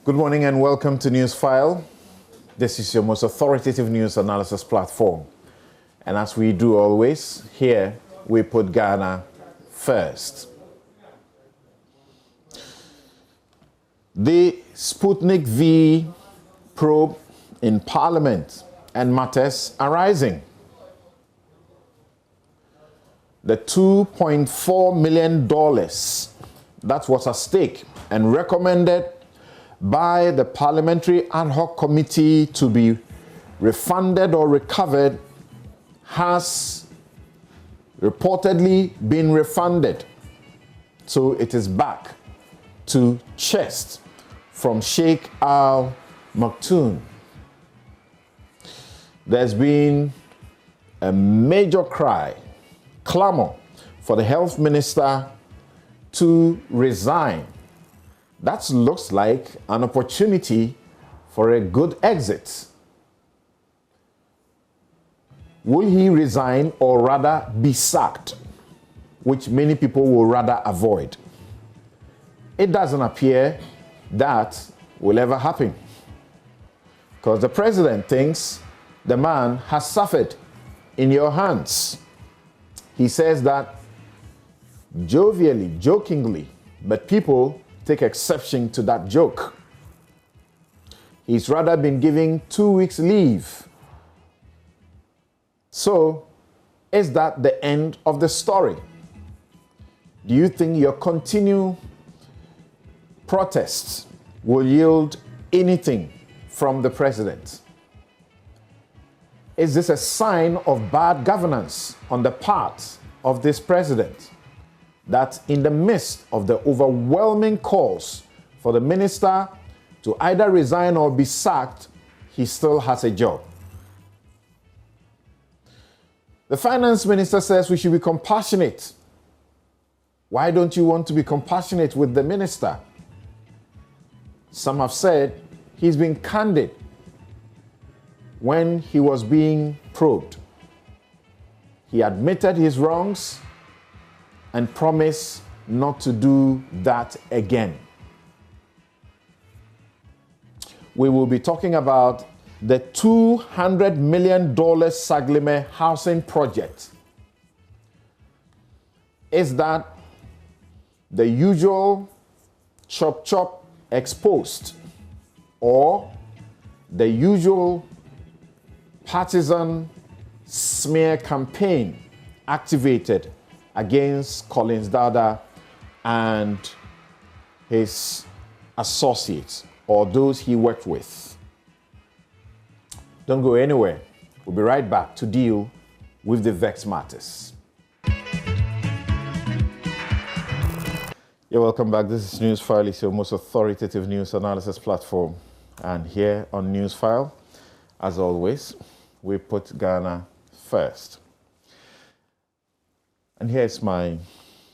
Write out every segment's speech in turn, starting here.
Good morning and welcome to Newsfile. This is your most authoritative news analysis platform. And as we do always, here we put Ghana first. The Sputnik V probe in Parliament and matters arising. The $2.4 million that was at stake and recommended by the Parliamentary Ad Hoc Committee to be refunded or recovered has reportedly been refunded. So it is back to chest from Sheikh Al Maktoum. There's been a major clamor for the health minister to resign. That looks like an opportunity for a good exit. Will he resign or rather be sacked, which many people will rather avoid? It doesn't appear that will ever happen, because the president thinks the man has suffered in your hands. He says that jovially, jokingly, but people take exception to that joke. He's rather been given 2 weeks leave. So, is that the end of the story? Do you think your continued protests will yield anything from the president? Is this a sign of bad governance on the part of this president, that in the midst of the overwhelming calls for the minister to either resign or be sacked, he still has a job? The finance minister says we should be compassionate. Why don't you want to be compassionate with the minister? Some have said he's been candid when he was being probed. He admitted his wrongs and promised not to do that again. We will be talking about the $200 million Saglemi housing project. Is that the usual chop exposed, or the usual partisan smear campaign activated against Collins Dada and his associates, or those he worked with? Don't go anywhere. We'll be right back to deal with the vexed matters. You're welcome back. This is Newsfile. It's your most authoritative news analysis platform. And here on Newsfile, as always, we put Ghana first. And here's my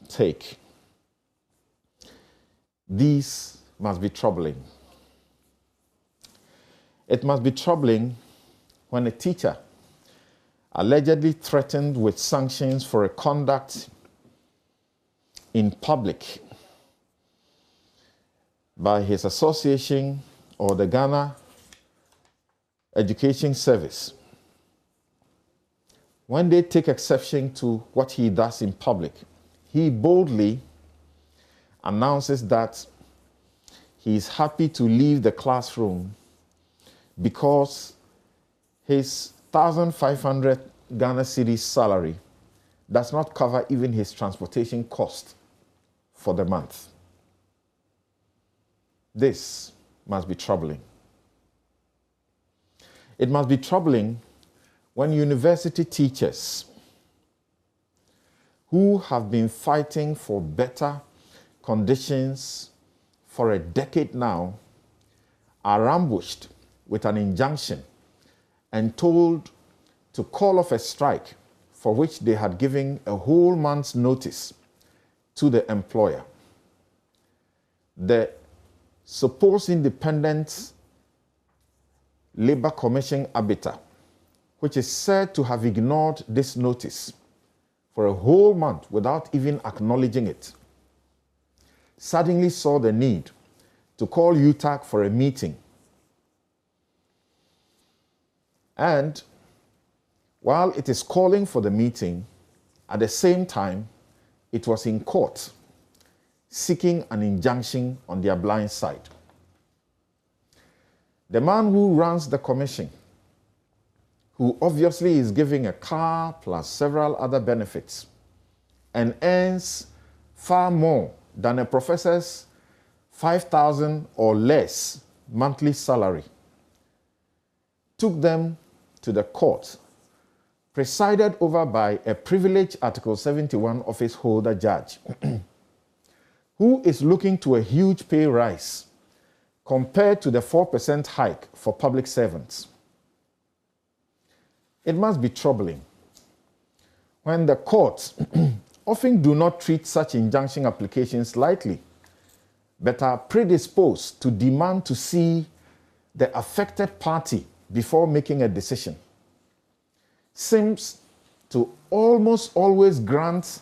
take. These must be troubling. It must be troubling when a teacher, allegedly threatened with sanctions for a conduct in public by his association or the Ghana Education Service, when they take exception to what he does in public, he boldly announces that he is happy to leave the classroom because his 1,500 Ghana cedis salary does not cover even his transportation cost for the month. This must be troubling. It must be troubling when university teachers who have been fighting for better conditions for a decade now are ambushed with an injunction and told to call off a strike for which they had given a whole month's notice to the employer. The supposed independent Labor Commission arbiter, which is said to have ignored this notice for a whole month without even acknowledging it, suddenly saw the need to call UTAG for a meeting. And while it is calling for the meeting, at the same time, it was in court seeking an injunction on their blind side. The man who runs the commission, who obviously is giving a car plus several other benefits and earns far more than a professor's 5,000 or less monthly salary, took them to the court, presided over by a privileged Article 71 office holder judge, who is looking to a huge pay rise compared to the 4% hike for public servants. It must be troubling when the courts often do not treat such injunction applications lightly, but are predisposed to demand to see the affected party before making a decision. Seems to almost always grant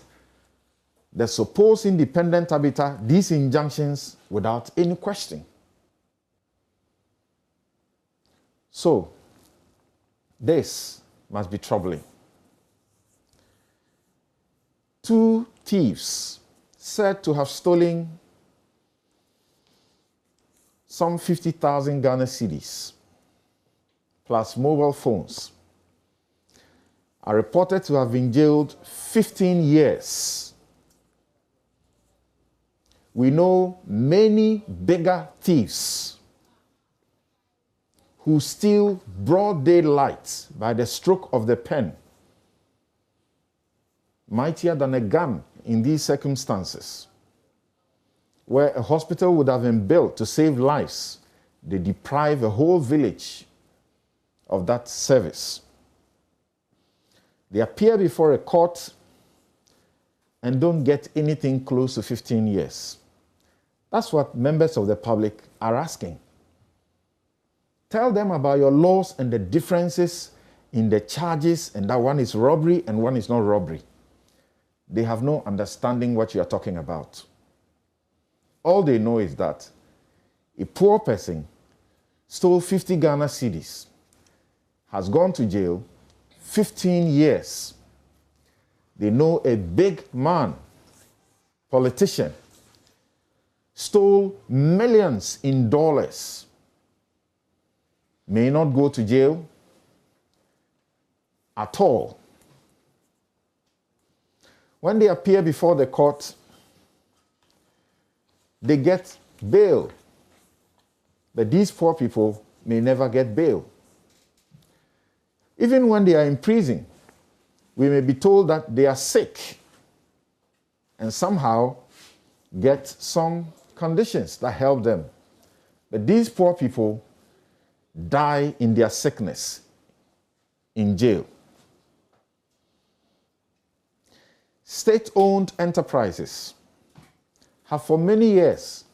the supposed independent arbiter these injunctions without any question. So, this must be troubling. 2 thieves said to have stolen some 50,000 Ghana cedis plus mobile phones are reported to have been jailed 15 years. We know many bigger thieves who steal broad daylight by the stroke of the pen, mightier than a gun in these circumstances, where a hospital would have been built to save lives. They deprive a whole village of that service. They appear before a court and don't get anything close to 15 years. That's what members of the public are asking. Tell them about your laws and the differences in the charges, and that one is robbery and one is not robbery. They have no understanding what you are talking about. All they know is that a poor person stole 50 Ghana cedis, has gone to jail 15 years. They know a big man, politician, stole millions in dollars, may not go to jail at all. When they appear before the court, they get bail. But these poor people may never get bail. Even when they are in prison, we may be told that they are sick and somehow get some conditions that help them. But these poor people die in their sickness in jail. State-owned enterprises have for many years,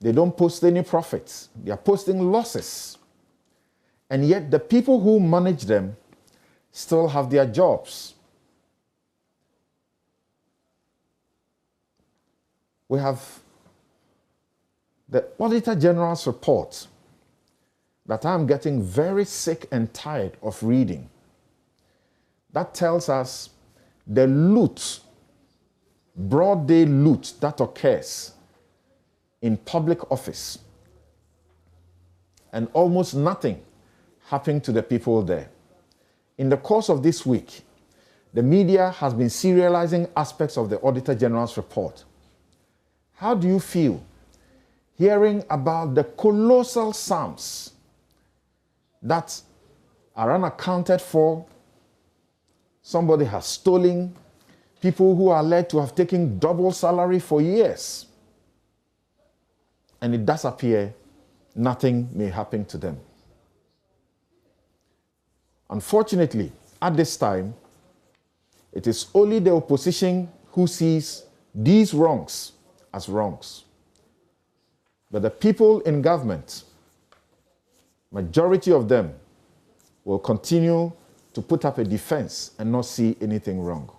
they don't post any profits. They are posting losses. And yet the people who manage them still have their jobs. We have the Auditor General's report that I'm getting very sick and tired of reading. That tells us the loot, broad day loot that occurs in public office, and almost nothing happening to the people there. In the course of this week, the media has been serializing aspects of the Auditor General's report. How do you feel hearing about the colossal sums that are unaccounted for? Somebody has stolen, people who are led to have taken double salary for years. And it does appear nothing may happen to them. Unfortunately, at this time, it is only the opposition who sees these wrongs as wrongs. But the people in government, majority of them, will continue to put up a defense and not see anything wrong.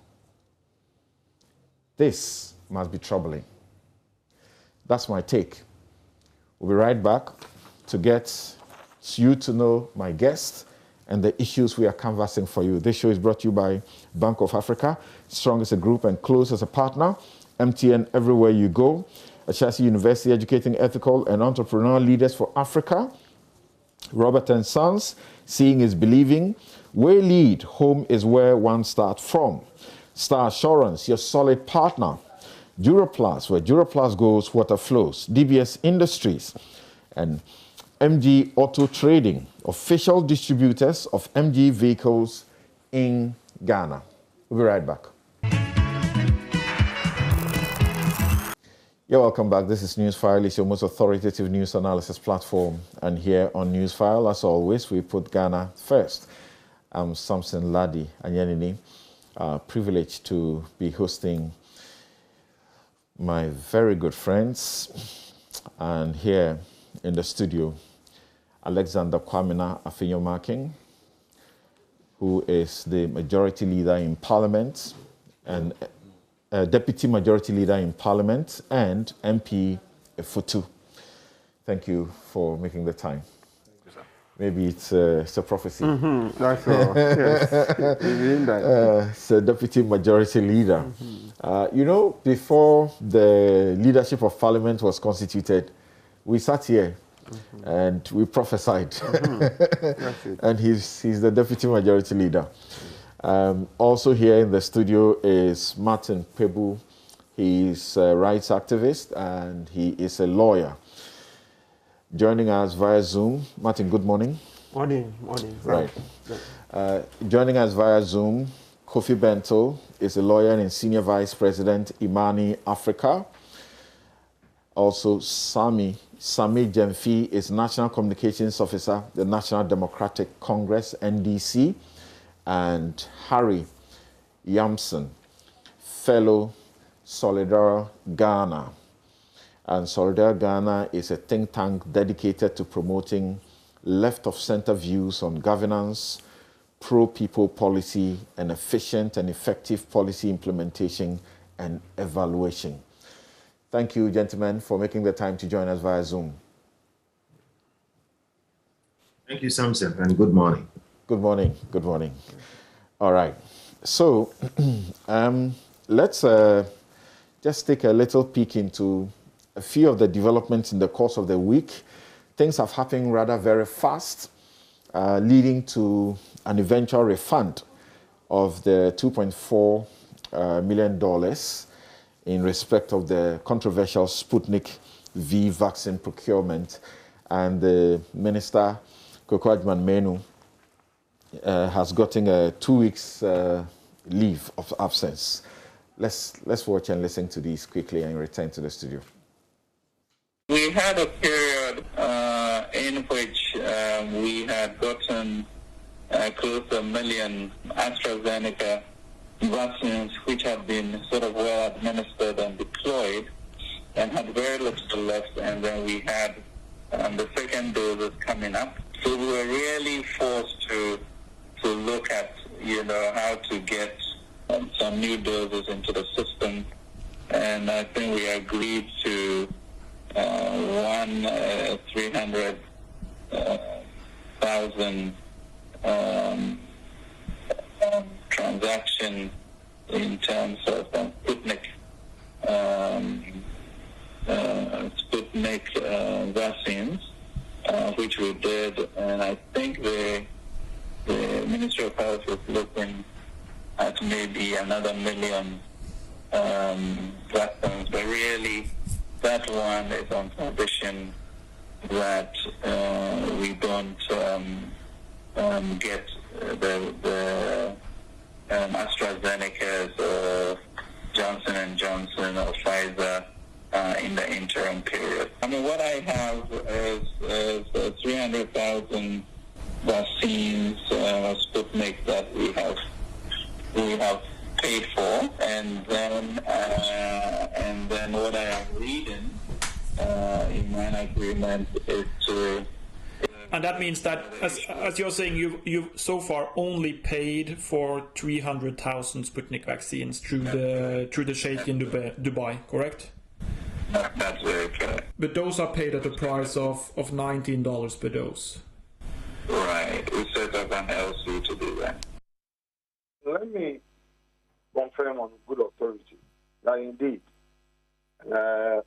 This must be troubling. That's my take. We'll be right back to get you to know my guest and the issues we are canvassing for you. This show is brought to you by Bank of Africa, strong as a group and close as a partner. MTN everywhere you go. Ashasi University, educating ethical and entrepreneurial leaders for Africa. Robert and Sons, seeing is believing. Way Lead, home is where one starts from. Star Assurance, your solid partner. Duraplast, where Duraplast goes, water flows. DBS Industries and MG Auto Trading, official distributors of MG vehicles in Ghana. We'll be right back. You're welcome back. This is Newsfile. It's your most authoritative news analysis platform. And here on Newsfile, as always, we put Ghana first. I'm Samson Ladi Anyanini, privileged to be hosting my very good friends. And here in the studio, Alexander Kwamina Afinyo-Marking, who is the majority leader in Parliament and Deputy Majority Leader in Parliament and MP Futu. Thank you for making the time. Thank you, sir. Maybe it's a prophecy. That's all. Yes. So Deputy Majority Leader. You know, before the leadership of Parliament was constituted, we sat here and we prophesied. That's it. And he's the Deputy Majority Leader. Also here in the studio is Martin Pebu. He's a rights activist and he is a lawyer. Joining us via Zoom. Martin, good morning. Morning. Right. Joining us via Zoom, Kofi Bento is a lawyer and Senior Vice President, Imani Africa. Also, Sami Jemfi is National Communications Officer, the National Democratic Congress, NDC. And Harry Yamson, fellow Solidar Ghana. And Solidar Ghana is a think tank dedicated to promoting left-of-center views on governance, pro-people policy, and efficient and effective policy implementation and evaluation. Thank you, gentlemen, for making the time to join us via Zoom. Thank you, Samson, and good morning. Good morning. Good morning. All right. So let's just take a little peek into a few of the developments in the course of the week. Things have happened rather very fast, leading to an eventual refund of the $2.4 million in respect of the controversial Sputnik V vaccine procurement. And the Minister, Koko Adjumani-Manu, has gotten a 2 weeks leave of absence. Let's watch and listen to these quickly and return to the studio. We had a period in which we had gotten close to 1 million AstraZeneca vaccines, which had been sort of well administered and deployed, and had very little left. And then we had the second doses coming up. So we were really forced to look at, how to get some new doses into the system. And I think we agreed to 300,000 transaction in terms of Sputnik vaccines, which we did. And I think the Ministry of Health is looking at maybe another 1 million vaccines, but really that one is on condition that we don't get the AstraZeneca's or Johnson & Johnson or Pfizer in the interim period. I mean, what I have is 300,000 vaccines, Sputnik, that we have paid for, and then what I am reading in my agreement is to. And that means that, as you're saying, you've so far only paid for 300,000 Sputnik vaccines through the Sheikh in Dubai, correct? That's very fair. But those are paid at the price of $19 per dose. Right. We set up an LC to do that. Let me confirm on good authority that indeed the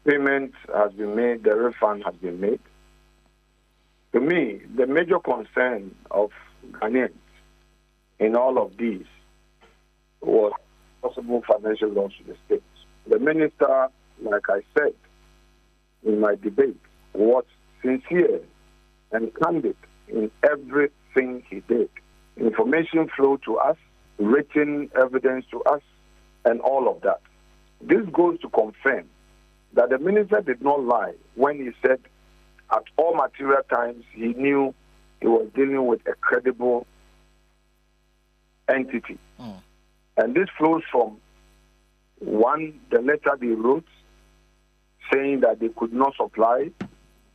payment has been made, the refund has been made. To me, the major concern of Ghanaians in all of these was possible financial loss to the state. The minister, like I said in my debate, was sincere and candid in everything he did. Information flowed to us, written evidence to us, and all of that. This goes to confirm that the minister did not lie when he said at all material times he knew he was dealing with a credible entity. And this flows from, one, the letter they wrote saying that they could not supply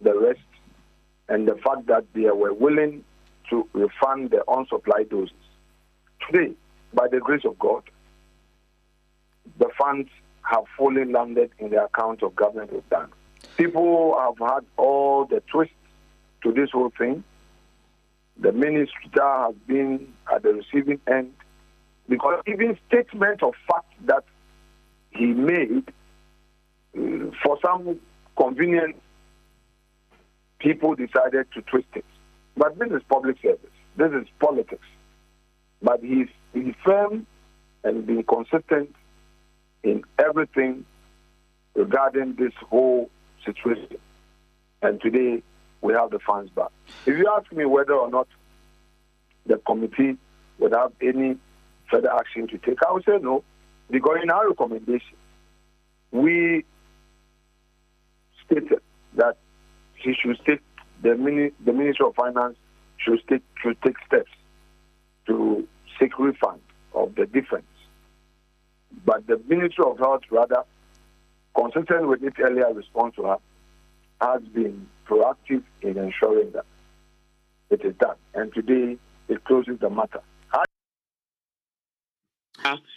the rest, and the fact that they were willing to refund the unsupplied doses. Today, by the grace of God, the funds have fully landed in the account of government of Ghana. People have had all the twists to this whole thing. The minister has been at the receiving end, because even statement of fact that he made, for some convenience, people decided to twist it. But this is public service. This is politics. But he's been firm and been consistent in everything regarding this whole situation. And today, we have the funds back. If you ask me whether or not the committee would have any further action to take, I would say no, because in our recommendation, we stated that he should take the Ministry of Finance should take steps to seek refund of the difference. But the Ministry of Health, rather, consistent with its earlier response to her, has been proactive in ensuring that it is done. And today, it closes the matter.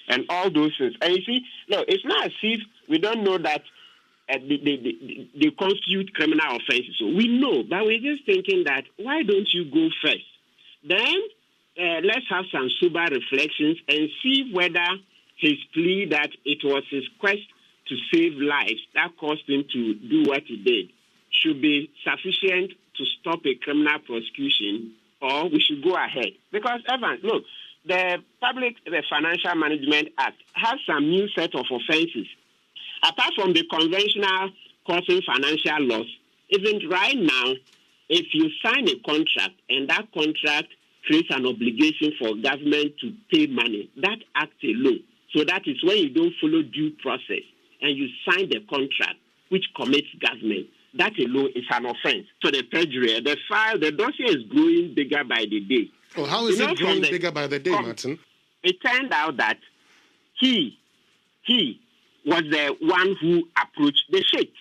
And all those things. And you see, no, it's not as if we don't know that they constitute criminal offenses. So we know, but we're just thinking that why don't you go first? Then let's have some sober reflections and see whether his plea that it was his quest to save lives that caused him to do what he did should be sufficient to stop a criminal prosecution, or we should go ahead. Because, Evans, look, the Financial Management Act has some new set of offenses. Apart from the conventional causing financial loss, even right now, if you sign a contract and that contract creates an obligation for government to pay money, that act alone. So that is when you don't follow due process and you sign the contract which commits government. That alone is an offense. So the perjury, the dossier is growing bigger by the day. Oh, how is it growing bigger by the day, Martin? It turned out that he was the one who approached the sheikh.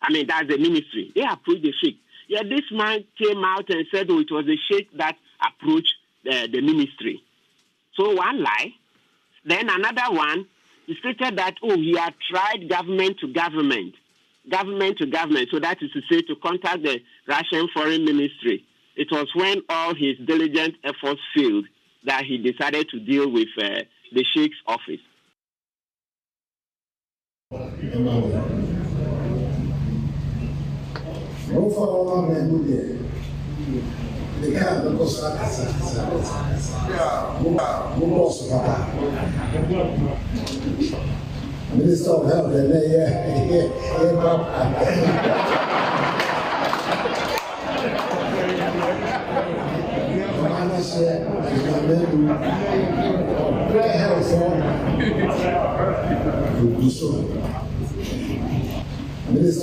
I mean, that's the ministry. They approached the sheikh. Yeah, this man came out and said, oh, it was the sheikh that approached the ministry. So one lie. Then another one, he stated that, oh, he had tried government to government. So that is to say, to contact the Russian Foreign Ministry. It was when all his diligent efforts failed that he decided to deal with the Sheikh's office. Minister of Health, and Minister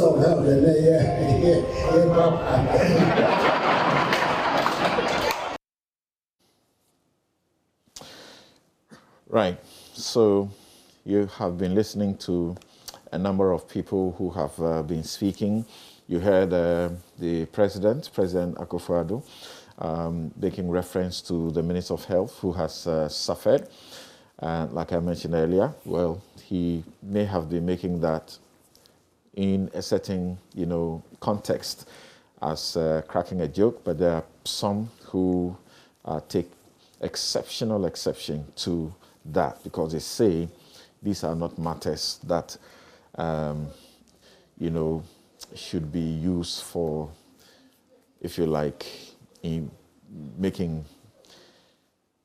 of Health, Right. So you have been listening to a number of people who have been speaking. You heard the President Akufo-Addo, making reference to the Minister of Health who has suffered. And like I mentioned earlier, well, he may have been making that in a certain, context as cracking a joke, but there are some who take exceptional exception to that because they say these are not matters that, should be used for, if you like, in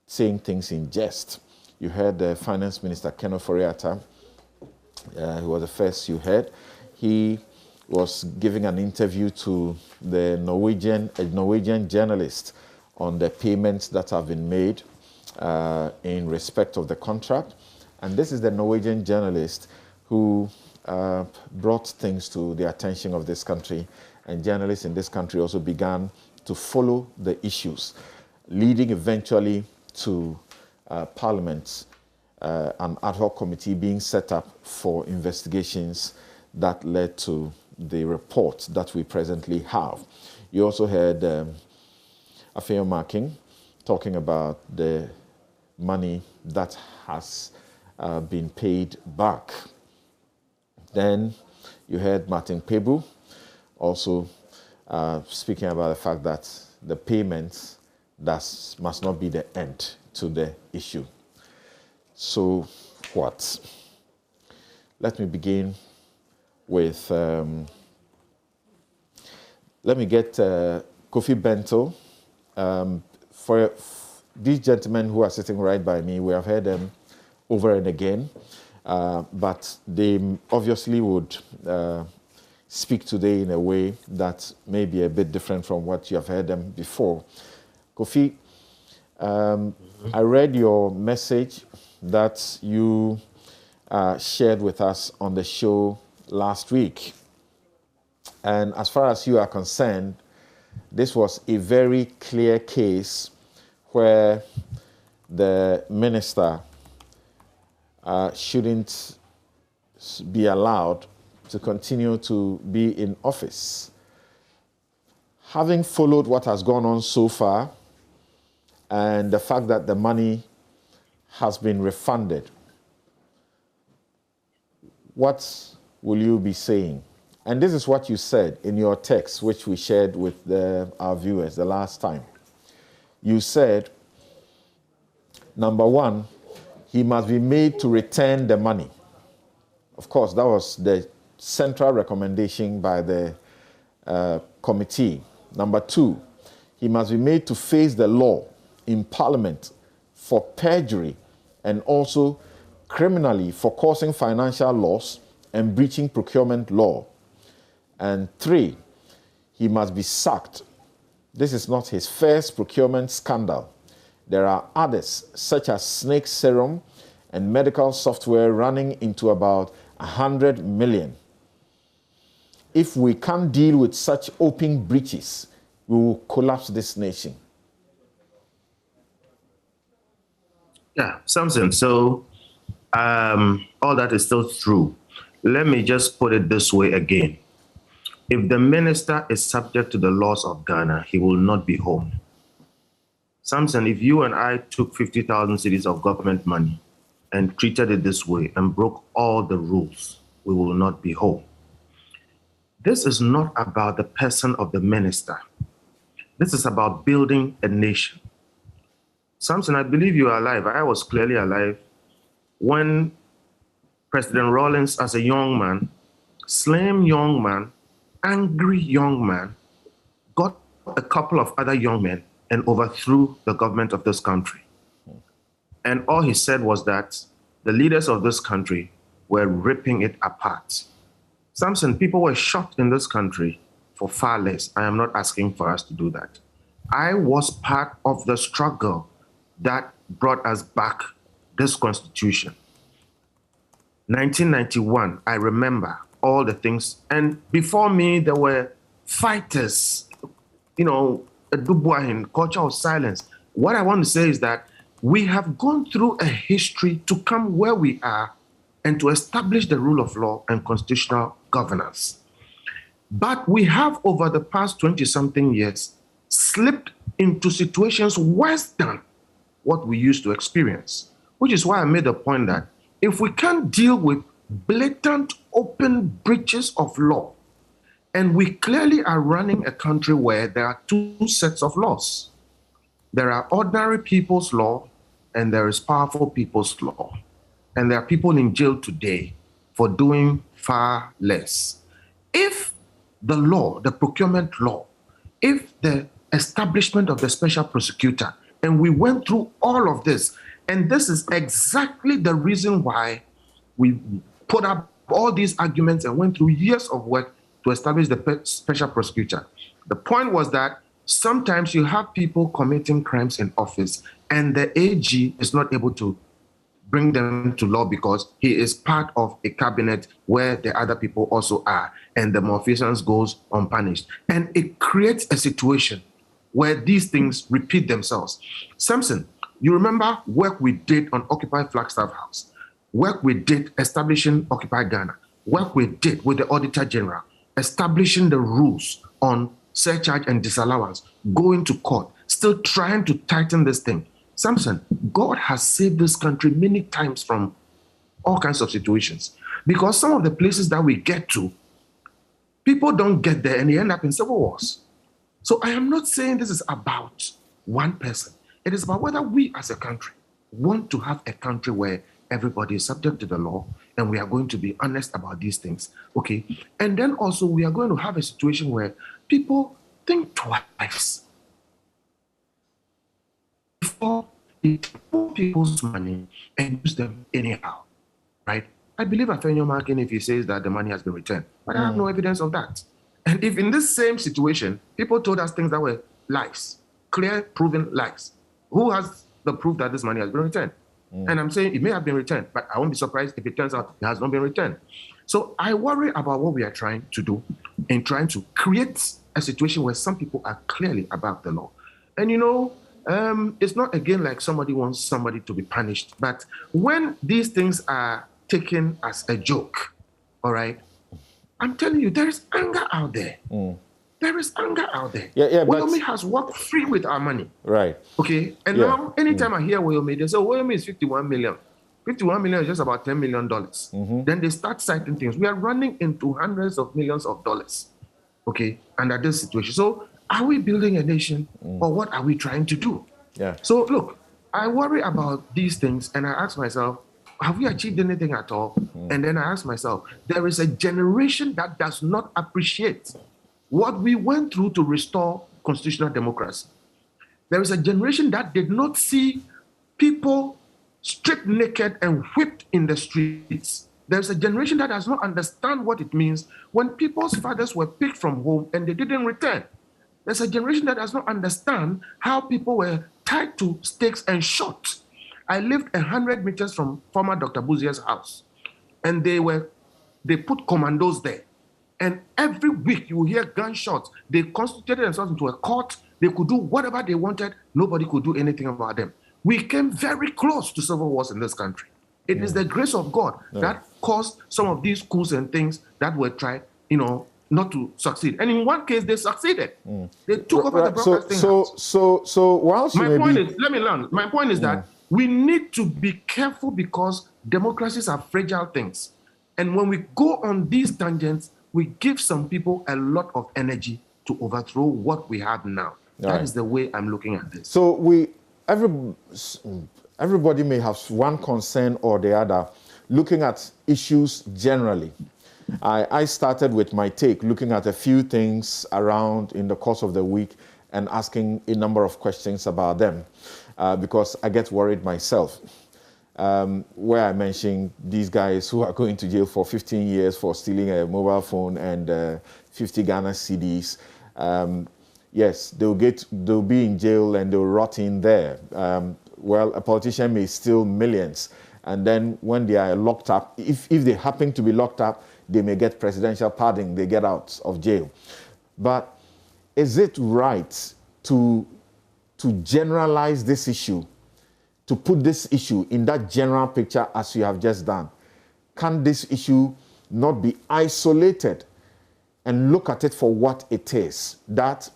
saying things in jest. You heard the Finance Minister, Ken Ofori-Atta, who was the first you heard. He was giving an interview to a Norwegian journalist on the payments that have been made in respect of the contract. And this is the Norwegian journalist who brought things to the attention of this country. And journalists in this country also began to follow the issues, leading eventually to Parliament, an ad hoc committee being set up for investigations that led to the report that we presently have. You also heard Afeyo Marking talking about the money that has been paid back. Then you heard Martin Pebu also speaking about the fact that the payments must not be the end to the issue. So what? Let me begin with, let me get Kofi Bento. For these gentlemen who are sitting right by me, we have heard them over and again, but they obviously would speak today in a way that may be a bit different from what you have heard them before. Kofi, I read your message that you shared with us on the show last week. And as far as you are concerned, this was a very clear case where the minister shouldn't be allowed to continue to be in office. Having followed what has gone on so far and the fact that the money has been refunded, what will you be saying? And this is what you said in your text, which we shared with our viewers the last time. You said, number one, he must be made to return the money. Of course, that was the central recommendation by the committee. Number two, he must be made to face the law in Parliament for perjury and also criminally for causing financial loss and breaching procurement law. And three, he must be sacked. This is not his first procurement scandal. There are others, such as snake serum and medical software running into about 100 million. If we can't deal with such open breaches, we will collapse this nation. Yeah, Samson, so all that is still true. Let me just put it this way again. If the minister is subject to the laws of Ghana, he will not be home. Samson, if you and I took 50,000 cedis of government money and treated it this way and broke all the rules, we will not be home. This is not about the person of the minister. This is about building a nation. Samson, I believe you are alive. I was clearly alive when President Rawlings, as a young man, slim young man, angry young man, got a couple of other young men and overthrew the government of this country. And all he said was that the leaders of this country were ripping it apart. Samson, people were shot in this country for far less. I am not asking for us to do that. I was part of the struggle that brought us back this constitution. 1991, I remember all the things. And before me, there were fighters, a Dubois culture of silence. What I want to say is that we have gone through a history to come where we are and to establish the rule of law and constitutional governance. But we have, over the past 20-something years, slipped into situations worse than what we used to experience, which is why I made the point that if we can't deal with blatant, open breaches of law. And we clearly are running a country where there are two sets of laws. There are ordinary people's law and there is powerful people's law. And there are people in jail today for doing far less. If the law, the procurement law, if the establishment of the special prosecutor, and we went through all of this, and this is exactly the reason why we put up all these arguments and went through years of work to establish the special prosecutor. The point was that sometimes you have people committing crimes in office and the AG is not able to bring them to law because he is part of a cabinet where the other people also are, and the malfeasance goes unpunished. And it creates a situation where these things repeat themselves. Samson, you remember work we did on Occupy Flagstaff House, work we did establishing Occupy Ghana, work we did with the Auditor General, establishing the rules on surcharge and disallowance, going to court, still trying to tighten this thing. Samson, God has saved this country many times from all kinds of situations, because some of the places that we get to, people don't get there and they end up in civil wars. So I am not saying this is about one person. It is about whether we as a country want to have a country where everybody is subject to the law and we are going to be honest about these things. Okay. And then also we are going to have a situation where people think twice before they take people's money and use them anyhow, right? I believe Afenyo Markin if he says that the money has been returned, but I have no evidence of that. And if in this same situation, people told us things that were lies, clear, proven lies, who has the proof that this money has been returned? And I'm saying it may have been returned, but I won't be surprised if it turns out it has not been returned. So I worry about what we are trying to do in trying to create a situation where some people are clearly above the law. And you know, it's not again like somebody wants somebody to be punished, but when these things are taken as a joke, all right, I'm telling you, there is anger out there. There is anger out there. Wyoming has walked free with our money. Right. Okay. And now, anytime I hear Wyoming, they say, Wyoming is 51 million. 51 million is just about $10 million. Then they start citing things. We are running into hundreds of millions of dollars. Okay. Under this situation. So are we building a nation or what are we trying to do? Yeah. So look, I worry about these things and I ask myself, have we achieved anything at all? And then I ask myself, there is a generation that does not appreciate what we went through to restore constitutional democracy. There is a generation that did not see people stripped naked and whipped in the streets. There's a generation that does not understand what it means when people's fathers were picked from home and they didn't return. There's a generation that does not understand how people were tied to stakes and shot. I lived 100 meters from former Dr. Buzier's house, and they put commandos there. And every week you will hear gunshots. They constituted themselves into a court. They could do whatever they wanted. Nobody could do anything about them. We came very close to civil wars in this country. It is the grace of God that caused some of these coups and things that were tried, not to succeed. And in one case, they succeeded. They took over the broadcasting house. So whilst my point is, let me learn. My point is that we need to be careful because democracies are fragile things. And when we go on these tangents, we give some people a lot of energy to overthrow what we have now. That is the way I'm looking at this. So everybody may have one concern or the other, looking at issues generally. I started with my take, looking at a few things around in the course of the week and asking a number of questions about them because I get worried myself. Where I mentioned these guys who are going to jail for 15 years for stealing a mobile phone and 50 Ghana cedis. Yes, they'll be in jail and they'll rot in there. Well, a politician may steal millions, and then when they are locked up, if they happen to be locked up, they may get presidential pardon. They get out of jail. But is it right to generalize this issue? To put this issue in that general picture as you have just done? Can this issue not be isolated and look at it for what it is? That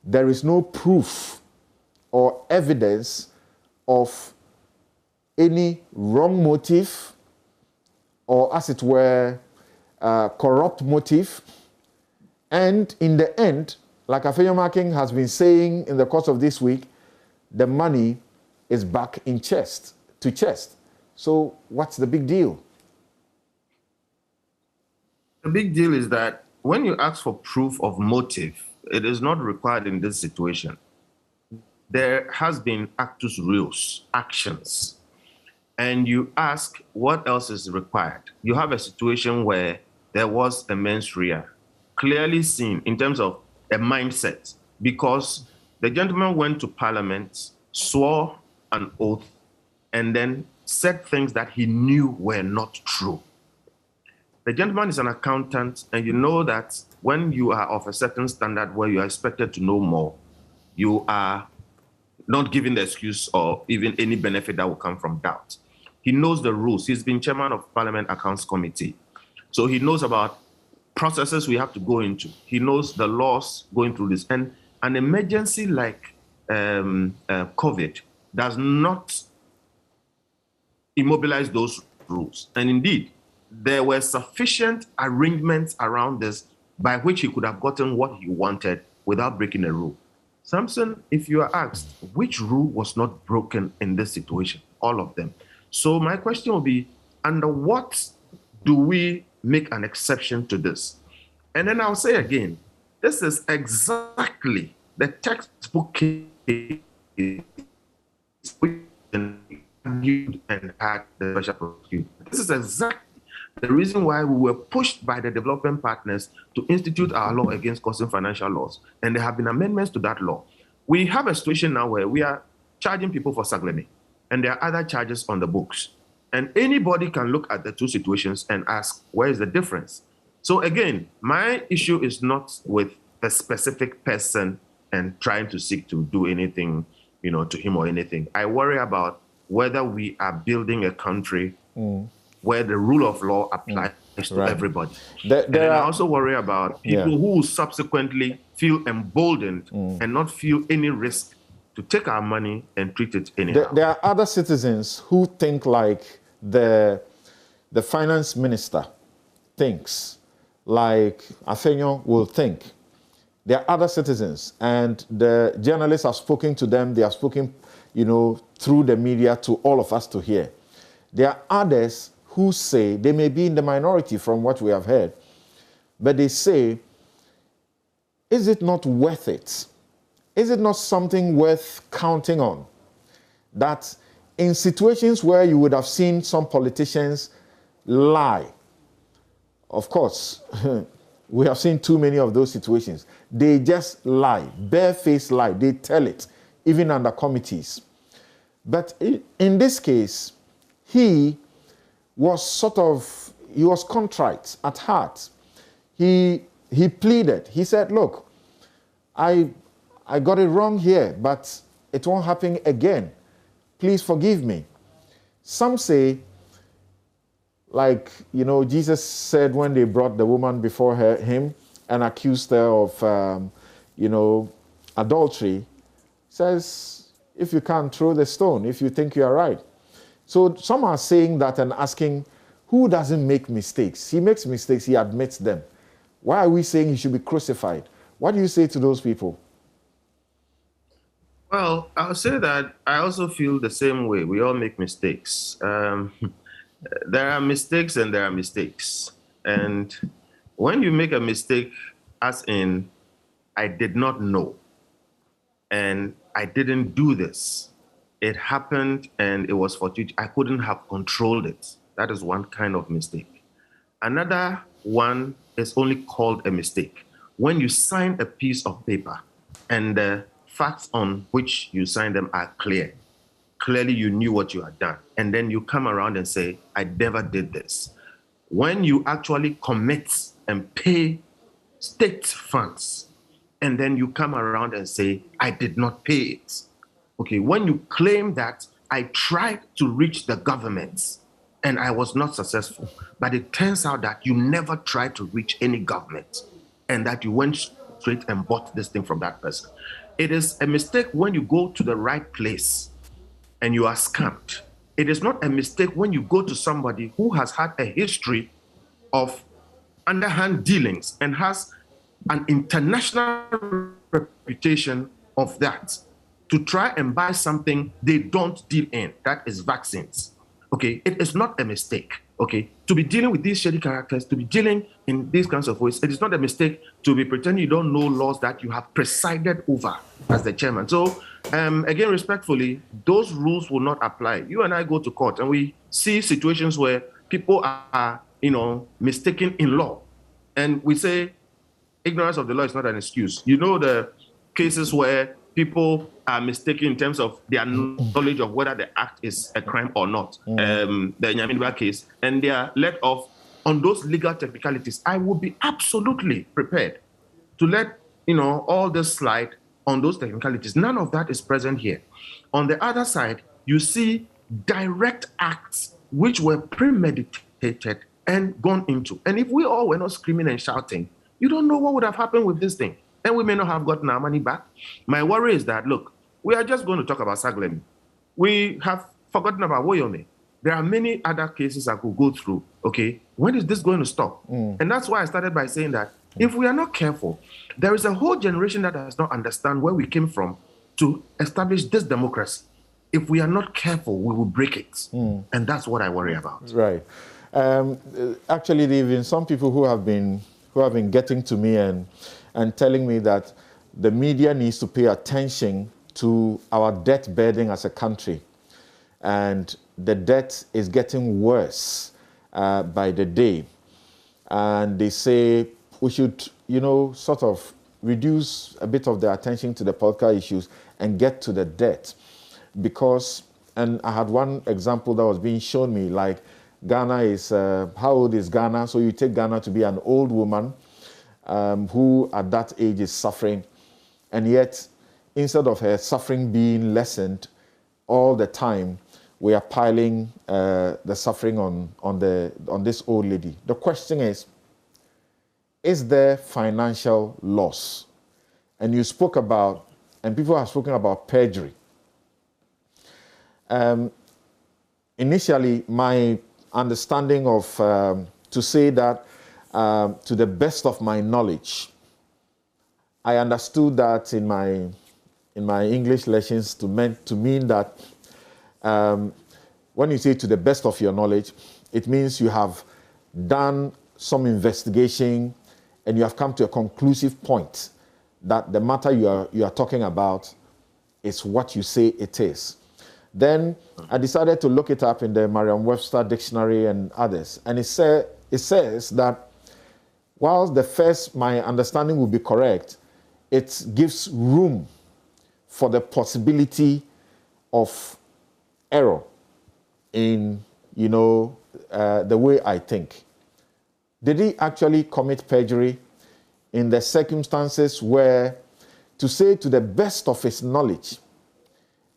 there is no proof or evidence of any wrong motive or, as it were, corrupt motive. And in the end, like Afenyo King has been saying in the course of this week, the money is back in chest to chest. So what's the big deal? The big deal is that when you ask for proof of motive, it is not required in this situation. There has been actus reus, actions. And you ask what else is required. You have a situation where there was a mens rea, clearly seen in terms of a mindset, because the gentleman went to Parliament, swore an oath, and then said things that he knew were not true. The gentleman is an accountant, and you know that when you are of a certain standard where you are expected to know more, you are not given the excuse or even any benefit that will come from doubt. He knows the rules. He's been chairman of Parliament Accounts Committee. So he knows about processes we have to go into. He knows the laws going through this. And an emergency like COVID does not immobilize those rules. And indeed, there were sufficient arrangements around this by which he could have gotten what he wanted without breaking a rule. Samson, if you are asked, which rule was not broken in this situation? All of them. So my question will be, under what do we make an exception to this? And then I'll say again, this is exactly the textbook case which argued and had the special prosecutor. This is exactly the reason why we were pushed by the development partners to institute our law against causing financial loss. And there have been amendments to that law. We have a situation now where we are charging people for Saglemi, and there are other charges on the books. And anybody can look at the two situations and ask, where is the difference? So again, my issue is not with the specific person and trying to seek to do anything, to him or anything. I worry about whether we are building a country where the rule of law applies to everybody. And I also worry about people who subsequently feel emboldened and not feel any risk to take our money and treat it anyhow. There are other citizens who think like the finance minister thinks, like Afenyo will think. There are other citizens, and the journalists have spoken to them. They have spoken, through the media to all of us to hear. There are others who say, they may be in the minority from what we have heard, but they say, is it not worth it? Is it not something worth counting on? That in situations where you would have seen some politicians lie, of course, we have seen too many of those situations. They just lie, barefaced lie. They tell it, even under committees. But in this case, he was he was contrite at heart. He pleaded. He said, look, I got it wrong here, but it won't happen again. Please forgive me. Some say, like, Jesus said when they brought the woman before him and accused her of, adultery, says, if you can't, throw the stone, if you think you are right. So some are saying that and asking, who doesn't make mistakes? He makes mistakes, he admits them. Why are we saying he should be crucified? What do you say to those people? Well, I'll say that I also feel the same way. We all make mistakes. There are mistakes and there are mistakes. And when you make a mistake, as in, I did not know, and I didn't do this, it happened and it was fortuitous, I couldn't have controlled it. That is one kind of mistake. Another one is only called a mistake when you sign a piece of paper and the facts on which you sign them are clear. Clearly you knew what you had done. And then you come around and say, I never did this. When you actually commit and pay state funds, and then you come around and say, I did not pay it. Okay, when you claim that I tried to reach the government and I was not successful, but it turns out that you never tried to reach any government and that you went straight and bought this thing from that person. It is a mistake when you go to the right place and you are scammed. It is not a mistake when you go to somebody who has had a history of underhand dealings and has an international reputation of that to try and buy something they don't deal in, that is vaccines. Okay, it is not a mistake. Okay, to be dealing with these shady characters, to be dealing in these kinds of ways, it is not a mistake to be pretending you don't know laws that you have presided over as the chairman. So, again, respectfully, those rules will not apply. You and I go to court and we see situations where people are, mistaken in law. And we say ignorance of the law is not an excuse. You know the cases where people are mistaken in terms of their knowledge of whether the act is a crime or not. The Nyamindwa case, and they are let off on those legal technicalities. I would be absolutely prepared to let all this slide on those technicalities. None of that is present here. On the other side, you see direct acts which were premeditated and gone into. And if we all were not screaming and shouting, you don't know what would have happened with this thing. And we may not have gotten our money back. My worry is that, look, we are just going to talk about Saglemi. We have forgotten about Woyome. There are many other cases I could go through, okay? When is this going to stop? And that's why I started by saying that if we are not careful, there is a whole generation that does not understand where we came from to establish this democracy. If we are not careful, we will break it. And that's what I worry about. Right. Actually, there have been some people who have been getting to me and telling me that the media needs to pay attention to our debt burden as a country. And the debt is getting worse by the day. And they say we should, sort of reduce a bit of the attention to the political issues and get to the debt. Because, and I had one example that was being shown me, like Ghana is, how old is Ghana? So you take Ghana to be an old woman who at that age is suffering, and yet instead of her suffering being lessened all the time, we are piling the suffering on this old lady. The question is there financial loss? And you spoke about, and people have spoken about perjury. Initially, my understanding of to say that to the best of my knowledge, I understood that in my English lessons to mean that when you say to the best of your knowledge, it means you have done some investigation and you have come to a conclusive point that the matter you are talking about is what you say it is. Then I decided to look it up in the Merriam-Webster dictionary and others, and it says that while my understanding will be correct, it gives room for the possibility of error in, the way I think. Did he actually commit perjury in the circumstances where to say to the best of his knowledge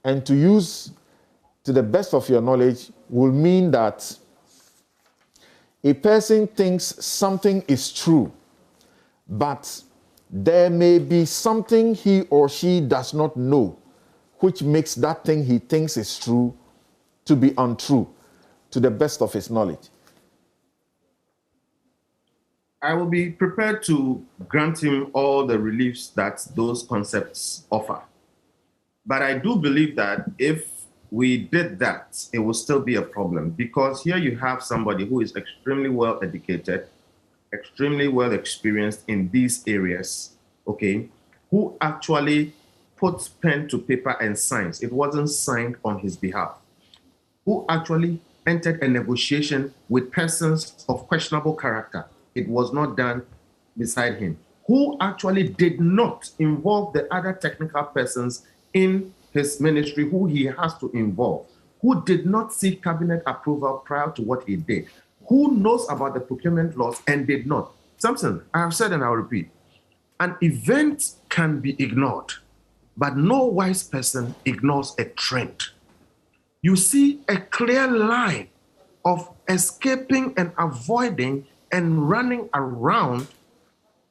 and to use to the best of your knowledge will mean that a person thinks something is true, but there may be something he or she does not know, which makes that thing he thinks is true to be untrue, to the best of his knowledge? I will be prepared to grant him all the reliefs that those concepts offer. But I do believe that if we did that, it will still be a problem, because here you have somebody who is extremely well educated, extremely well experienced in these areas, okay, who actually puts pen to paper and signs. It wasn't signed on his behalf. Who actually entered a negotiation with persons of questionable character. It was not done beside him. Who actually did not involve the other technical persons in his ministry who he has to involve, who did not seek cabinet approval prior to what he did, who knows about the procurement laws and did not. Samson, I have said and I'll repeat, an event can be ignored, but no wise person ignores a trend. You see a clear line of escaping and avoiding and running around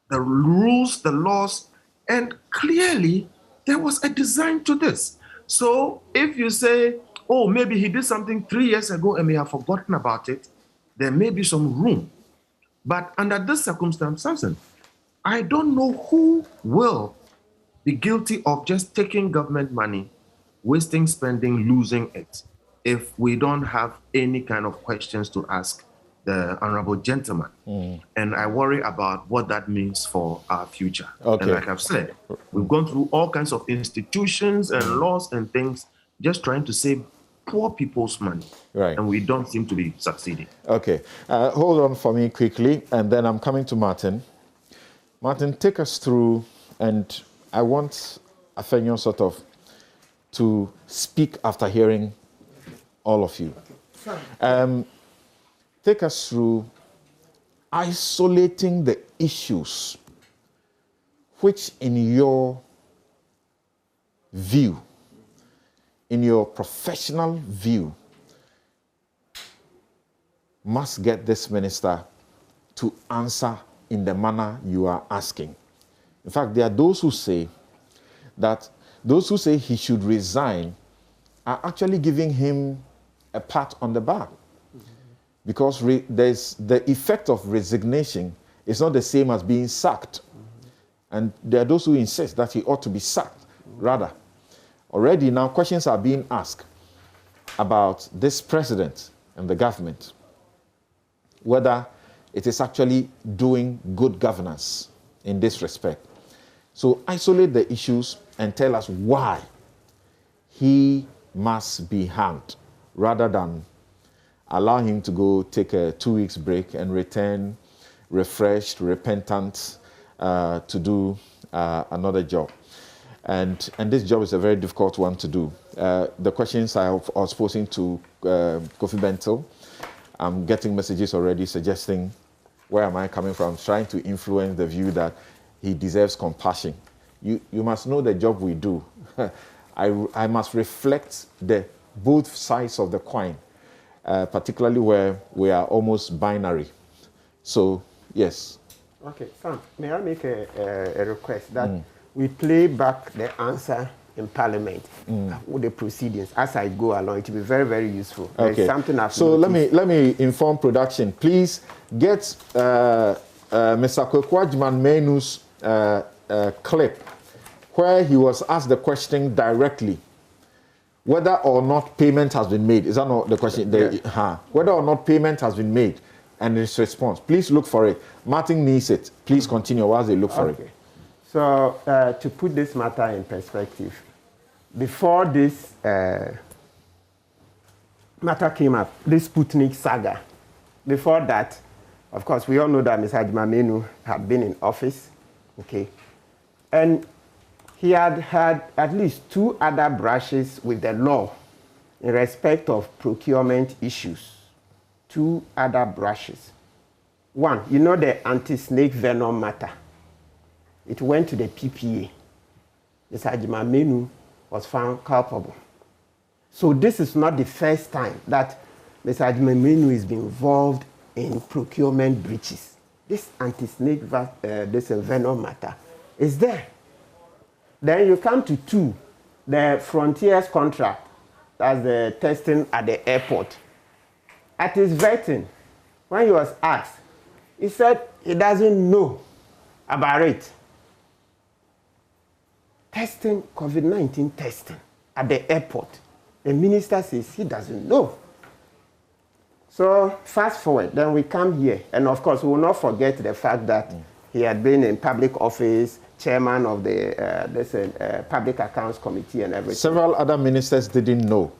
the rules, the laws, and clearly there was a design to this. So if you say, oh, maybe he did something 3 years ago and may have forgotten about it, there may be some room But under this circumstance, Samson, I don't know who will be guilty of just taking government money, wasting spending, losing it, if we don't have any kind of questions to ask the honorable gentleman. And I worry about what that means for our future. Okay. And like I've said, we've gone through all kinds of institutions and laws and things just trying to save poor people's money. Right. And we don't seem to be succeeding. Okay. Hold on for me quickly, and then I'm coming to Martin. Martin, take us through, and I want Afenyo sort of to speak after hearing all of you. Take us through isolating the issues which, in your view, in your professional view, must get this minister to answer in the manner you are asking. In fact, there are those who say he should resign are actually giving him a pat on the back. Because there's the effect of resignation is not the same as being sacked. And there are those who insist that he ought to be sacked. Rather, already now questions are being asked about this president and the government, whether it is actually doing good governance in this respect. So isolate the issues and tell us why he must be hanged, rather than allow him to go take a 2 weeks break and return refreshed, repentant, to do another job. And this job is a very difficult one to do. The questions I was posing to Kofi Bentil, I'm getting messages already suggesting where am I coming from, trying to influence the view that he deserves compassion. You must know the job we do. I must reflect the both sides of the coin, particularly where we are almost binary. So, yes. Okay, Sam, may I make a request that we play back the answer in Parliament with the proceedings as I go along? It will be very, very useful. Okay. Something I've so noticed. let me inform production. Please get Mr. Kwekwajiman Menu's clip where he was asked the question directly, whether or not payment has been made. Is that not the question? Whether or not payment has been made, and his response. Please look for it. Martin needs it. Please continue while they look for it. So to put this matter in perspective, before this matter came up, this Sputnik saga, before that, of course, we all know that Mr. Ajimamenu had been in office, okay? And he had had at least 2 other brushes with the law in respect of procurement issues. 2 other brushes. One, you know the anti-snake venom matter. It went to the PPA. Mr. Ajimamenu was found culpable. So this is not the first time that Mr. Ajimamenu is being involved in procurement breaches. This anti-snake venom matter is there. Then you come to 2, the Frontiers contract, that's the testing at the airport. At his vetting, when he was asked, he said he doesn't know about it. Testing, COVID-19 testing at the airport. The minister says he doesn't know. So fast forward, then we come here. And of course, we will not forget the fact that he had been in public office, chairman of the Public Accounts Committee and everything. Several other ministers didn't know.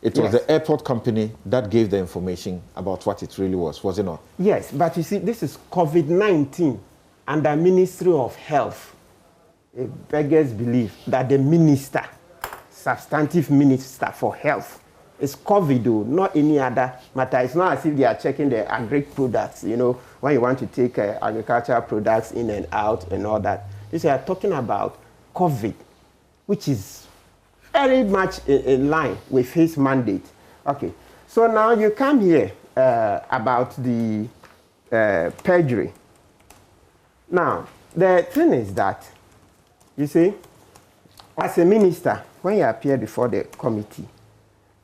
It was the airport company that gave the information about what it really was it not? Yes, but you see, this is COVID-19 and the Ministry of Health. It beggars belief that the minister, substantive minister for health, is COVID, though, not any other matter. It's not as if they are checking the agri products, you know, when you want to take agricultural products in and out and all that. They are talking about COVID, which is very much in line with his mandate. Okay, so now you come here about the perjury. Now, the thing is that, you see, as a minister, when you appear before the committee,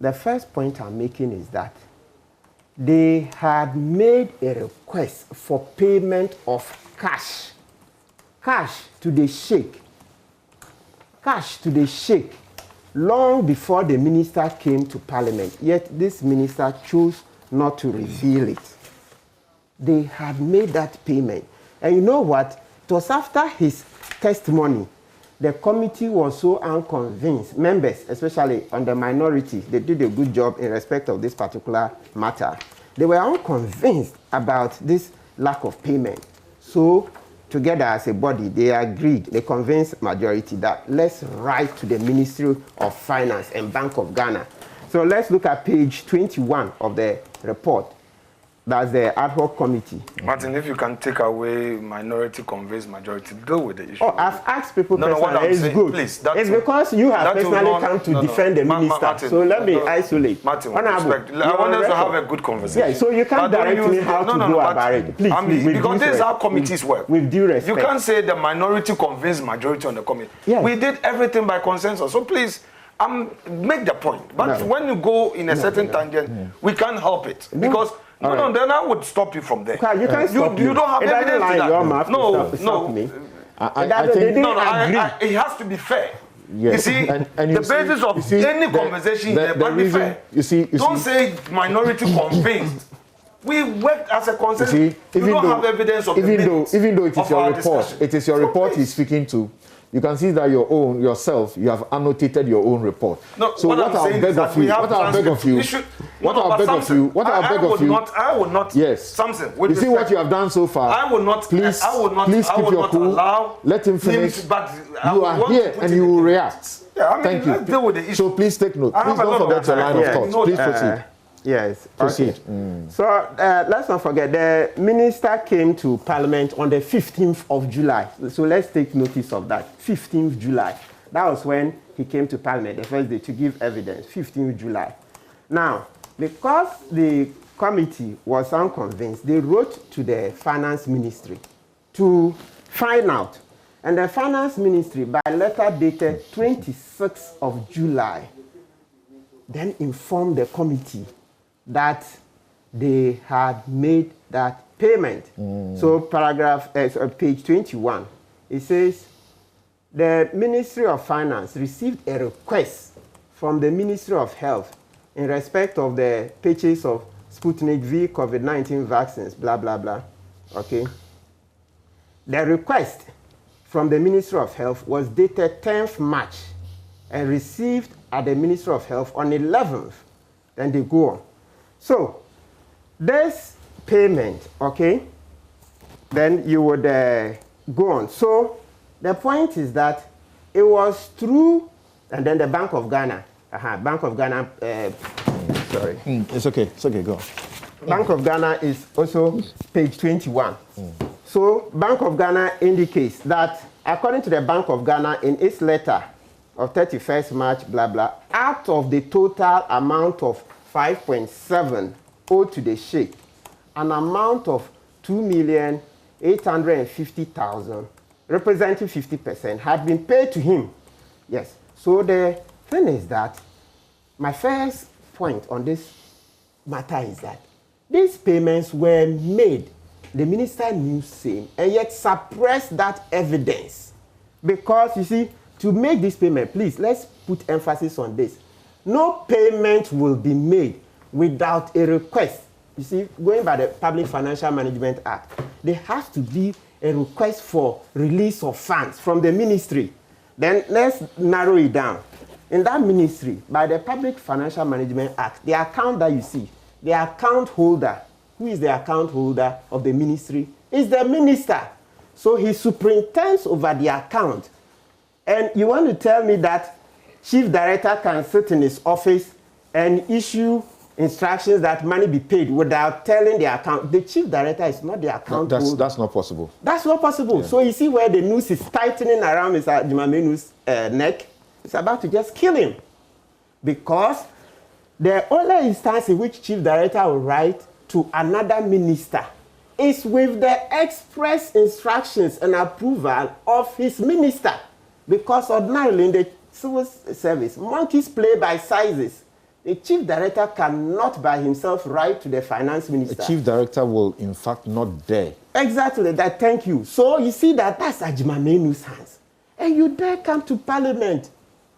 the first point I'm making is that they had made a request for payment of cash to the sheikh, long before the minister came to parliament. Yet this minister chose not to reveal it. They had made that payment. And you know what? It was after his testimony, the committee was so unconvinced. Members, especially on the minority, they did a good job in respect of this particular matter. They were unconvinced about this lack of payment. So, together as a body, they agreed, they convinced majority that let's write to the Ministry of Finance and Bank of Ghana. So let's look at page 21 of the report. That's the ad hoc committee. Martin, if you can take away minority convince majority, deal with the issue. Oh, I've asked people personally, it's saying, good. Please, it's because you have personally come to defend the minister. Martin, so let me isolate. Martin, respect. I want us to have a good conversation. Yeah, so you can't direct me how to go about it. Please, because this is how committees work. With due respect. You can't say the minority convinced majority on the committee. Yes. We did everything by consensus. So please, make the point. But when you go in a certain tangent, we can't help it. Because then I would stop you from there. Okay, you can't stop you don't have evidence to that. Your mouth No. Me. I think it has to be fair. Yes. You see, the basis of any conversation must be fair. Don't say minority convinced. We worked as a consensus. You don't have evidence of even though it is your report, it is your report he's speaking to. You can see that yourself, you have annotated your own report. No, so what I beg of you, I will not. Yes. Something. You see what you have done so far. I will not. Please keep your cool. Let him finish. But you are here and you will react. Yeah, Thank you. Let's deal with the issue. So please take note. Please don't forget your line of thought. Please proceed. Yes. Proceed. Okay. So let's not forget, the minister came to Parliament on the 15th of July. So let's take notice of that. 15th July. That was when he came to Parliament, the first day, to give evidence. 15th July. Now, because the committee was unconvinced, they wrote to the Finance Ministry to find out. And the Finance Ministry, by letter dated 26th of July, then informed the committee that they had made that payment. So page 21, it says, the Ministry of Finance received a request from the Ministry of Health in respect of the purchase of Sputnik V COVID-19 vaccines, blah, blah, blah. Okay. The request from the Ministry of Health was dated 10th March and received at the Ministry of Health on 11th. Then they go on. So, this payment, okay, then you would go on. So, the point is that it was through, and then the Bank of Ghana, sorry. It's okay, go on. Bank of Ghana is also page 21. So, Bank of Ghana indicates that, according to the Bank of Ghana, in its letter of 31st March, blah, blah, out of the total amount of 5.7 owed to the sheikh, an amount of 2,850,000, representing 50%, had been paid to him. Yes. So the thing is that my first point on this matter is that these payments were made. The minister knew same and yet suppressed that evidence. Because, you see, to make this payment, please, let's put emphasis on this. No payment will be made without a request. You see, going by the Public Financial Management Act, there has to be a request for release of funds from the ministry. Then let's narrow it down. In that ministry, by the Public Financial Management Act, the account that you see, the account holder, who is the account holder of the ministry, is the minister. So he superintends over the account. And you want to tell me that chief director can sit in his office and issue instructions that money be paid without telling the account? The chief director is not the account holder. That's not possible. That's not possible. Yeah. So you see where the noose is tightening around Mr. Jimamenu's neck? It's about to just kill him. Because the only instance in which chief director will write to another minister is with the express instructions and approval of his minister. Because ordinarily in the civil service, monkeys play by sizes. The chief director cannot by himself write to the finance minister. The chief director will, in fact, not dare. Exactly, that. Thank you. So you see that's Agyeman-Menu's hands. And you dare come to parliament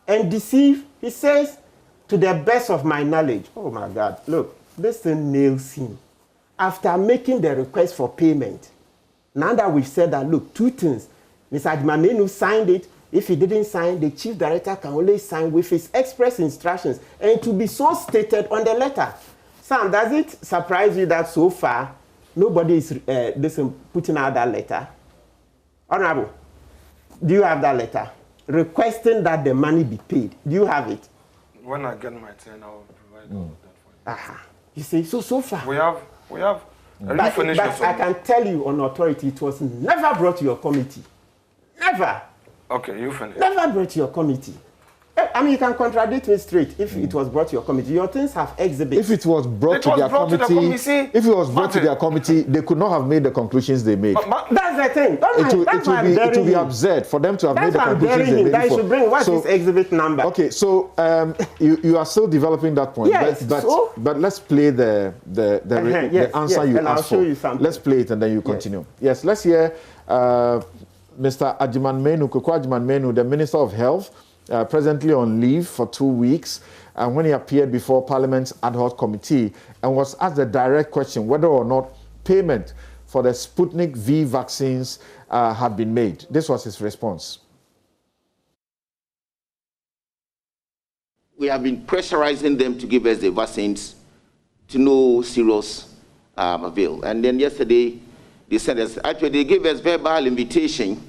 and deceive. He says, to the best of my knowledge. Oh my God, look, this thing nails him. After making the request for payment, now that we've said that, look, two things. Mr. Agyeman-Menu signed it. If he didn't sign, the chief director can only sign with his express instructions, and to be so stated on the letter. Sam, does it surprise you that so far nobody is putting out that letter? Honorable, do you have that letter requesting that the money be paid? Do you have it? When I get my turn, I will provide all of that for you. You see, so far we have. But I can tell you on authority, it was never brought to your committee. Never. Okay, you finish. Never brought to your committee. I mean, you can contradict me straight if it was brought to your committee. Your things have exhibits. If it was brought to their committee, if it was brought to their committee, they could not have made the conclusions they made. But that's the thing. It would be absurd for them to have made the conclusions they made. That should bring what's his exhibit number. Okay, so you are still developing that point. Yes, but let's play the answer you asked for. Let's play it and then you continue. Yes, let's hear Mr. Agyeman-Menu, Kweku Agyeman-Menu, the Minister of Health, presently on leave for 2 weeks, and when he appeared before Parliament's ad hoc committee and was asked the direct question whether or not payment for the Sputnik V vaccines had been made. This was his response. We have been pressurizing them to give us the vaccines to no serious avail. And then yesterday, they sent us, actually they gave us verbal invitation,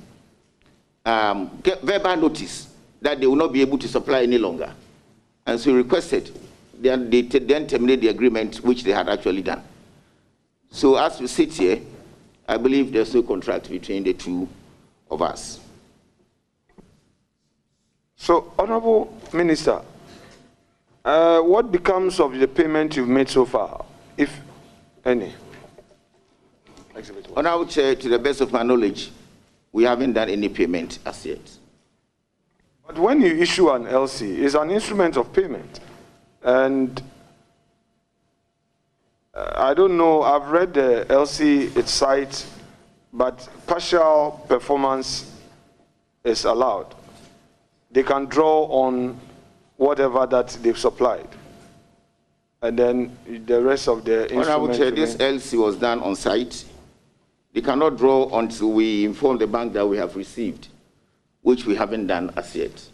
verbal notice that they will not be able to supply any longer. And so we requested, they then terminate the agreement, which they had actually done. So as we sit here, I believe there's no contract between the two of us. So, Honorable Minister, what becomes of the payment you've made so far, if any? Honorable Chair, to the best of my knowledge, we haven't done any payment as yet. But when you issue an LC, it's an instrument of payment. And I don't know, I've read the LC, its site, but partial performance is allowed. They can draw on whatever that they've supplied. And then the rest of the instruments... Honorable Chair, this LC was done on site. They cannot draw until we inform the bank that we have received, which we haven't done as yet.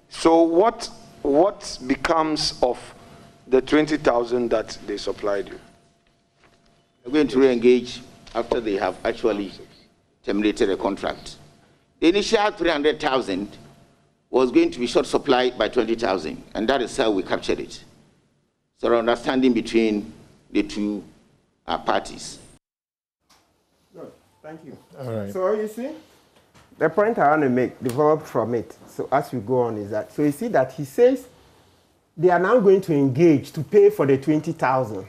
So what becomes of the 20,000 that they supplied you? We're going to re-engage after they have actually terminated the contract. The initial 300,000 was going to be short supplied by 20,000, and that is how we captured it. So an understanding between the two parties. Thank you. All right. So you see, the point I want to make, developed from it, so as we go on, is that, so you see that he says they are now going to engage to pay for the 20,000.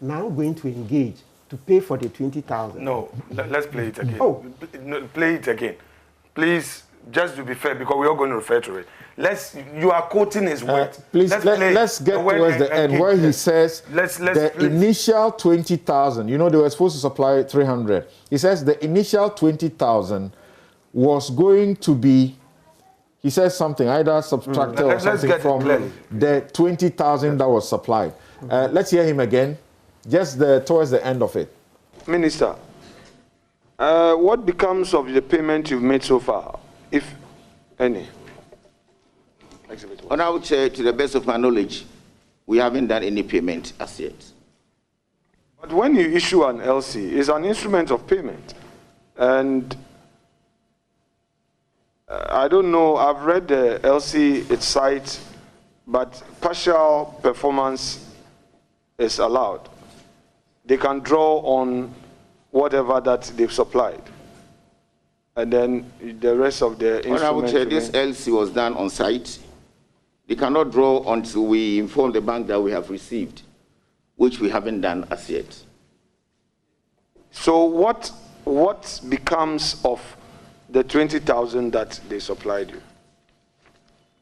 Now going to engage to pay for the 20,000. No, let's play it again. Oh. Play it again. Please, just to be fair, because we're all going to refer to it. You are quoting his word. Please, let's get towards the end where he says the initial 20,000, you know, they were supposed to supply 300. He says the initial 20,000 was going to be, he says something, either subtracted or something from the 20,000 that was supplied. Let's hear him again, just towards the end of it. Minister, what becomes of the payment you've made so far, if any? Honorable Chair, to the best of my knowledge, we haven't done any payment as yet. But when you issue an LC, it's an instrument of payment. And I don't know, I've read the LC, its site, but partial performance is allowed. They can draw on whatever that they've supplied. And then the rest of the instruments... Honorable Chair, this LC was done on site. They cannot draw until we inform the bank that we have received, which we haven't done as yet. So what becomes of the 20,000 that they supplied you?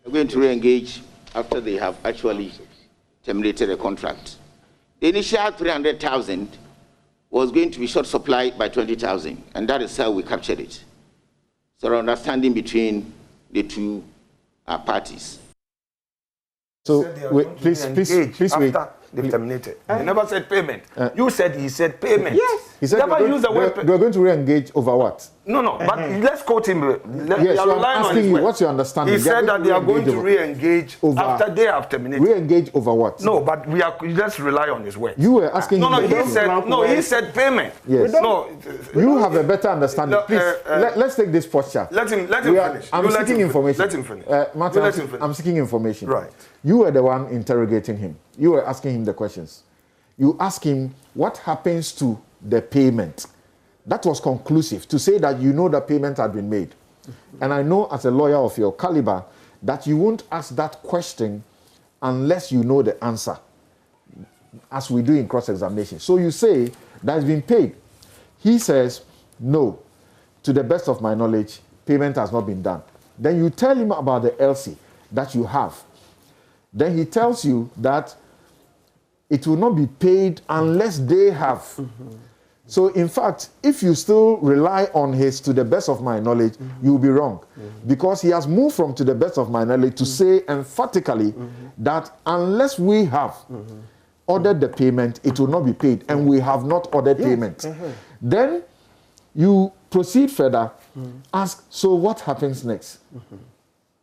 We're going to re-engage after they have actually terminated the contract. The initial 300,000 was going to be short supplied by 20,000, and that is how we captured it. So understanding between the two parties. So wait, please wait. They've terminated. He never said payment. You said he said payment. Yes. He said never used the word they're going to re-engage over what? No, but let's quote him. Yes, so I'm asking you, what's your understanding? He said that they are going to re-engage after they have terminated. Re-engage over what? No, but let's rely on his word. You were asking he said payment. Yes. No, you have a better understanding. Please, let's take this posture. Let him finish. I'm seeking information. Let him finish. Martin, I'm seeking information. Right. You were the one interrogating him. You were asking him the questions. You asked him what happens to the payment. That was conclusive to say that you know the payment had been made. And I know as a lawyer of your caliber that you won't ask that question unless you know the answer, as we do in cross-examination. So you say that it's been paid. He says, no, to the best of my knowledge, payment has not been done. Then you tell him about the LC that you have. Then he tells you that it will not be paid unless they have. So in fact, if you still rely on his to the best of my knowledge, you'll be wrong. Because he has moved from to the best of my knowledge to say emphatically that unless we have ordered the payment, it will not be paid. And we have not ordered payment. Then you proceed further, ask, so what happens next?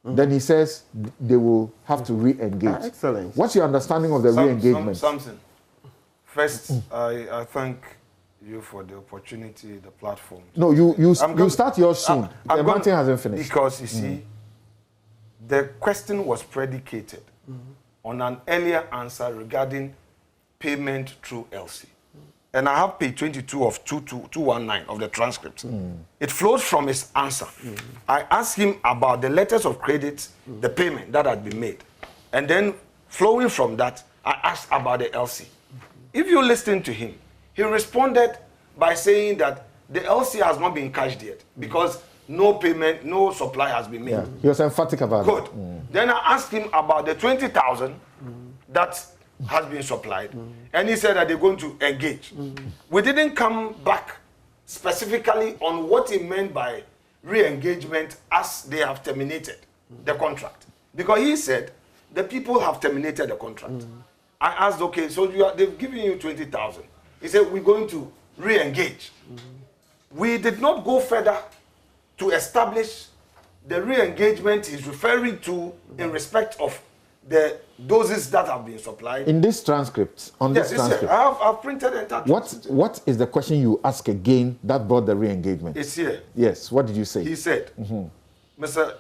Then he says they will have to re-engage. Excellent. What's your understanding of the re-engagement? Samson, first, I thank you for the opportunity, the platform. No, you start yours soon. Martin hasn't finished. Because, you see, the question was predicated on an earlier answer regarding payment through LC. And I have page 22 of 219 of the transcript. It flows from his answer. I asked him about the letters of credit, the payment that had been made. And then flowing from that, I asked about the LC. If you listen to him, he responded by saying that the LC has not been cashed yet because no payment, no supply has been made. Yeah. He was emphatic about Good. it. Then I asked him about the 20,000 that has been supplied, and he said that they're going to engage. We didn't come back specifically on what he meant by re-engagement as they have terminated the contract. Because he said the people have terminated the contract. I asked, okay, so they've given you 20,000. He said, we're going to re-engage. We did not go further to establish the re-engagement he's referring to in respect of the doses that have been supplied. In this transcript, this transcript, I've printed and touched. What is the question you ask again that brought the re-engagement? It's here. Yes, what did you say? He said, Mr.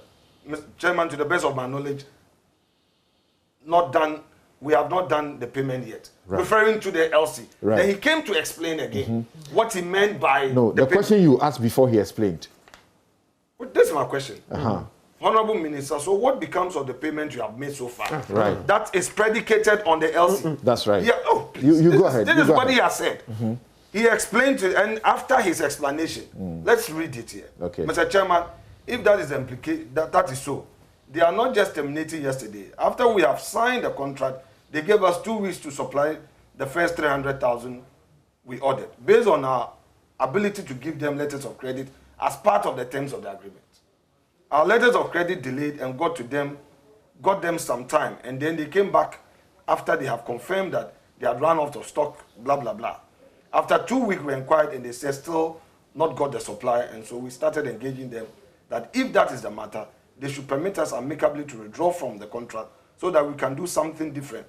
Chairman, to the best of my knowledge, we have not done the payment yet. Right. Referring to the LC. Right. Then he came to explain again what he meant by the question you asked before he explained. Well, this is my question. Honorable Minister, so what becomes of the payment you have made so far? Right. That is predicated on the LC. That's right. Yeah. Oh, please. You go ahead. This is what he has said. He explained to, and after his explanation, let's read it here. Okay. Mr. Chairman, if that is implicated, that is so, they are not just terminating yesterday. After we have signed the contract, they gave us 2 weeks to supply the first 300,000 we ordered, based on our ability to give them letters of credit as part of the terms of the agreement. Our letters of credit delayed and got them some time, and then they came back after they have confirmed that they had run out of stock, blah, blah, blah. After 2 weeks, we inquired, and they said still not got the supply, and so we started engaging them that if that is the matter, they should permit us amicably to withdraw from the contract so that we can do something different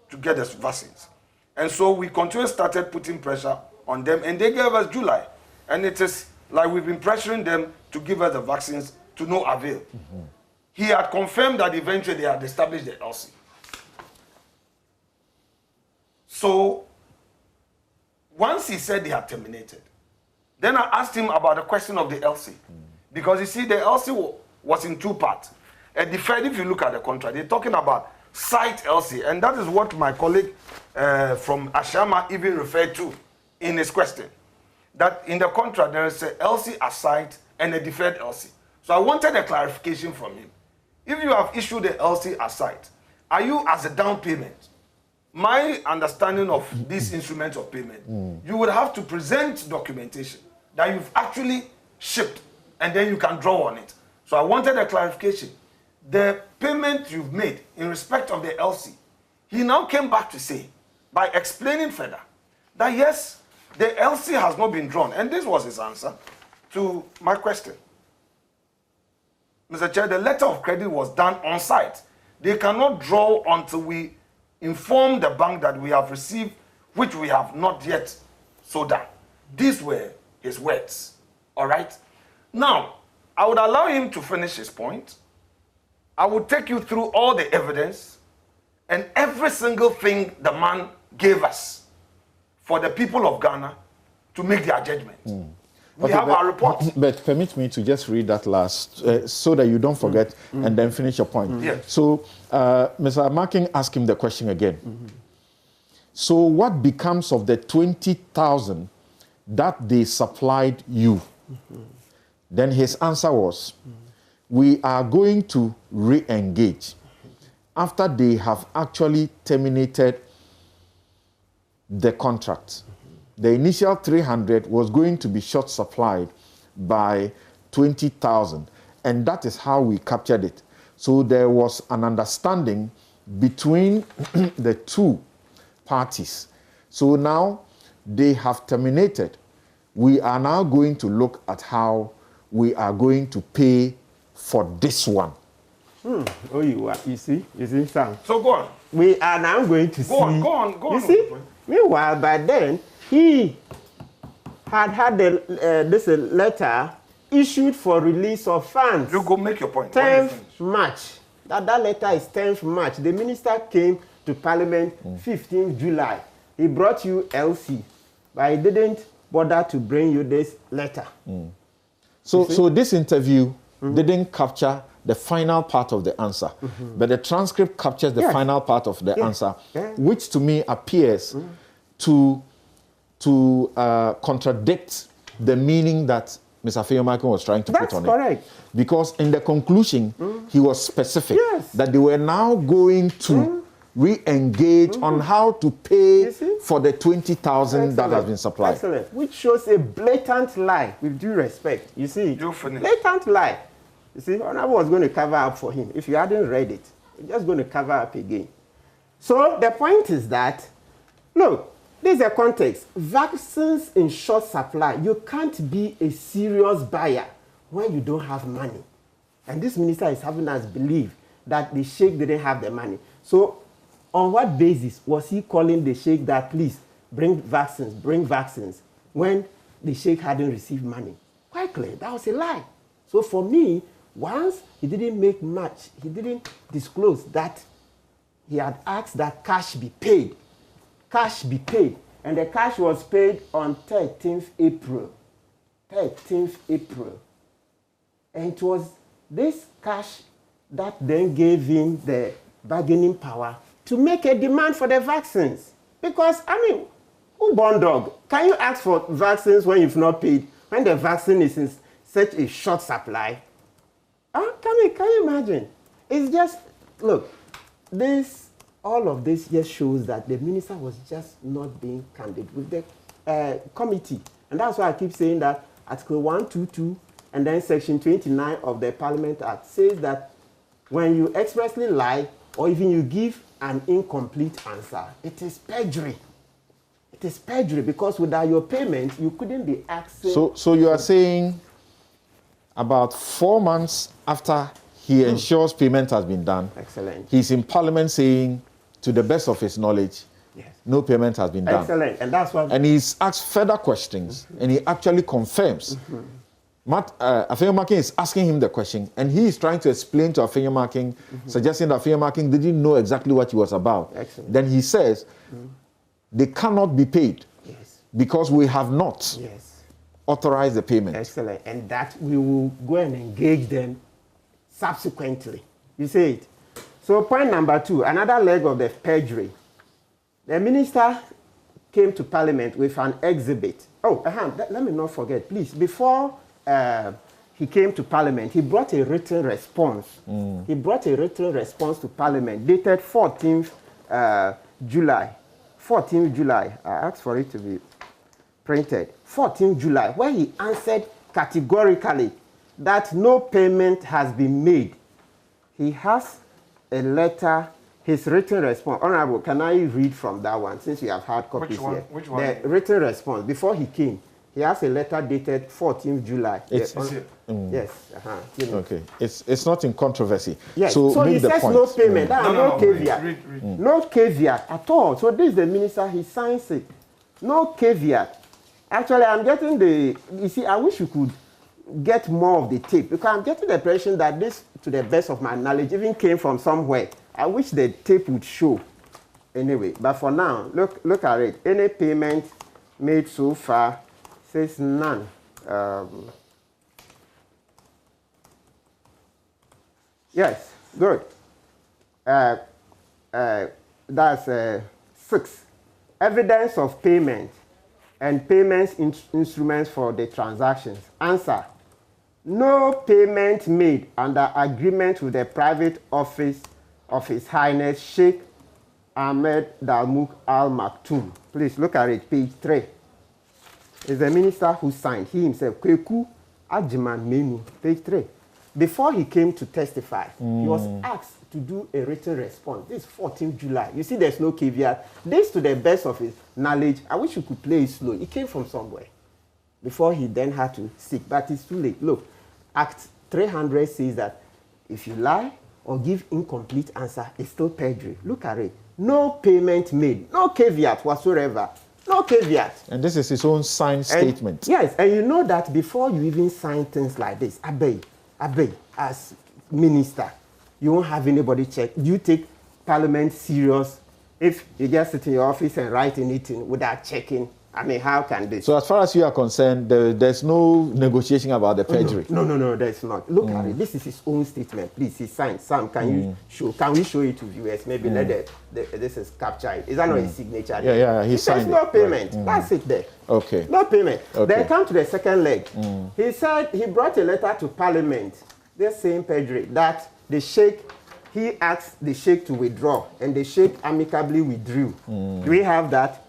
to get the vaccines. And so we continuously started putting pressure on them, and they gave us July. And it is like we've been pressuring them to give us the vaccines to no avail. He had confirmed that eventually they had established the LC. So once he said they had terminated, then I asked him about the question of the LC. Because you see, the LC was in two parts. And if you look at the contract, they're talking about site LC. And that is what my colleague from Ashama even referred to in his question. That in the contract, there is a LC as site and a deferred LC. So I wanted a clarification from him. if you have issued the LC aside, are you as a down payment? My understanding of these instruments of payment, you would have to present documentation that you've actually shipped, and then you can draw on it. So I wanted a clarification. The payment you've made in respect of the LC, he now came back to say, by explaining further, that yes, the LC has not been drawn. And this was his answer to my question. Mr. Chair, the letter of credit was done on site. They cannot draw until we inform the bank that we have received, which we have not yet so done. These were his words. All right? Now, I would allow him to finish his point. I would take you through all the evidence and every single thing the man gave us for the people of Ghana to make their judgment. We have our report. But permit me to just read that last, so that you don't forget, and then finish your point. Yes. So, Mr. Marking asked him the question again. So what becomes of the 20,000 that they supplied you? Then his answer was, we are going to re-engage after they have actually terminated the contract. The initial 300 was going to be short supplied by 20,000, and that is how we captured it. So there was an understanding between the two parties. So now they have terminated. We are now going to look at how we are going to pay for this one. Oh, you see, Sam. So go on. We are now going to see. Go on. You see? Meanwhile, by then, he had this letter issued for release of funds. You go make your point. 10th March. That letter is 10th March. The minister came to Parliament 15th July. He brought you LC, but he didn't bother to bring you this letter. So this interview didn't capture the final part of the answer, but the transcript captures the final part of the answer, which to me appears to contradict the meaning that Mr. Afenyo-Markin was trying to put on correct. it. Because in the conclusion, he was specific that they were now going to re-engage on how to pay for the 20,000 that has been supplied. Excellent. Which shows a blatant lie, with due respect. You see, blatant lie. You see, Honorable was going to cover up for him. If you hadn't read it, you're just going to cover up again. So the point is that, look, this is a context. Vaccines in short supply. You can't be a serious buyer when you don't have money. And this minister is having us believe that the sheikh didn't have the money. So on what basis was he calling the sheikh that, please, bring vaccines, when the sheikh hadn't received money? Quite clear. That was a lie. So for me, once he didn't make much, he didn't disclose that he had asked that cash be paid. Cash be paid. And the cash was paid on 13th April. 13th April. And it was this cash that then gave him the bargaining power to make a demand for the vaccines. Because, I mean, who born dog? Can you ask for vaccines when you've not paid? When the vaccine is in such a short supply? Can you imagine? It's just, look, all of this just shows that the minister was just not being candid with the committee. And that's why I keep saying that Article 122 and then Section 29 of the Parliament Act says that when you expressly lie or even you give an incomplete answer, it is perjury. It is perjury because without your payment, you couldn't be asking. So you are saying about 4 months after he ensures payment has been done, excellent, he's in Parliament saying, to the best of his knowledge, no payment has been done. Excellent, and that's what. And he's asked further questions, and he actually confirms. Afenyo-Markin is asking him the question, and he is trying to explain to Afenyo-Markin, suggesting that Afenyo-Markin didn't know exactly what he was about. Excellent. Then he says, they cannot be paid because we have not authorized the payment. Excellent, and that we will go and engage them subsequently. You see it? So point number 2, another leg of the perjury. The minister came to Parliament with an exhibit. Oh, let me not forget, please. Before he came to Parliament, he brought a written response. He brought a written response to Parliament dated 14th July. 14th July. I asked for it to be printed. 14th July, where he answered categorically that no payment has been made. He has a letter, his written response. Honorable, can I read from that one, since you have had copies here? Which one? The written response. Before he came, he has a letter dated 14th July. Yes. Okay. It's not in controversy. Yes. So he says point. no payment. No caveat. Read. No caveat at all. So this is the minister, he signs it. No caveat. Actually, I'm getting the, you see, I wish you could get more of the tape, because I'm getting the impression that this, to the best of my knowledge, even came from somewhere. I wish the tape would show. Anyway, but for now, look at it. Any payment made so far says none. Yes, good. That's 6. Evidence of payment and payments instruments for the transactions. Answer: no payment made under agreement with the private office of His Highness Sheikh Ahmed Dalmouk Al Maktoum. Please look at it, page 3. It's the minister who signed, he himself, Kweku Ajiman Menu, page 3. Before he came to testify, he was asked to do a written response. This is 14th July. You see, there's no caveat. This, to the best of his knowledge, I wish you could play it slow. It came from somewhere. Before he then had to seek, but it's too late. Look, Act 300 says that if you lie or give incomplete answer, it's still perjury. Look at it. No payment made. No caveat whatsoever. No caveat. And this is his own signed statement. Yes, and you know that before you even sign things like this, Abey, as minister, you won't have anybody check. You take Parliament serious if you just sit in your office and write anything without checking. I mean, how can this? So as far as you are concerned, there's no negotiation about the perjury? No, there's not. Look at it. This is his own statement. Please, he signed. Sam, can we show it to viewers? Maybe let this is capture it. Is that not his signature? Yeah, he signed says no it. payment. Right. That's it there. Okay. No payment. Okay. Then come to the second leg. He said he brought a letter to Parliament, this same perjury, that the Sheikh, he asked the Sheikh to withdraw, and the Sheikh amicably withdrew. Do we have that?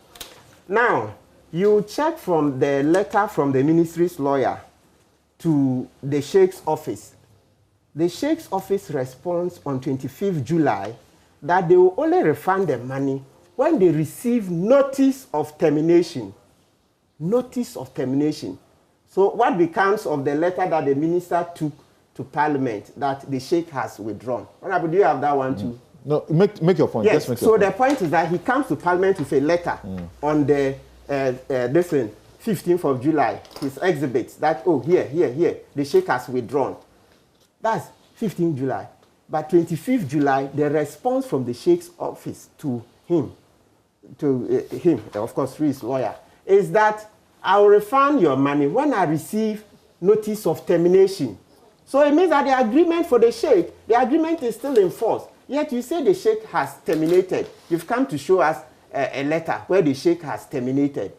Now, you check from the letter from the ministry's lawyer to the Sheikh's office. The Sheikh's office responds on 25th July that they will only refund the money when they receive notice of termination. Notice of termination. So what becomes of the letter that the minister took to Parliament that the Sheikh has withdrawn? Honorable, do you have that one too? No, make your point. Yes, Just so make your the point is that he comes to Parliament with a letter on the 15th of July, his exhibits that, here, the Sheikh has withdrawn. That's 15th July. But 25th July, the response from the Sheikh's office to him, of course, through his lawyer, is that I'll refund your money when I receive notice of termination. So it means that the agreement for the Sheikh, the agreement is still in force. Yet you say the Sheikh has terminated. You've come to show us a letter where the Sheikh has terminated.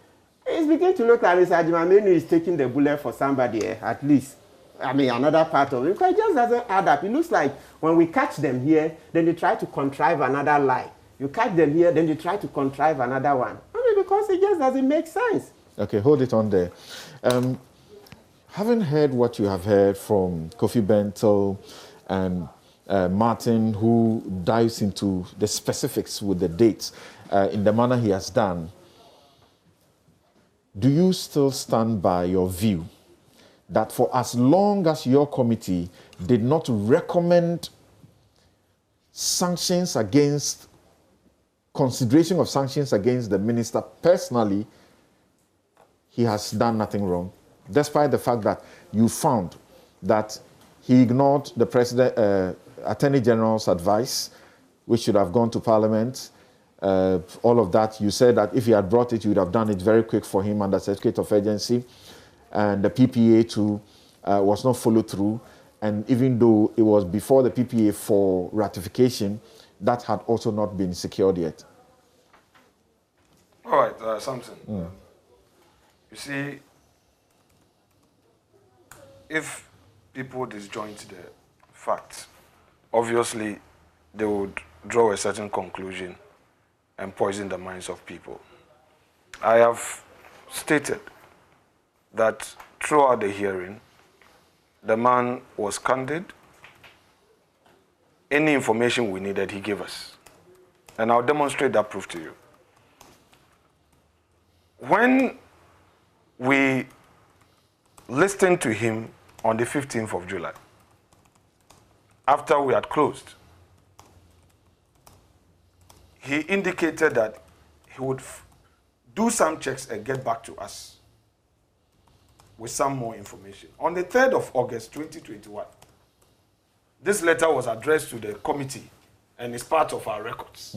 It's beginning to look like Mr. Ajimamenu is taking the bullet for somebody, at least. I mean, another part of it. Because it just doesn't add up. It looks like when we catch them here, then they try to contrive another lie. You catch them here, then they try to contrive another one. I mean, because it just doesn't make sense. Okay, hold it on there. Having heard what you have heard from Kofi Bentil and Martin, who dives into the specifics with the dates in the manner he has done, do you still stand by your view that for as long as your committee did not recommend sanctions against, consideration of sanctions against the minister personally, he has done nothing wrong, despite the fact that you found that he ignored the President, Attorney General's advice, which should have gone to Parliament, all of that. You said that if he had brought it, you would have done it very quick for him under certificate of urgency. And the PPA too was not followed through. And even though it was before the PPA for ratification, that had also not been secured yet. All right, Samson. You see, if people disjoint the facts, obviously they would draw a certain conclusion and poison the minds of people. I have stated that throughout the hearing, the man was candid. Any information we needed, he gave us. And I'll demonstrate that proof to you. When we listened to him on the 15th of July, after we had closed, he indicated that he would do some checks and get back to us with some more information. On the 3rd of August, 2021, this letter was addressed to the committee and is part of our records.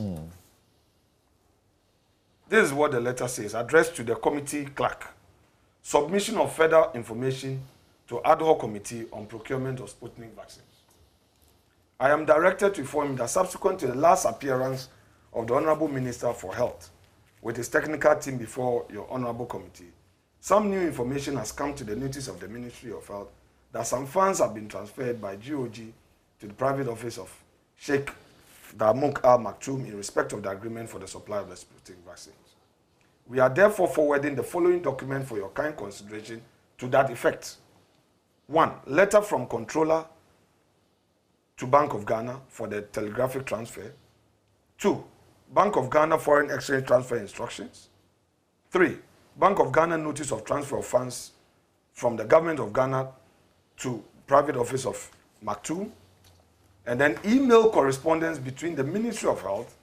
This is what the letter says, addressed to the committee clerk. Submission of further information to ad hoc committee on procurement of Sputnik vaccines. I am directed to inform you that subsequent to the last appearance of the Honorable Minister for Health with his technical team before your Honorable Committee, some new information has come to the notice of the Ministry of Health that some funds have been transferred by GOG to the private office of Sheikh Damouk Al Maktoum in respect of the agreement for the supply of the Sputnik vaccines. We are therefore forwarding the following document for your kind consideration to that effect. 1. Letter from Controller to Bank of Ghana for the telegraphic transfer. 2. Bank of Ghana foreign exchange transfer instructions. 3. Bank of Ghana notice of transfer of funds from the government of Ghana to private office of Maktoum. And then email correspondence between the Ministry of Health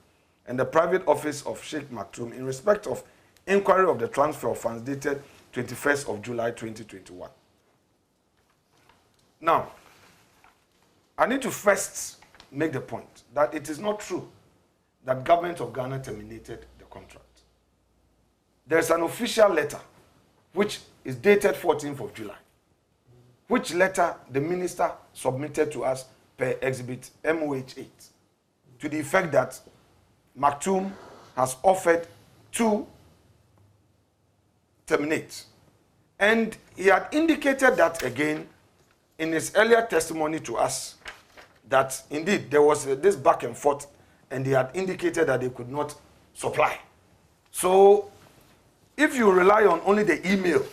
and the private office of Sheikh Maktoum in respect of inquiry of the transfer of funds dated 21st of July 2021. Now, I need to first make the point that it is not true that government of Ghana terminated the contract. There's an official letter which is dated 14th of July, which letter the minister submitted to us per exhibit MOH8 to the effect that Maktoum has offered to terminate. And he had indicated that again in his earlier testimony to us, that indeed there was this back and forth and they had indicated that they could not supply. So if you rely on only the email,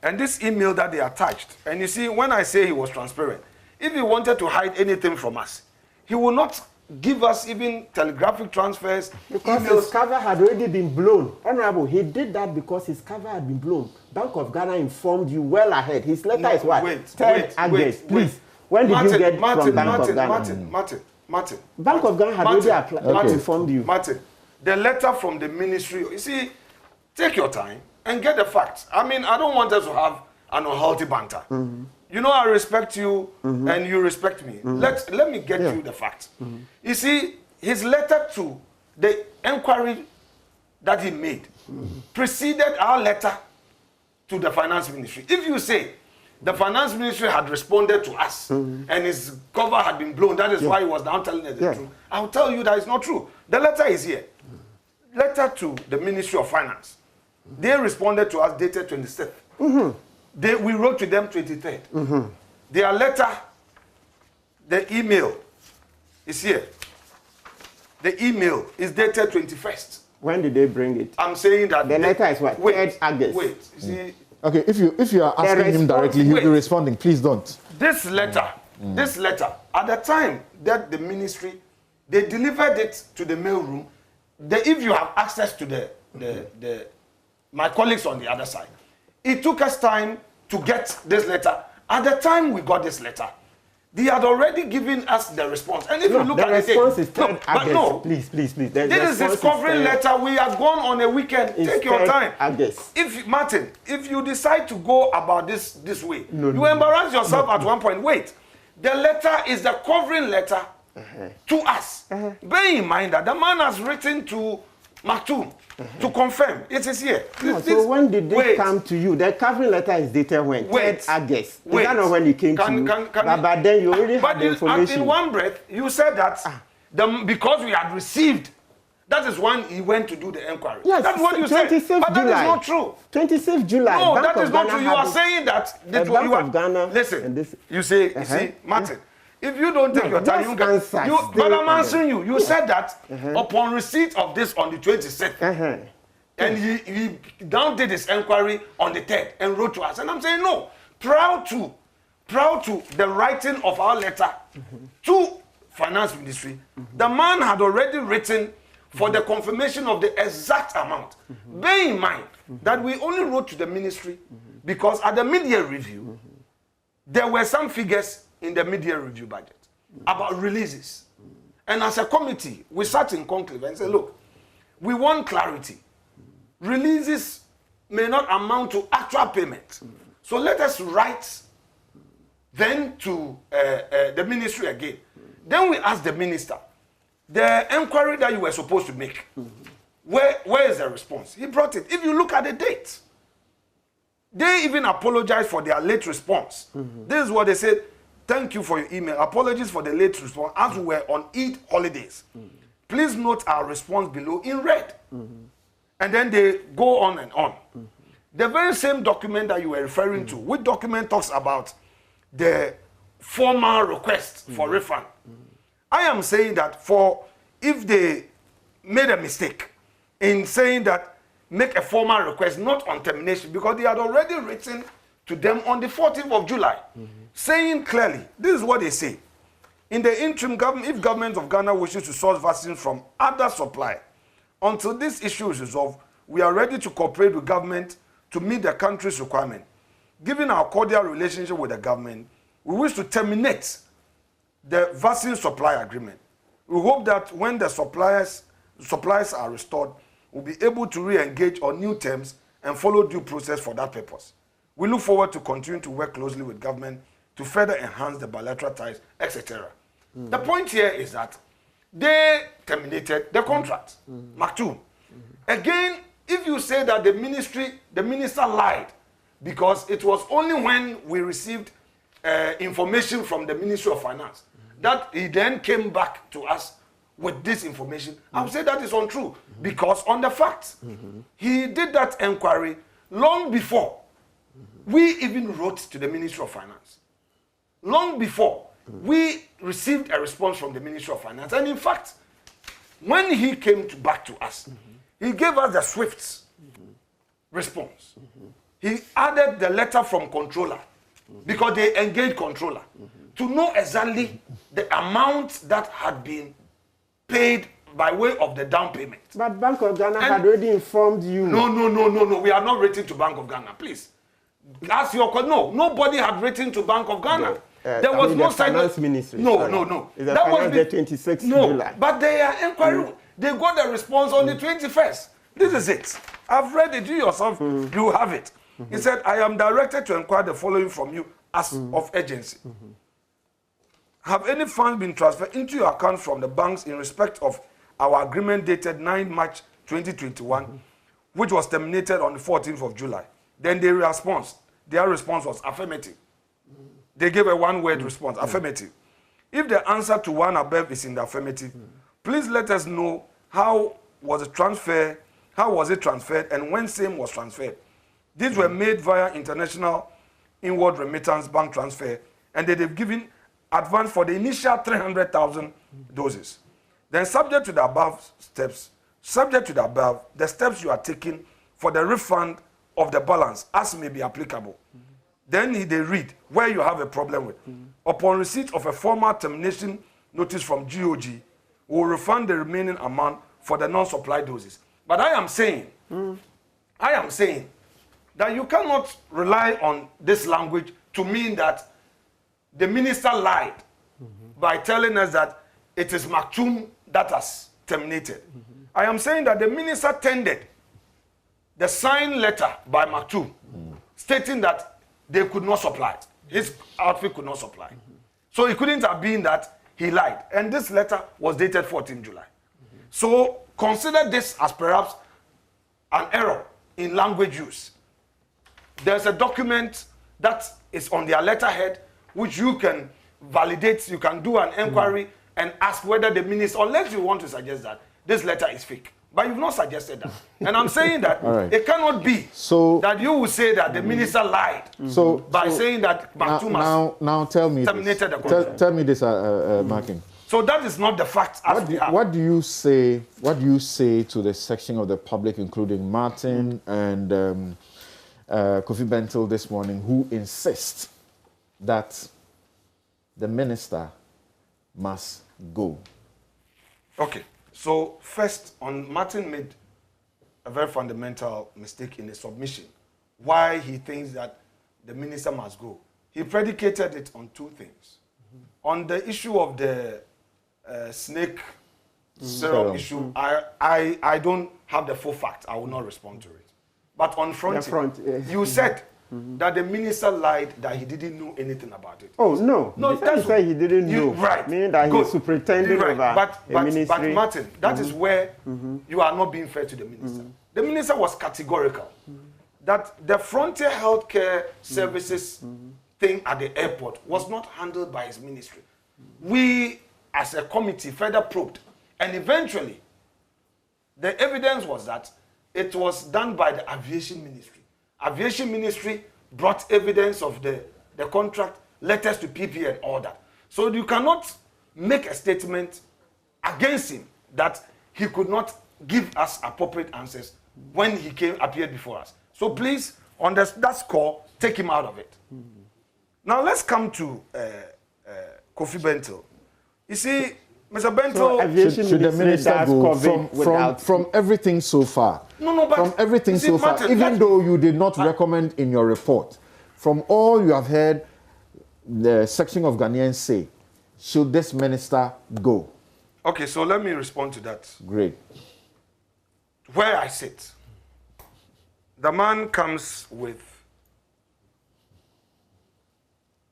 and this email that they attached, and you see when I say he was transparent, if he wanted to hide anything from us, he would not give us even telegraphic transfers. Because emails. His cover had already been blown. Honorable, he did that because his cover had been blown. Bank of Ghana informed you well ahead. His letter is what? 3rd August. Please. When did you get from Bank of Ghana? Martin. Bank of Ghana had already informed you. Martin, the letter from the ministry, you see, take your time and get the facts. I mean, I don't want us to have an unhealthy banter. You know, I respect you and you respect me. Let me get you the facts. You see, his letter to the inquiry that he made preceded our letter to the finance ministry. If you say the finance ministry had responded to us and his cover had been blown, that is why he was now telling us the truth, I'll tell you that it's not true. The letter is here. Letter to the Ministry of Finance. They responded to us dated 26th. We wrote to them 23rd. Their letter, the email is here. The email is dated 21st. When did they bring it? I'm saying that the letter is what? 3rd August. Wait, you see. Okay, if you are asking him directly, he'll be responding. Please don't. This letter, at the time that the ministry, they delivered it to the mail room. If you have access to my colleagues on the other side, it took us time to get this letter. At the time we got this letter, they had already given us the response. And if you look at the response, please. This is his covering letter. We have gone on a weekend. Take your time. If Martin, if you decide to go about this way, you embarrass yourself at one point. Wait, the letter is the covering letter to us. Bear in mind that the man has written to Maktoum to confirm. It is here. So when did they come to you? The covering letter is dated when? 3rd August. Is that not when it came to you? But then you already had the information. In one breath, you said that because we had received That is when he went to do the inquiry. Yes, that's what you said. But that is not true. 26th July. No, Bank that is not Ghana true. You are saying that the Bank of Ghana. Listen, you see, Martin, if you don't take your time, but I'm answering you. You said that upon receipt of this on the 26th, and he now did his inquiry on the 3rd and wrote to us. And I'm saying, no, proud to the writing of our letter to Finance Ministry, the man had already written for the confirmation of the exact amount. Bear in mind that we only wrote to the ministry because at the mid-year review, there were some figures in the mid-year review budget about releases. And as a committee, we sat in conclave and said, look, we want clarity. Releases may not amount to actual payment. So let us write then to the ministry again. Then we asked the minister, the inquiry that you were supposed to make, where is the response? He brought it. If you look at the date, they even apologized for their late response. This is what they said. Thank you for your email. Apologies for the late response as we were on Eid holidays. Please note our response below in red. And then they go on and on. The very same document that you were referring to, which document talks about the formal request for refund. I am saying that if they made a mistake in saying that make a formal request, not on termination, because they had already written to them on the 14th of July, saying clearly, this is what they say. In the interim, if government of Ghana wishes to source vaccines from other supply, until this issue is resolved, we are ready to cooperate with government to meet the country's requirement. Given our cordial relationship with the government, we wish to terminate the vaccine supply agreement. We hope that when the supplies are restored, we'll be able to re-engage on new terms and follow due process for that purpose. We look forward to continuing to work closely with government to further enhance the bilateral ties, etc. The point here is that they terminated the contract. Mark 2. Again, if you say that the minister lied, because it was only when we received information from the Ministry of Finance that he then came back to us with this information, I would say that is untrue, because on the facts, he did that inquiry long before we even wrote to the Ministry of Finance. Long before we received a response from the Ministry of Finance. And in fact, when he came back to us, he gave us the swift response. He added the letter from controller, because they engaged controller, to know exactly the amount that had been paid by way of the down payment. But Bank of Ghana had already informed you. No. We are not written to Bank of Ghana, please. Ask your question. No, nobody had written to Bank of Ghana. There was no Finance Ministry. No. That was the 26th July. But their inquiry, they got the response on the 21st. This is it. I've read it. You yourself, you have it. He said, I am directed to inquire the following from you as of urgency. Have any funds been transferred into your account from the banks in respect of our agreement dated 9 March 2021, which was terminated on the 14th of July? Then their response was affirmative. They gave a one-word response, affirmative. If the answer to one above is in the affirmative, please let us know how was it transferred, and when same was transferred. These were made via international inward remittance bank transfer, and they've given advance for the initial 300,000 doses. Then subject to the above, the steps you are taking for the refund of the balance as may be applicable. Then they read where you have a problem with. Upon receipt of a formal termination notice from GOG, we will refund the remaining amount for the non-supply doses. But I am saying that you cannot rely on this language to mean that the minister lied by telling us that it is Maktoum that has terminated. I am saying that the minister tendered the signed letter by Maktoum stating that they could not supply. His outfit could not supply. So it couldn't have been that he lied. And this letter was dated 14 July. So consider this as perhaps an error in language use. There's a document that is on their letterhead which you can validate, you can do an inquiry and ask whether the minister, unless you want to suggest that this letter is fake. But you've not suggested that. And I'm saying that right. it cannot be that you will say that the minister lied by saying that Maktoum now tell me terminated this. the contract. Tell me this, Markin. So that is not the fact. What do you say? What do you say to the section of the public, including Martin and Kofi Bentil this morning, who insist that the minister must go? Okay. So first, Martin made a very fundamental mistake in his submission. Why he thinks that the minister must go. He predicated it on two things. On the issue of the snake serum issue, I don't have the full fact. I will not respond to it. But on you said that the minister lied, that he didn't know anything about it. Oh, no. No, that's why he didn't know. Right. Meaning that he's superintending over but ministry. But Martin, that is where you are not being fair to the minister. The minister was categorical that the frontier healthcare services thing at the airport was not handled by his ministry. We, as a committee, further probed, and eventually, the evidence was that it was done by the aviation ministry. Aviation ministry brought evidence of the contract, letters to PP and all that. So you cannot make a statement against him that he could not give us appropriate answers when he appeared before us. So please, on that score, take him out of it. Now let's come to Kofi Bentil. You see, Mr. Bentil... Should the minister go from everything so far? No, but... From everything so far, Martin, even though you did not recommend in your report, from all you have heard the section of Ghanaians say, should this minister go? Okay, so let me respond to that. Great. Where I sit, the man comes with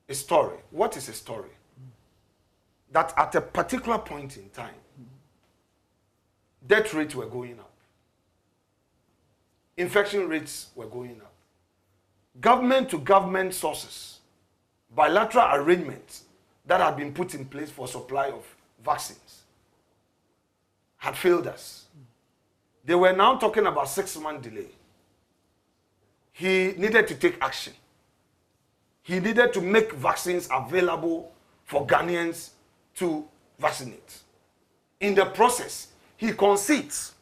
a story. What is a story? That at a particular point in time, death rates were going up. Infection rates were going up. Government-to-government sources, bilateral arrangements that had been put in place for supply of vaccines had failed us. They were now talking about 6-month delay. He needed to take action. He needed to make vaccines available for Ghanaians to vaccinate. In the process, he concedes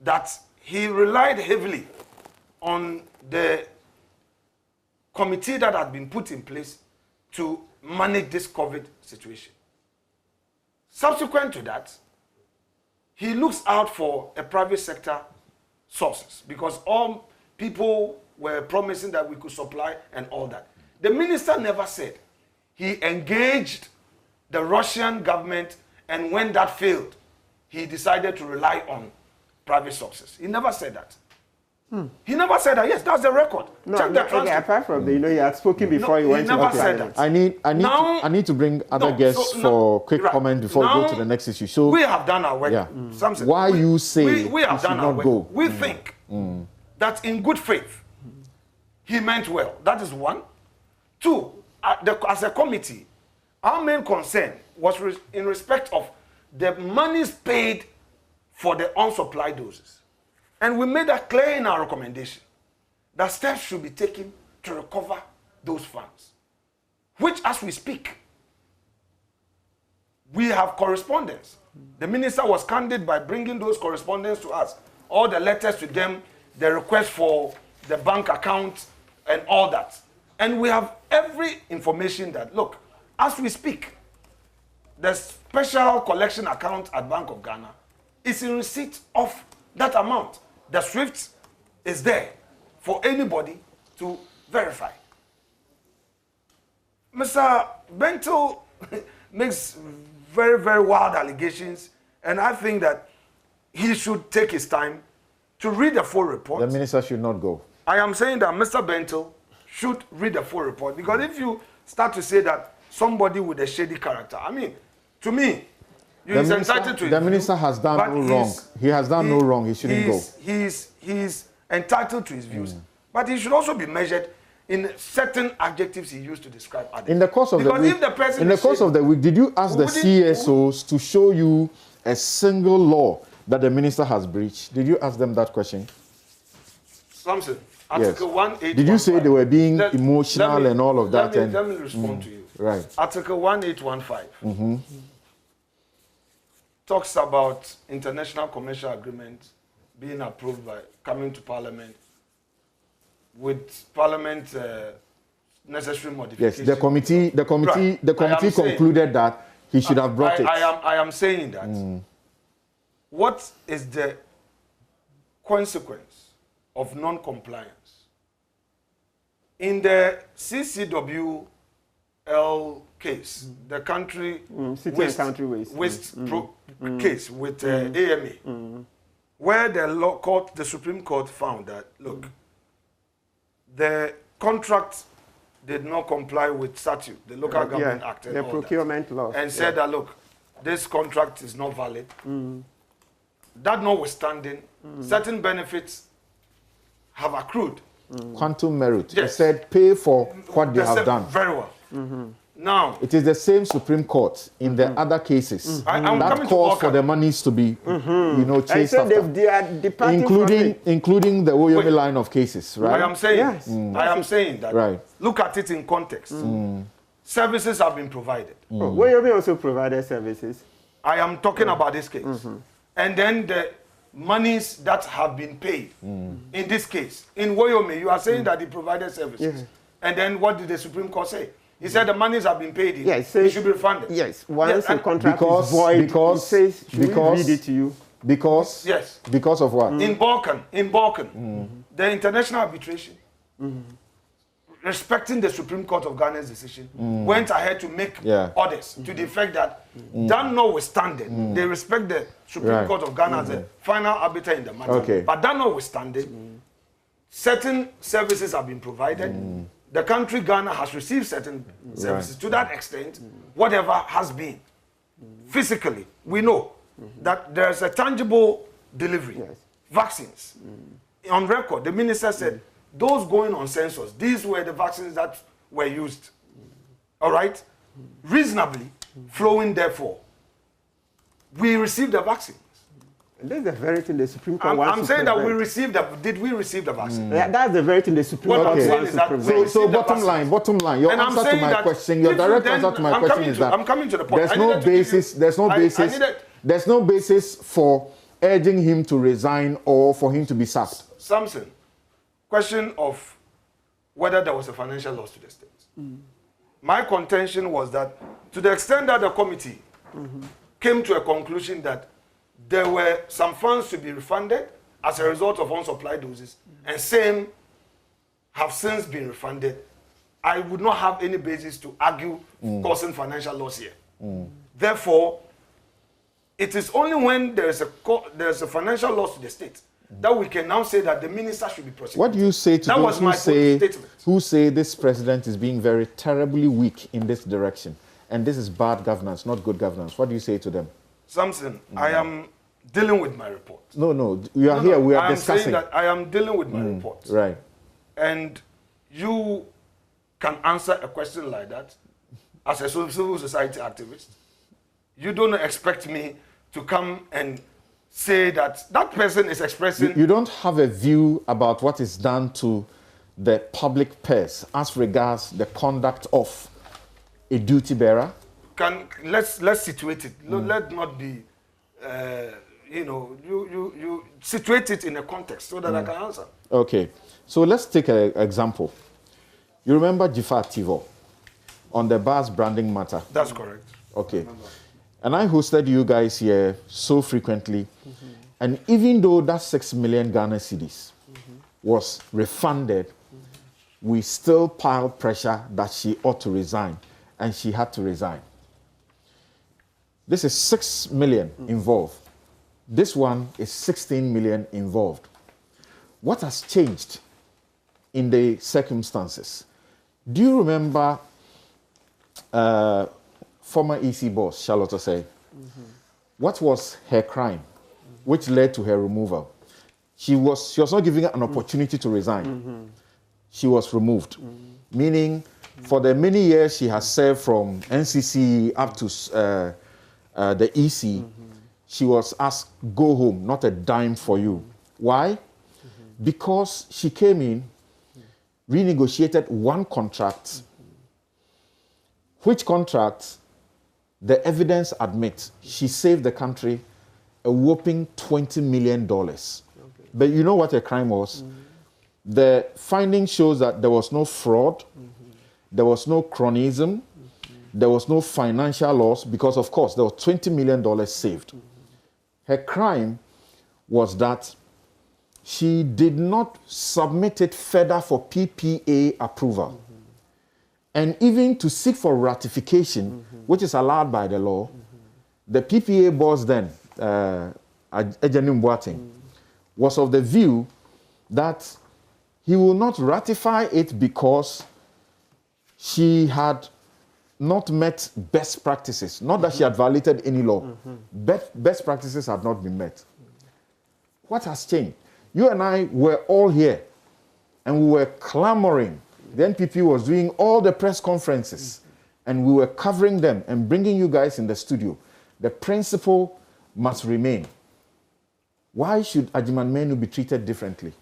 that he relied heavily on the committee that had been put in place to manage this COVID situation. Subsequent to that, he looks out for a private sector sources because all people were promising that we could supply and all that. The minister never said. He engaged the Russian government, and when that failed, he decided to rely on private sources. He never said that. He never said that. Yes, that's the record. No, check the transcript. Okay, apart from the, he had spoken before he went to never said that. I need to bring other guests for quick comment before we go to the next issue. So we have done our work. Yeah. Why you say we have done our work? Go? We think that in good faith, he meant well. That is one. Two, as a committee, our main concern was in respect of the monies paid for the unsupplied doses. And we made that clear in our recommendation that steps should be taken to recover those funds, which as we speak, we have correspondence. The minister was candid by bringing those correspondence to us, all the letters to them, the request for the bank account and all that. And we have every information that, look, as we speak, the special collection account at Bank of Ghana is in receipt of that amount. The SWIFT is there for anybody to verify. Mr. Bentil makes very, very wild allegations, and I think that he should take his time to read the full report. The minister should not go. I am saying that Mr. Bentil should read the full report, because if you start to say that somebody with a shady character, I mean, to me, the minister has done no wrong. He has done no wrong. He shouldn't go. He's entitled to his views, but he should also be measured in certain adjectives he used to describe others. In the course of the week, did you ask the CSOs to show you a single law that the minister has breached? Did you ask them that question? Samson, Article 1815. Did you say they were being emotional and all of that? Let me respond to you. Right. Article 1815 talks about international commercial agreements being approved by coming to Parliament with Parliament necessary modifications. Yes, the committee concluded that he should have brought it. I am saying that. What is the consequence of non-compliance? In the CCWL case, the country waste case with AMA, where the Supreme Court found that, look, the contract did not comply with statute, the Local Government Act, and the procurement law, and said that, look, this contract is not valid. That notwithstanding, certain benefits have accrued. Quantum merit. Yes. They said pay for what they have done. Very well. Now, it is the same Supreme Court in the other cases that calls for the monies to be, chased after, including the Oyomi line of cases, right? I am saying that. Right. Look at it in context. Services have been provided. Oyomi also provided services. I am talking about this case, and then the monies that have been paid. In this case, in Woyomi, you are saying that he provided services, and then what did the Supreme Court say? He said the monies have been paid. Yes, it should be refunded. Yes, once the contract is void, it says, should we read it to you? Because of what? In Balkan, the international arbitration, respecting the Supreme Court of Ghana's decision, went ahead to make orders to the effect that, that notwithstanding, they respect the Supreme Court of Ghana as the final arbiter in the matter. But that notwithstanding, certain services have been provided. The country Ghana has received certain services. To that extent, whatever has been, physically, we know that there's a tangible delivery. Vaccines. On record, the minister said, those going on census, these were the vaccines that were used. All right? Reasonably flowing, therefore. We received the vaccines. That's the very thing the Supreme Court wants to saying that we received the, did we receive the vaccine? That's the very thing the Supreme Court wants to prevent. So bottom line, your answer to my question, your direct answer to my question is that I'm coming to the point. There's no basis for urging him to resign or for him to be sacked. Samson, question of whether there was a financial loss to the state. My contention was that to the extent that the committee came to a conclusion that there were some funds to be refunded as a result of unsupplied doses, and same have since been refunded, I would not have any basis to argue causing financial loss here. Therefore, it is only when there is a financial loss to the state that we can now say that the minister should be prosecuted. What do you say to those who say this president is being very terribly weak in this direction, and this is bad governance, not good governance? What do you say to them? Samson, I am dealing with my report. No, you are here. We are discussing. I am saying that I am dealing with my report. Right. And you can answer a question like that as a civil society activist. You don't expect me to come and say that that person is expressing... You don't have a view about what is done to the public purse as regards the conduct of a duty bearer? Let's situate it. Let not be, you situate it in a context so that I can answer. Okay. So let's take an example. You remember Jifar Tivo on the bus branding matter? That's correct. Okay. And I hosted you guys here so frequently. And even though that 6 million Ghana cedis was refunded, we still piled pressure that she ought to resign. And she had to resign. This is 6 million involved. This one is 16 million involved. What has changed in the circumstances? Do you remember former EC boss, Charlotte Osei? What was her crime, which led to her removal? She was not given an opportunity to resign. She was removed, meaning for the many years she has served from NCC up to the EC, she was asked, go home, not a dime for you. Why? Because she came in, renegotiated one contract, which contract, the evidence admits, she saved the country a whopping $20 million. But you know what her crime was? The finding shows that there was no fraud, there was no cronyism, there was no financial loss, because of course there was $20 million saved. Her crime was that she did not submit it further for PPA approval. And even to seek for ratification, which is allowed by the law, the PPA boss then, Ejenim Boateng, was of the view that he will not ratify it because she had not met best practices. Not that she had violated any law. Best practices had not been met. What has changed? You and I were all here and we were clamoring. The NPP was doing all the press conferences and we were covering them and bringing you guys in the studio. The principle must remain. Why should Ajiman Menu be treated differently?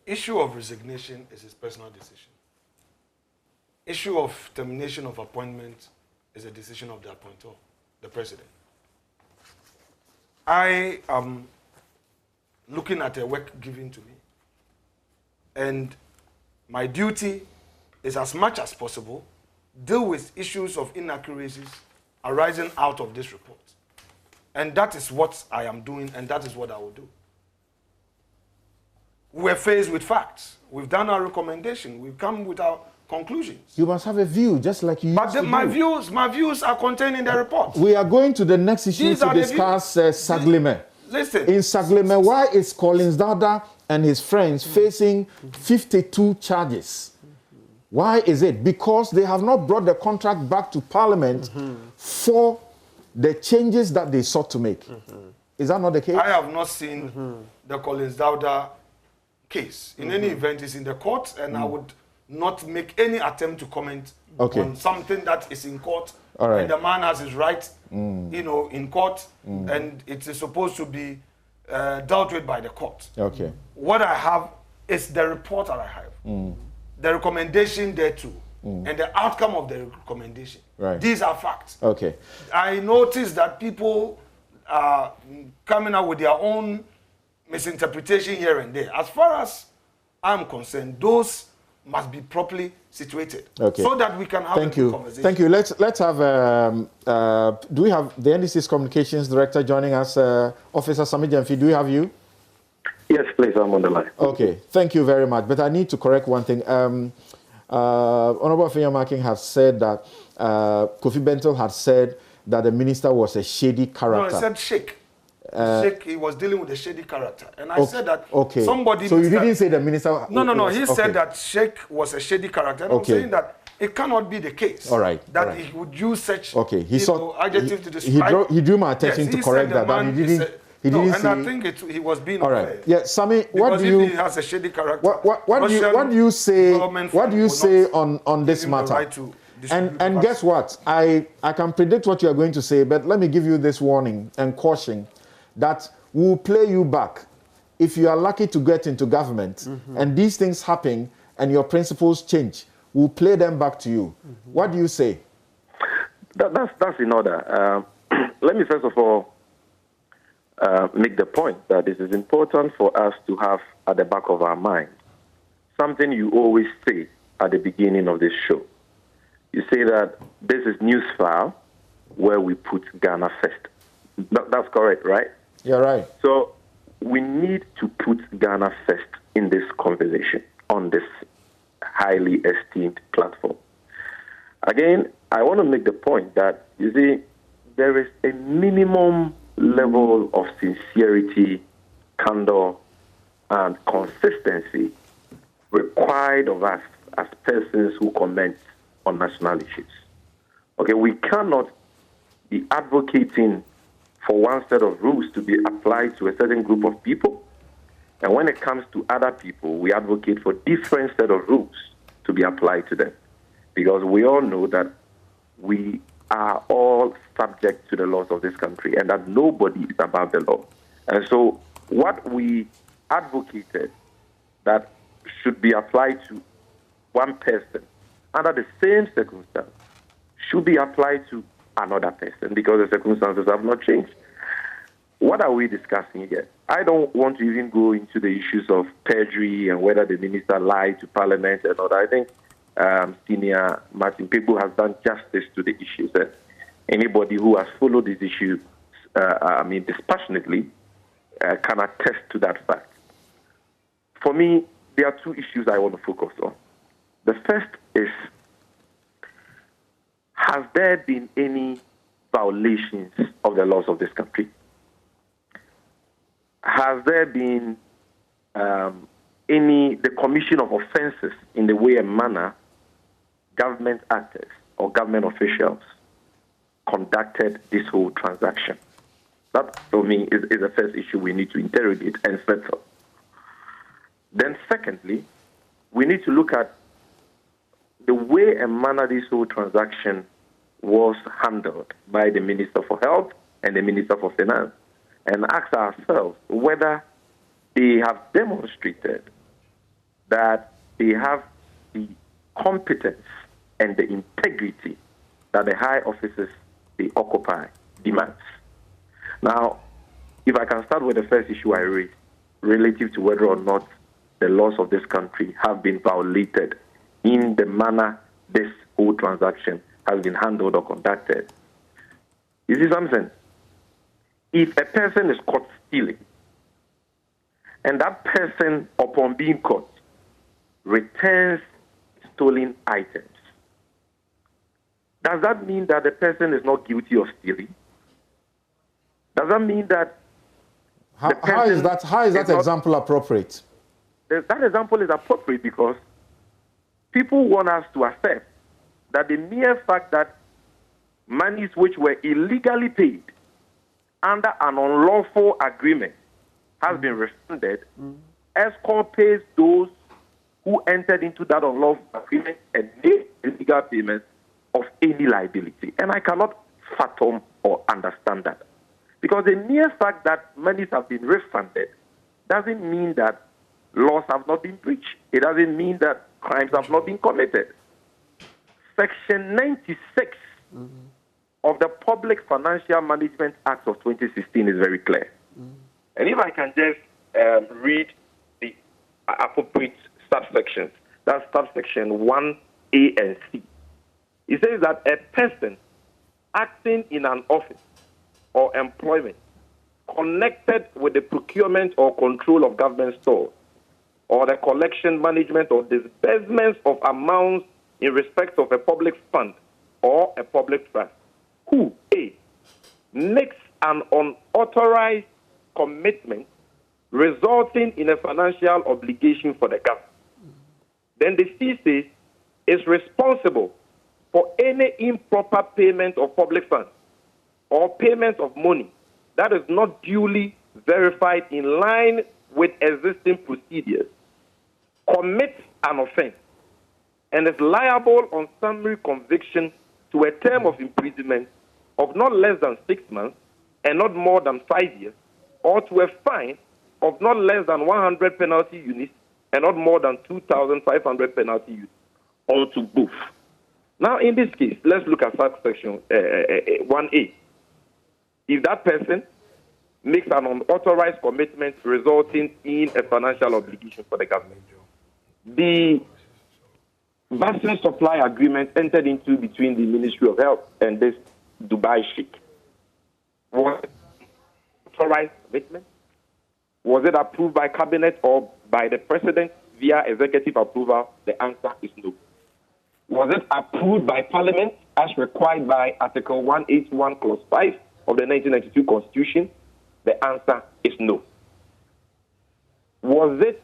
Issue of resignation is his personal decision. Issue of termination of appointment is a decision of the appointer, the president. I am looking at a work given to me, and my duty is, as much as possible, deal with issues of inaccuracies arising out of this report. And that is what I am doing, and that is what I will do. We're faced with facts. We've done our recommendation. We've come with our conclusions. You must have a view, just like you used to my do. My views are contained in the report. We are going to the next issue to discuss Saglemi. Listen. In Saglemi, why is Collins Dada and his friends facing 52 charges? Why is it? Because they have not brought the contract back to Parliament for the changes that they sought to make. Is that not the case? I have not seen the Collins Dada case. In any event, it's in the court, and I would not make any attempt to comment on something that is in court. Right. And the man has his right, in court, and it is supposed to be dealt with by the court. Okay. What I have is the report that I have, the recommendation there too, and the outcome of the recommendation. Right. These are facts. Okay. I notice that people are coming out with their own misinterpretation here and there. As far as I'm concerned, those must be properly situated, so that we can have a conversation. Thank you. Let's have. Do we have the NDC's communications director joining us, Officer Sami Jamfi? Do we have you? Yes, please. I'm on the line. Okay. Thank you very much. But I need to correct one thing. Honorable Afenyamarking has said that Kofi Bento had said that the minister was a shady character. No, he said Sheikh. Sheikh, he was dealing with a shady character. And I said that somebody... So you didn't say the minister... No. He said that Sheikh was a shady character. And I'm saying that it cannot be the case. That he would use such adjective to describe... He drew my attention to correct that. But he didn't say... And I think he was being unfair. Yeah, Sami, what do you... If he has a shady character... What do you say on this matter? And guess what? I can predict what you are going to say, but let me give you this warning and caution that we'll play you back if you are lucky to get into government and these things happen and your principles change. We'll play them back to you. What do you say? That's in order. Let me first of all make the point that this is important for us to have at the back of our mind. Something you always say at the beginning of this show. You say that this is Newsfile, where we put Ghana first. That's correct, right? You're right. So we need to put Ghana first in this conversation on this highly esteemed platform. Again, I want to make the point that, you see, there is a minimum level of sincerity, candor, and consistency required of us as persons who comment on national issues. Okay, we cannot be advocating for one set of rules to be applied to a certain group of people, and when it comes to other people, we advocate for different set of rules to be applied to them, because we all know that we are all subject to the laws of this country and that nobody is above the law. And so what we advocated that should be applied to one person under the same circumstance should be applied to another person because the circumstances have not changed. What are we discussing here? I don't want to even go into the issues of perjury and whether the minister lied to Parliament and all that. I think Senior Martin Pegbu has done justice to the issues. And anybody who has followed these issues, dispassionately, can attest to that fact. For me, there are two issues I want to focus on. The first is, has there been any violations of the laws of this country? Has there been the commission of offenses in the way and manner government actors or government officials conducted this whole transaction? That, for me, is the first issue we need to interrogate and settle. Then secondly, we need to look at the way and manner this whole transaction was handled by the Minister for Health and the Minister for Finance and ask ourselves whether they have demonstrated that they have the competence and the integrity that the high offices they occupy demands. Now, if I can start with the first issue I raised, relative to whether or not the laws of this country have been violated in the manner this whole transaction has been handled or conducted. You see something? If a person is caught stealing, and that person, upon being caught, returns stolen items, does that mean that the person is not guilty of stealing? Does that mean that how is that example appropriate? That example is appropriate because people want us to accept that the mere fact that monies which were illegally paid under an unlawful agreement has been refunded, ESCOM pays those who entered into that unlawful agreement and made illegal payments of any liability. And I cannot fathom or understand that. Because the mere fact that monies have been refunded doesn't mean that laws have not been breached. It doesn't mean that crimes have not been committed. Section 96 of the Public Financial Management Act of 2016 is very clear. And if I can just read the appropriate subsections, that's subsection 1A and C. It says that a person acting in an office or employment connected with the procurement or control of government stores or the collection, management, or disbursements of amounts in respect of a public fund or a public trust, who, A, makes an unauthorized commitment resulting in a financial obligation for the government. Then the C says, is responsible for any improper payment of public funds or payment of money that is not duly verified in line with existing procedures, commits an offense, and is liable on summary conviction to a term of imprisonment of not less than 6 months and not more than 5 years, or to a fine of not less than 100 penalty units and not more than 2,500 penalty units, or to both. Now, in this case, let's look at subsection 1A. If that person makes an unauthorized commitment resulting in a financial obligation for the government, the vaccine supply agreement entered into between the Ministry of Health and this Dubai sheikh, was it authorized commitment? Was it approved by cabinet or by the president via executive approval? The answer is no. Was it approved by Parliament as required by Article 181, Clause 5 of the 1992 Constitution? The answer is no. Was it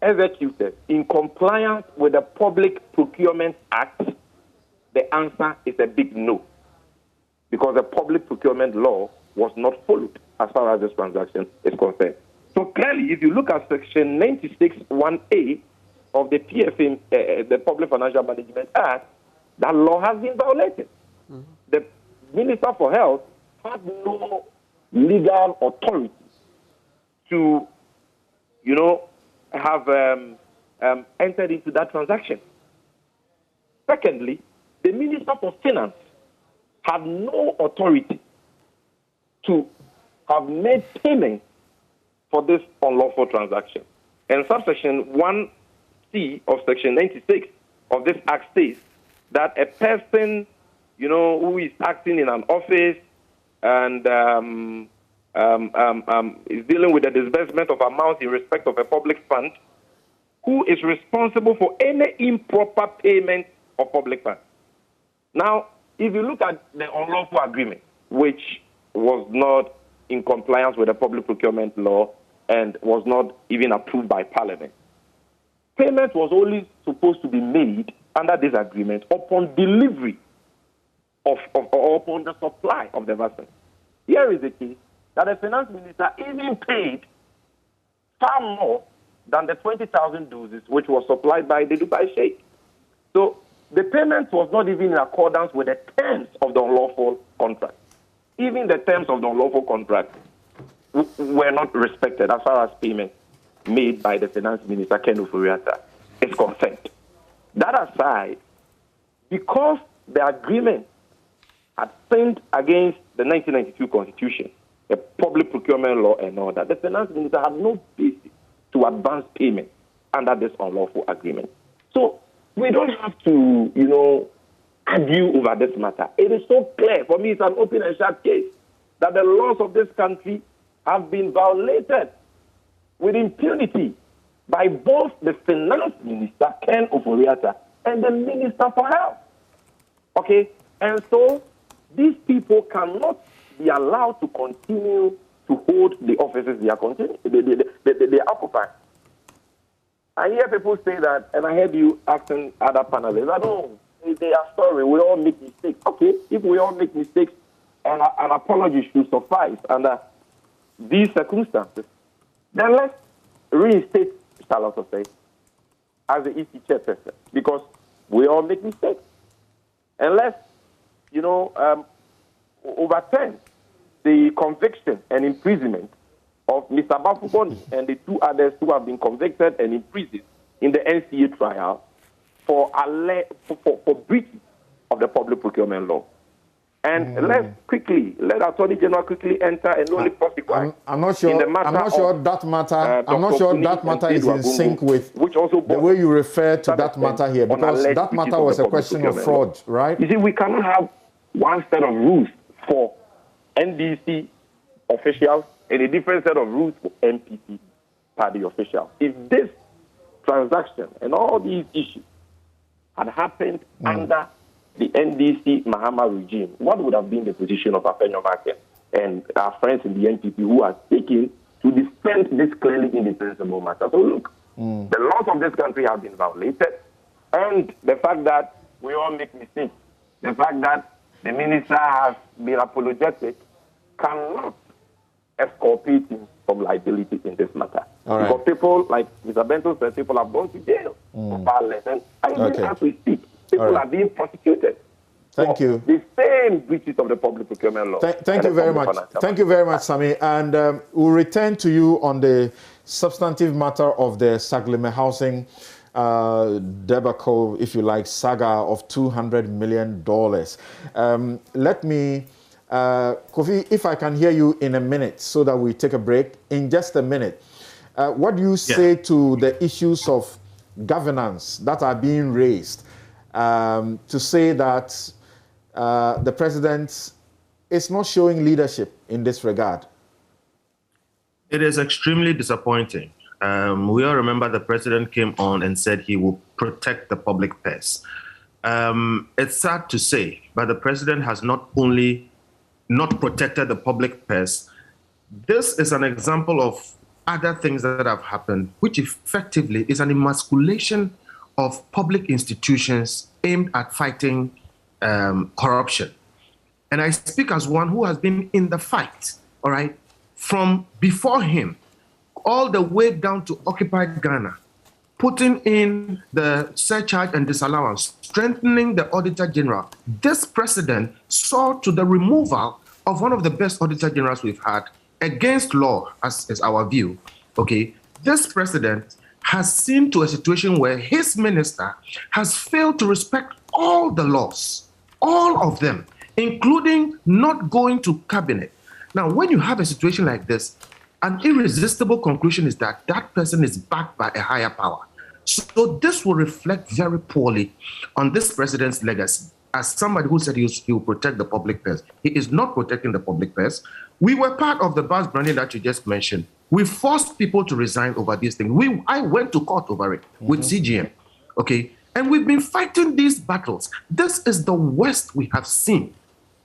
executed in compliance with the Public Procurement Act? The answer is a big no, because the public procurement law was not followed as far as this transaction is concerned. So clearly, if you look at Section 96(1)(a) of the PFM, the Public Financial Management Act, that law has been violated. the Minister for Health had no legal authority to, have entered into that transaction. Secondly, the Minister for Finance had no authority to have made payment for this unlawful transaction. And subsection 1C of section 96 of this act states that a person, who is acting in an office and is dealing with the disbursement of amounts in respect of a public fund, who is responsible for any improper payment of public funds. Now, if you look at the unlawful agreement, which was not in compliance with the public procurement law and was not even approved by Parliament, payment was only supposed to be made under this agreement upon delivery or upon the supply of the vaccine. Here is the case that the finance minister even paid far more than the 20,000 doses which was supplied by the Dubai Sheikh. So the payment was not even in accordance with the terms of the unlawful contract. Even the terms of the unlawful contract were not respected as far as payment made by the finance minister, Ken Ofori-Atta, is concerned. That aside, because the agreement had sinned against the 1992 Constitution, the public procurement law and all that, the finance minister had no basis to advance payment under this unlawful agreement. So we don't have to, argue over this matter. It is so clear. For me, it's an open and shut case that the laws of this country have been violated with impunity by both the finance minister, Ken Ofori-Atta, and the Minister for Health. Okay? And so these people cannot be allowed to continue to hold the offices they occupy. I hear people say that, and I heard you asking other panelists, I don't, they are sorry, we all make mistakes. Okay, if we all make mistakes, an apology should suffice under these circumstances, then let's reinstate Charles Osei as the EC chairperson, because we all make mistakes. And let's, overturn the conviction and imprisonment of Mr. Bafuboni and the two others who have been convicted and imprisoned in the NCA trial for breach of the public procurement law. And let Attorney General quickly enter and only prosecute. I'm not sure that matter is in sync with the way you refer to that matter here, because that matter was a question of fraud, right? You see, we cannot have one set of rules for NDC officials and a different set of rules for NPP party officials. If this transaction and all these issues had happened under the NDC Mahama regime, what would have been the position of Afenyo Market and our friends in the NPP who are seeking to defend this clearly indefensible matter? So look, the laws of this country have been violated, and the fact that we all make mistakes, the fact that the minister has been apologetic, cannot exculpate him from liability in this matter. Right. Because people, like Mr. Benton said, people have gone to jail for violence. And even as we speak, people are being prosecuted. Thank you. The same breaches of the public procurement law. Thank you very much. Thank you very much, Sami. And we'll return to you on the substantive matter of the Saglemi housing debacle, if you like, saga of $200 million. Let me, Kofi, if I can hear you in a minute so that we take a break. In just a minute, what do you say to the issues of governance that are being raised to say that the president is not showing leadership in this regard? It is extremely disappointing. We all remember the president came on and said he will protect the public purse. It's sad to say, but the president has not only not protected the public purse, this is an example of other things that have happened, which effectively is an emasculation of public institutions aimed at fighting corruption. And I speak as one who has been in the fight, all right, from before him, all the way down to occupied Ghana, putting in the surcharge and disallowance, strengthening the Auditor General. This president saw to the removal of one of the best Auditor Generals we've had against law, as is our view. Okay, this president has seen to a situation where his minister has failed to respect all the laws, all of them, including not going to cabinet. Now, when you have a situation like this, an irresistible conclusion is that that person is backed by a higher power. So this will reflect very poorly on this president's legacy. As somebody who said he will protect the public purse, he is not protecting the public purse. We were part of the bus branding that you just mentioned. We forced people to resign over these things. I went to court over it with CGM, okay? And we've been fighting these battles. This is the worst we have seen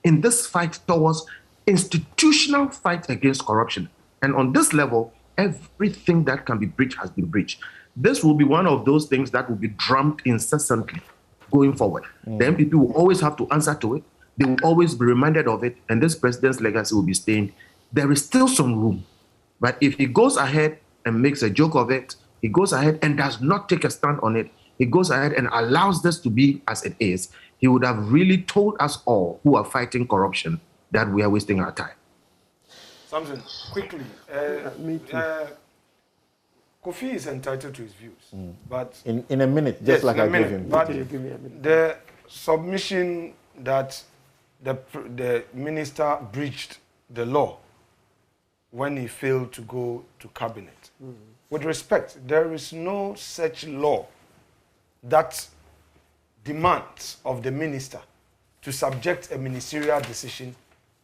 in this fight towards institutional fight against corruption. And on this level, everything that can be breached has been breached. This will be one of those things that will be drummed incessantly going forward. The MPP will always have to answer to it. They will always be reminded of it, and this president's legacy will be stained. There is still some room. But if he goes ahead and makes a joke of it, he goes ahead and does not take a stand on it, he goes ahead and allows this to be as it is, he would have really told us all who are fighting corruption that we are wasting our time. Something quickly. Kofi is entitled to his views, but in a minute, just like I gave him. But the submission that the minister breached the law when he failed to go to cabinet. With respect, there is no such law that demands of the minister to subject a ministerial decision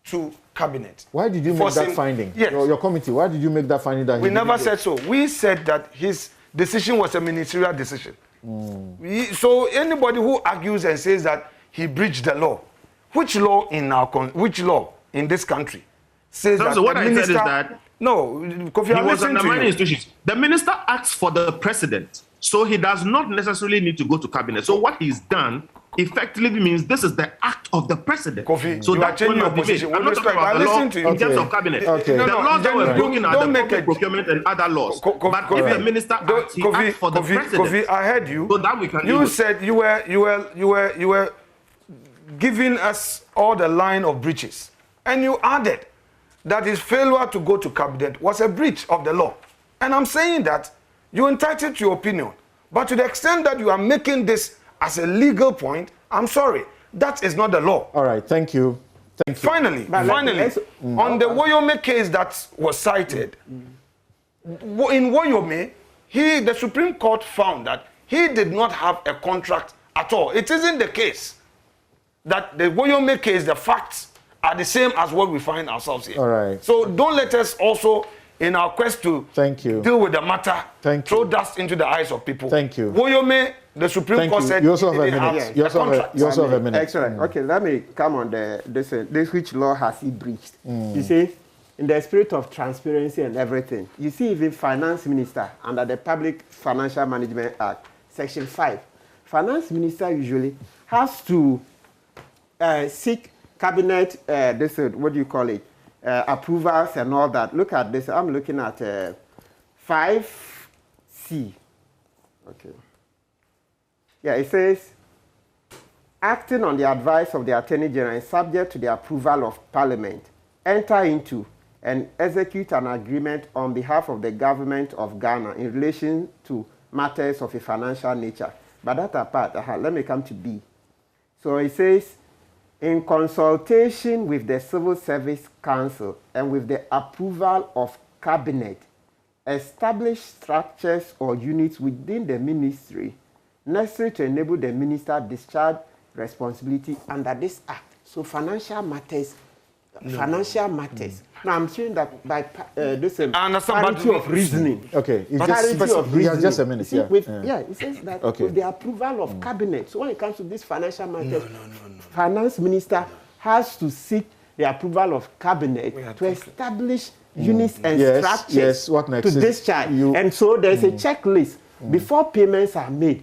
to cabinet. Why did you make that finding? Yes. Your committee, why did you make that finding? That we never said so. We said that his decision was a ministerial decision. So anybody who argues and says that he breached the law, which law in this country says that what the I minister... said is that no, Kofi, he was undermining institutions. The minister acts for the president, so he does not necessarily need to go to cabinet. So what he's done effectively means this is the act of the president. Kofi, so that's changing your position. I'm not talking about the law in terms of cabinet. Okay. The laws that were broken are the public procurement and other laws. But if the minister acts, he acts for the president. Kofi, I heard you. So that we can. You said you were giving us all the line of breaches, and you added that his failure to go to cabinet was a breach of the law. And I'm saying that you're entitled to your opinion, but to the extent that you are making this as a legal point, I'm sorry, that is not the law. All right, thank you. Thank you. Finally, on the Woyome case that was cited, in Woyome, the Supreme Court found that he did not have a contract at all. It isn't the case that the Woyome case, the facts are the same as what we find ourselves here. All right. So don't let us also, in our quest to deal with the matter, throw dust into the eyes of people. Thank you. Woyome, the Supreme Court said you also have a minute. You also have a minute. Excellent. Okay, let me come on this which law has he breached. You see, in the spirit of transparency and everything, you see even finance minister under the Public Financial Management Act, Section 5, finance minister usually has to seek cabinet, what do you call it, approvals and all that. Look at this. I'm looking at 5C. Okay. Yeah, it says, acting on the advice of the Attorney General and subject to the approval of Parliament, enter into and execute an agreement on behalf of the government of Ghana in relation to matters of a financial nature. But that apart, let me come to B. So it says, in consultation with the Civil Service Council and with the approval of Cabinet, establish structures or units within the ministry necessary to enable the minister discharge responsibility under this act. So financial matters. Now I'm saying that by this parity of reasoning. Okay, just a minute. See, it says that with the approval of Cabinet. So when it comes to this financial matters, finance minister has to seek the approval of Cabinet to establish units and structures to discharge. And so there's a checklist before payments are made.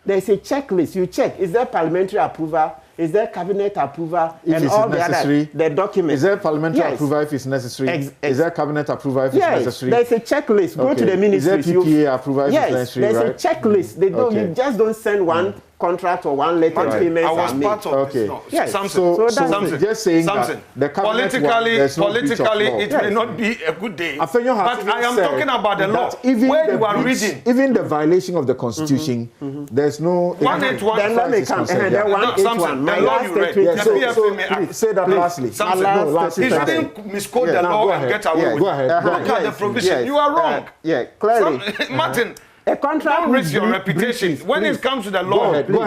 There's a checklist. You check, is there parliamentary approval? Is there cabinet approval if and it's all necessary, the documents? Is there parliamentary Yes. approval if it's necessary? Is there cabinet approval if it's Yes, necessary? there's a checklist. Go to the ministry. Is there PPA approval if it's necessary? Yes, there's a checklist. They don't. You just don't send one contract or one letter payment. I was part of this. No. Yes. Something. So just saying that the cabinet politically, it may not be a good day. But I am talking about the law. Where you are reading, even the violation of the Constitution, there's no 181. Then let me come. Then 181. The law you read. Say that lastly. He shouldn't misquote the law and get away with it. Look at the provision. You are wrong. Yeah, clearly. Martin. A contract. Don't risk your reputation. When it comes to the law, Go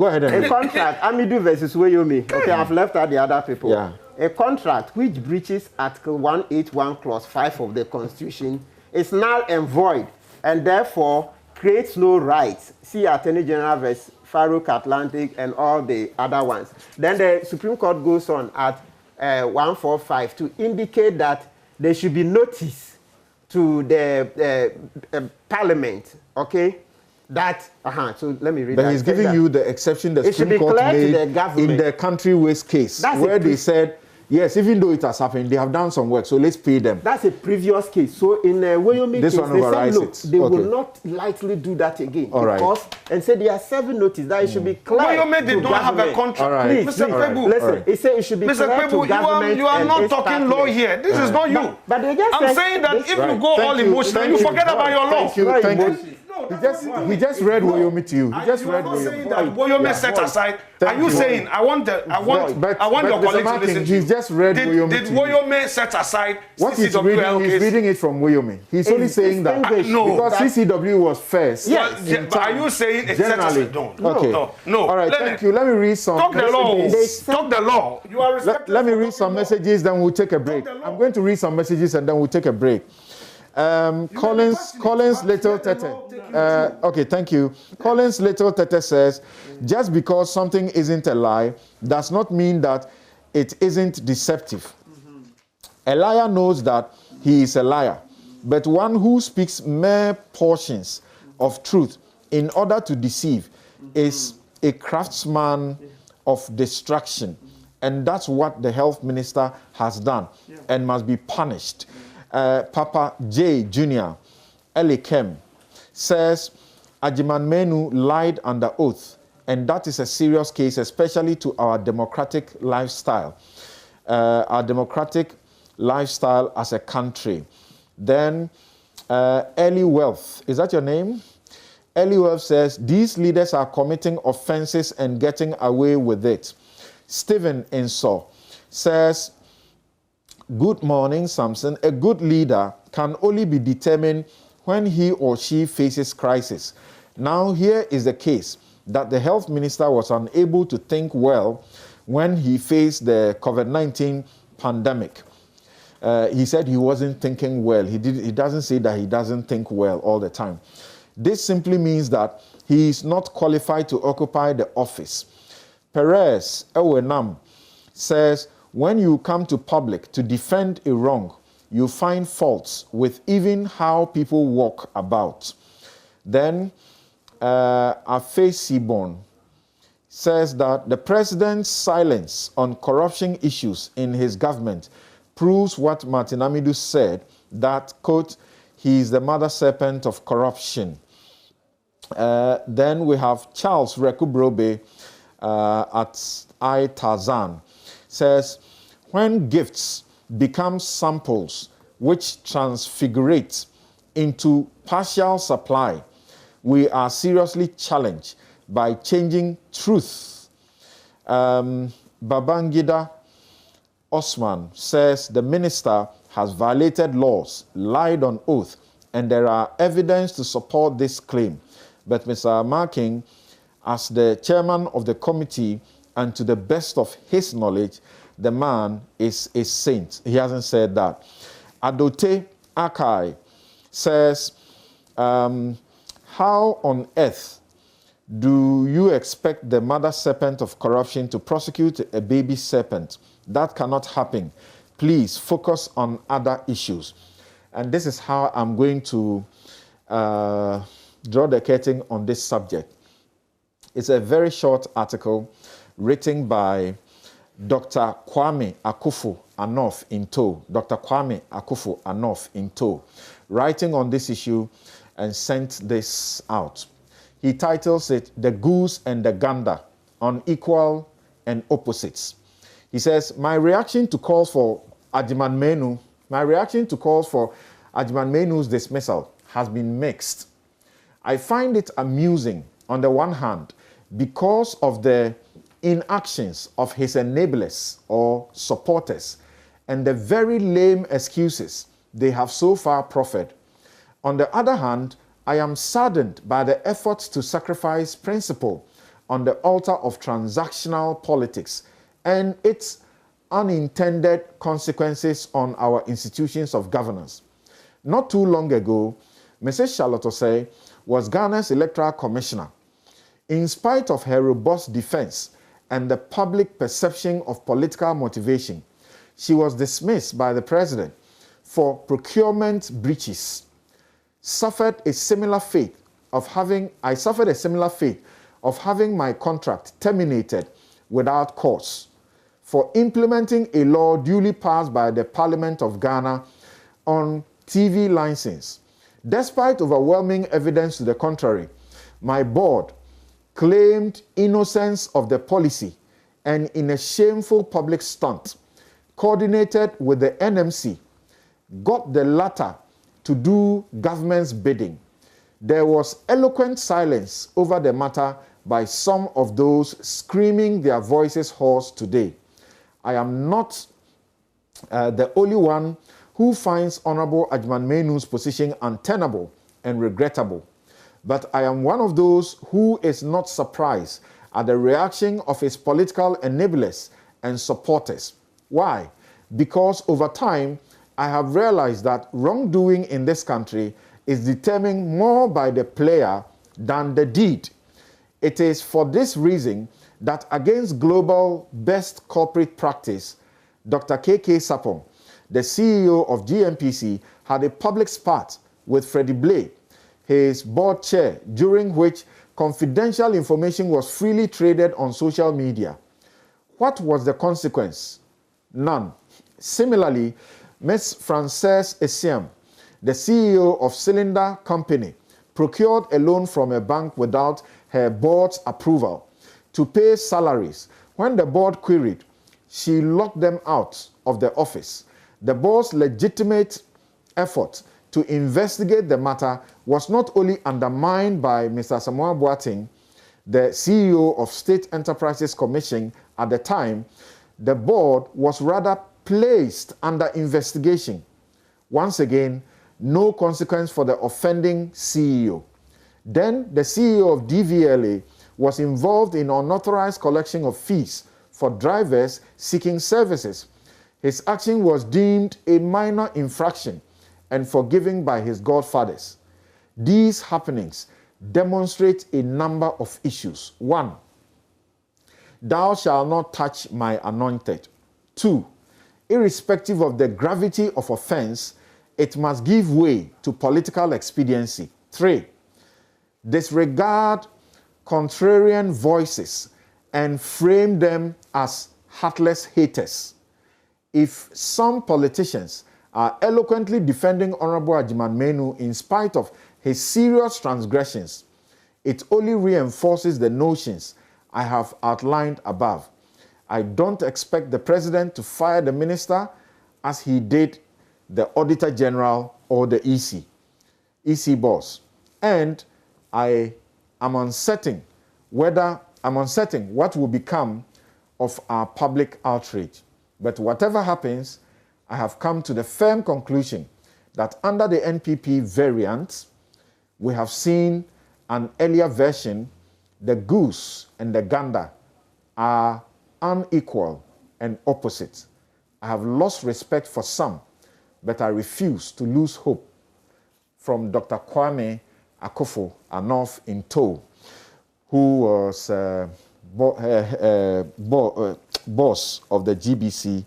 ahead. A contract, Amidu versus Wayomi. Okay, I've left out the other people. Yeah. A contract which breaches Article 181, Clause 5 of the Constitution is null and void, and therefore creates no rights. See Attorney General versus Farouk Atlantic and all the other ones. Then the Supreme Court goes on at 145 to indicate that there should be notice to the Parliament, okay? That, so let me read that. But he's giving you the exception the Supreme Court made in the country waste case, where they said, yes, even though it has happened, they have done some work, so let's pay them. That's a previous case. So in a Wyoming case, they said, look, they will not likely do that again. And said they are serving notice that it should be clear. Wyoming did not have a contract. Please, Mr. Pebu, listen, it said it should be clear to government. You are not talking law here. This is not you. But they just I'm saying that if you go all emotional, you forget about your law. Thank you. He just read Wyoming to you. He just read Wyoming. Wyoming set aside. Are you saying I want your colleagues to listen to you? He's just read Wyoming. Did Wyoming set aside what he's reading? He's reading it from Wyoming. He's only saying that because CCW was first. Yes, but are you saying it's set aside? No. All right, thank you. Let me read some. Talk the law. You are respected. Let me read some messages, then we'll take a break. I'm going to read some messages and then we'll take a break. Collins Little Tete. Okay, thank you. Collins Little Tete says, just because something isn't a lie does not mean that it isn't deceptive. A liar knows that he is a liar, but one who speaks mere portions of truth in order to deceive is a craftsman of destruction. And that's what the health minister has done and must be punished. Papa J. Jr. Elikem says Ajiman Menu lied under oath, and that is a serious case, especially to our democratic lifestyle. Our democratic lifestyle as a country. Then Ellie Wealth, is that your name? Ellie Wealth says these leaders are committing offenses and getting away with it. Stephen Inso says, good morning, Samson. A good leader can only be determined when he or she faces crisis. Now, here is the case that the health minister was unable to think well when he faced the COVID-19 pandemic. He said he wasn't thinking well. He doesn't say that he doesn't think well all the time. This simply means that he is not qualified to occupy the office. Perez Ewenam says, when you come to public to defend a wrong, you find faults with even how people walk about. Then Afe Seaborn says that the president's silence on corruption issues in his government proves what Martin Amidu said, that, quote, he is the mother serpent of corruption. Then we have Charles Rekubrobe at I Tarzan. Says, when gifts become samples which transfigurate into partial supply, we are seriously challenged by changing truth. Babangida Osman says the minister has violated laws, lied on oath, and there are evidence to support this claim. But Mr. Marking, as the chairman of the committee, and to the best of his knowledge, the man is a saint. He hasn't said that. Adote Akai says, how on earth do you expect the mother serpent of corruption to prosecute a baby serpent? That cannot happen. Please focus on other issues. And this is how I'm going to draw the curtain on this subject. It's a very short article written by Dr. Kwame Akufo-Anof in tow. Dr. Kwame Akufo-Anof in tow, writing on this issue and sent this out. He titles it "The Goose and the Gander, Unequal and Opposites." He says, my reaction to calls for Agyemang Menu's dismissal has been mixed. I find it amusing on the one hand because of the inactions of his enablers or supporters and the very lame excuses they have so far proffered. On the other hand, I am saddened by the efforts to sacrifice principle on the altar of transactional politics and its unintended consequences on our institutions of governance. Not too long ago, Mrs. Charlotte Osei was Ghana's electoral commissioner. In spite of her robust defense and the public perception of political motivation, she was dismissed by the president for procurement breaches. I suffered a similar fate of having my contract terminated without cause for implementing a law duly passed by the Parliament of Ghana on TV license. Despite overwhelming evidence to the contrary, my board claimed innocence of the policy and in a shameful public stunt, coordinated with the NMC, got the latter to do government's bidding. There was eloquent silence over the matter by some of those screaming their voices hoarse today. I am not the only one who finds Honorable Agyemang Menu's position untenable and regrettable, but I am one of those who is not surprised at the reaction of his political enablers and supporters. Why? Because over time, I have realized that wrongdoing in this country is determined more by the player than the deed. It is for this reason that against global best corporate practice, Dr. K.K. Sapong, the CEO of GMPC, had a public spat with Freddie Blay, his board chair, during which confidential information was freely traded on social media. What was the consequence? None. Similarly, Ms. Frances Esiam, the CEO of Cylinder Company, procured a loan from a bank without her board's approval to pay salaries. When the board queried, she locked them out of the office. The board's legitimate effort to investigate the matter was not only undermined by Mr. Samoa Boateng, the CEO of State Enterprises Commission at the time, the board was rather placed under investigation. Once again, no consequence for the offending CEO. Then the CEO of DVLA was involved in unauthorized collection of fees for drivers seeking services. His action was deemed a minor infraction and forgiven by his godfathers. These happenings demonstrate a number of issues. 1, thou shalt not touch my anointed. 2, irrespective of the gravity of offense, it must give way to political expediency. 3, disregard contrarian voices and frame them as heartless haters. If some politicians are eloquently defending Honorable Agyemang Menu in spite of his serious transgressions, it only reinforces the notions I have outlined above. I don't expect the president to fire the minister as he did the Auditor General or the EC boss. And I am uncertain what will become of our public outrage. But whatever happens, I have come to the firm conclusion that under the NPP variant, we have seen an earlier version, the goose and the gander are unequal and opposite. I have lost respect for some, but I refuse to lose hope. From Dr. Kwame Akufo-Anof in tow, who was boss of the GBC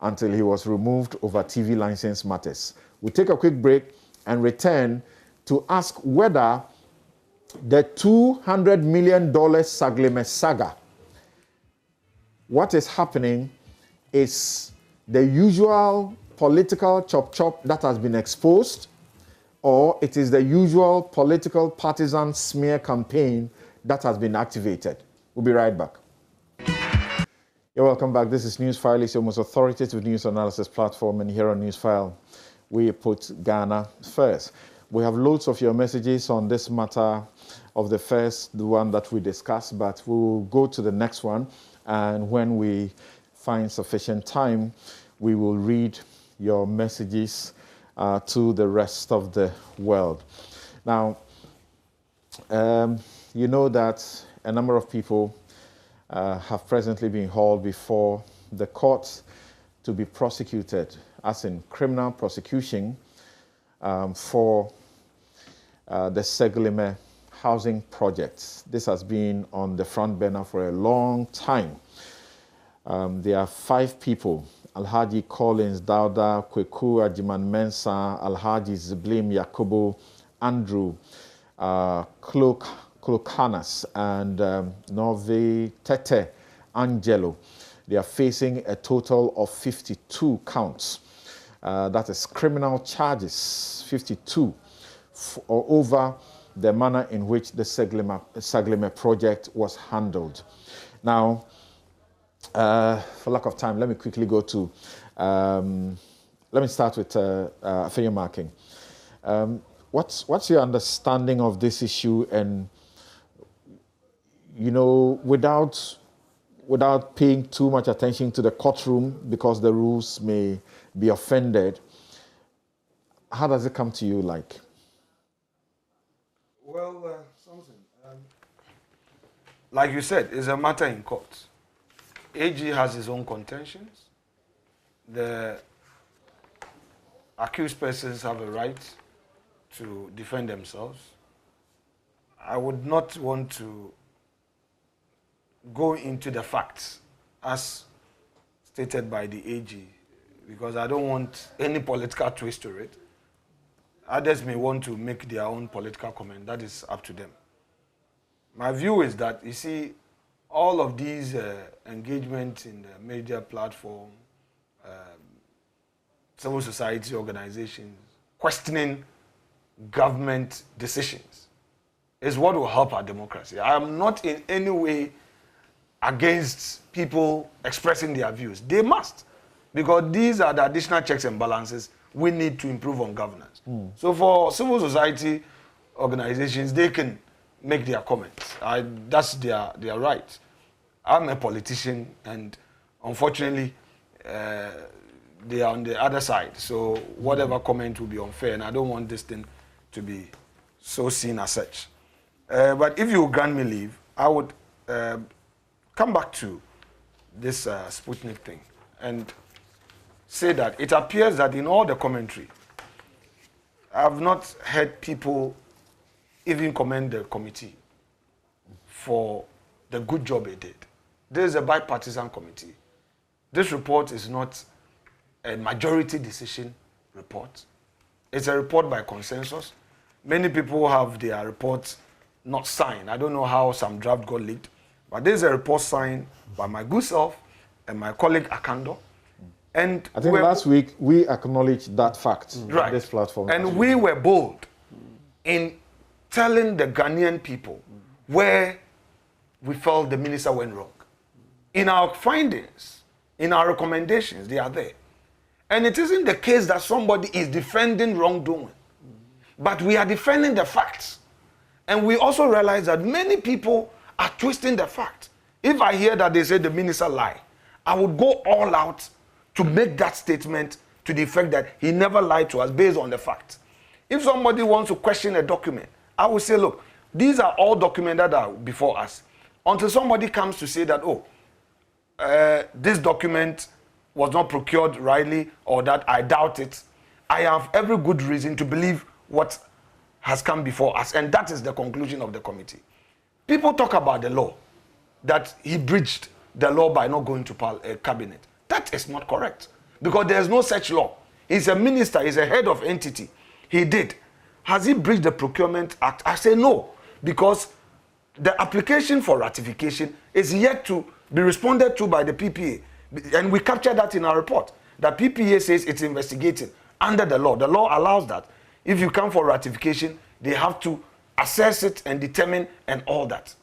until he was removed over TV license matters. We'll take a quick break and return to ask whether the $200 million Saglemi saga, what is happening is the usual political chop-chop that has been exposed, or it is the usual political partisan smear campaign that has been activated. We'll be right back. You're welcome back. This is Newsfile. It's your most authoritative news analysis platform, and here on Newsfile, we put Ghana first. We have loads of your messages on this matter of the first, the one that we discussed, but we'll go to the next one, and when we find sufficient time, we will read your messages to the rest of the world. Now, you know that a number of people have presently been hauled before the courts to be prosecuted, as in criminal prosecution, for the Saglemi housing projects. This has been on the front burner for a long time. There are 5 people: Alhaji Collins Dauda, Kweku Ajiman Mensah, Alhaji Ziblim Yakubu, Andrew Klokanas, and Nove Tete Angelo. They are facing a total of 52 counts. That is criminal charges, 52, over the manner in which the Saglemi project was handled. Now, for lack of time, let me quickly go to, let me start with fair marking. What's your understanding of this issue? And, you know, without paying too much attention to the courtroom, because the rules may be offended, how does it come to you like? Well, something. Like you said, it's a matter in court. AG has his own contentions. The accused persons have a right to defend themselves. I would not want to go into the facts as stated by the AG, because I don't want any political twist to it. Others may want to make their own political comment. That is up to them. My view is that, you see, all of these engagements in the media platform, civil society organizations, questioning government decisions, is what will help our democracy. I am not in any way against people expressing their views. They must, because these are the additional checks and balances we need to improve on governance. So for civil society organizations, they can make their comments. That's their right. I'm a politician, and unfortunately, they are on the other side. So whatever comment will be unfair, and I don't want this thing to be so seen as such. But if you grant me leave, I would come back to this Sputnik thing and say that it appears that in all the commentary, I have not heard people even commend the committee for the good job it did. This is a bipartisan committee. This report is not a majority decision report. It's a report by consensus. Many people have their reports not signed. I don't know how some draft got leaked, but this is a report signed by my good self and my colleague Akando. And I think last week we acknowledged that fact on this platform. And we were bold in telling the Ghanaian people where we felt the minister went wrong. In our findings, in our recommendations, they are there. And it isn't the case that somebody is defending wrongdoing, but we are defending the facts. And we also realize that many people are twisting the fact. If I hear that they say the minister lied, I would go all out to make that statement to the effect that he never lied to us based on the facts. If somebody wants to question a document, I will say, look, these are all documents that are before us. Until somebody comes to say that, this document was not procured rightly, or that I doubt it, I have every good reason to believe what has come before us. And that is the conclusion of the committee. People talk about the law, that he breached the law by not going to cabinet. That is not correct, because there is no such law. He's a minister, he's a head of entity. He did. Has he breached the Procurement Act? I say no, because the application for ratification is yet to be responded to by the PPA. And we captured that in our report. The PPA says it's investigating under the law. The law allows that. If you come for ratification, they have to assess it and determine and all that.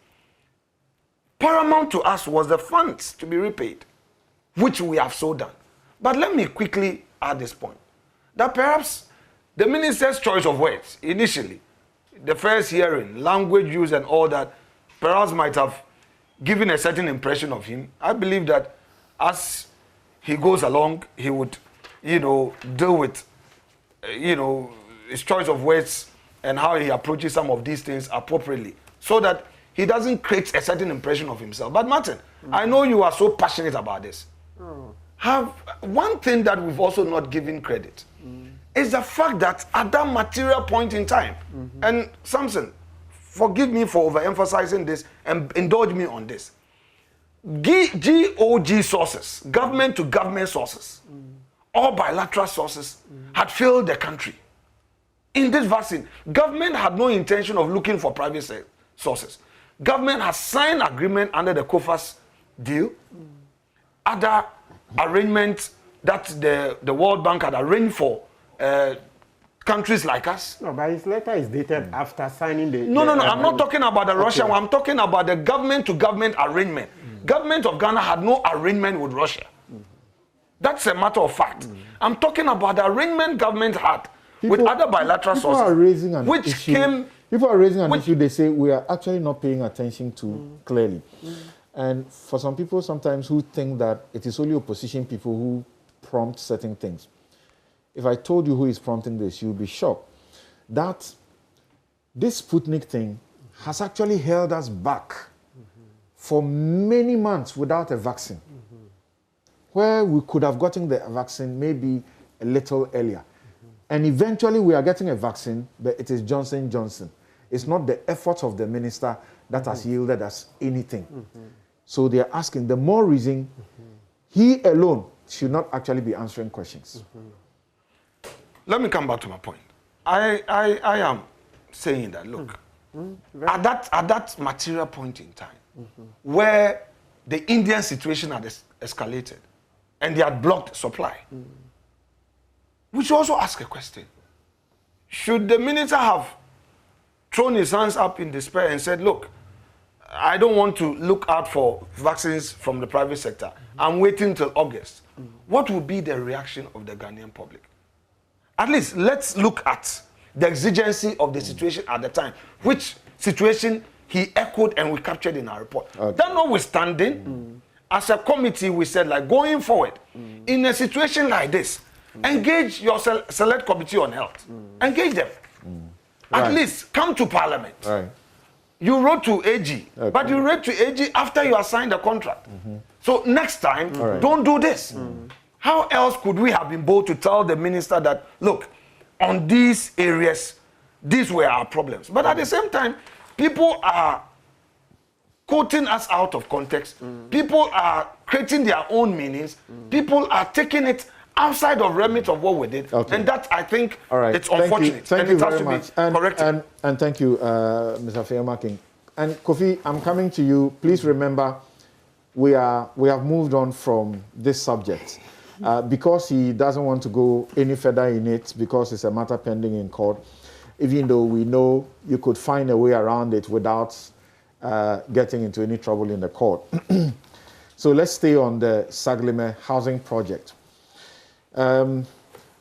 Paramount to us was the funds to be repaid, which we have so done. But let me quickly add this point, that perhaps the minister's choice of words initially, the first hearing, language use and all that, perhaps might have given a certain impression of him. I believe that as he goes along, he would, deal with, his choice of words and how he approaches some of these things appropriately, so that he doesn't create a certain impression of himself. But Martin, I know you are so passionate about this. Have one thing that we've also not given credit is the fact that at that material point in time, and Samson, forgive me for overemphasizing this and indulge me on this. GOG sources, government to government sources, or bilateral sources had failed the country. In this vaccine, government had no intention of looking for private sources. Government has signed agreement under the COFAS deal, other arrangements that the World Bank had arranged for countries like us. No, but his letter is dated after signing the... No, I'm not talking about the Russian one. I'm talking about the government-to-government arrangement. Government of Ghana had no arrangement with Russia. That's a matter of fact. I'm talking about the arrangement government had with other bilateral sources. People are raising an issue they say we are actually not paying attention to clearly. And for some people sometimes who think that it is only opposition people who prompt certain things. If I told you who is prompting this, you'll be shocked that this Sputnik thing has actually held us back for many months without a vaccine, where we could have gotten the vaccine maybe a little earlier. And eventually we are getting a vaccine, but it is Johnson & Johnson. It's not the efforts of the minister that has yielded us anything. So they are asking, the more reason he alone should not actually be answering questions. Let me come back to my point. I am saying that, look, at that material point in time, where the Indian situation had escalated and they had blocked supply, we should also ask a question. Should the minister have thrown his hands up in despair and said, look, I don't want to look out for vaccines from the private sector. I'm waiting till August. What would be the reaction of the Ghanaian public? At least let's look at the exigency of the situation at the time, which situation he echoed and we captured in our report. That notwithstanding, as a committee, we said, like, going forward, in a situation like this, engage your select committee on health. Engage them. At least come to parliament. You wrote to AG, but you wrote to AG after you assigned the contract. So next time, don't do this. How else could we have been bold to tell the minister that, look, on these areas, these were our problems. But at the same time, people are quoting us out of context. People are creating their own meanings. People are taking it outside of remit of what we did. And that, I think, it's unfortunate. Thank you it has very to much. be corrected. And thank you, Mr. Fayemaking. And Kofi, I'm coming to you. Please remember, we have moved on from this subject. Because he doesn't want to go any further in it, because it's a matter pending in court, even though we know you could find a way around it without getting into any trouble in the court. So let's stay on the Saglemi housing project.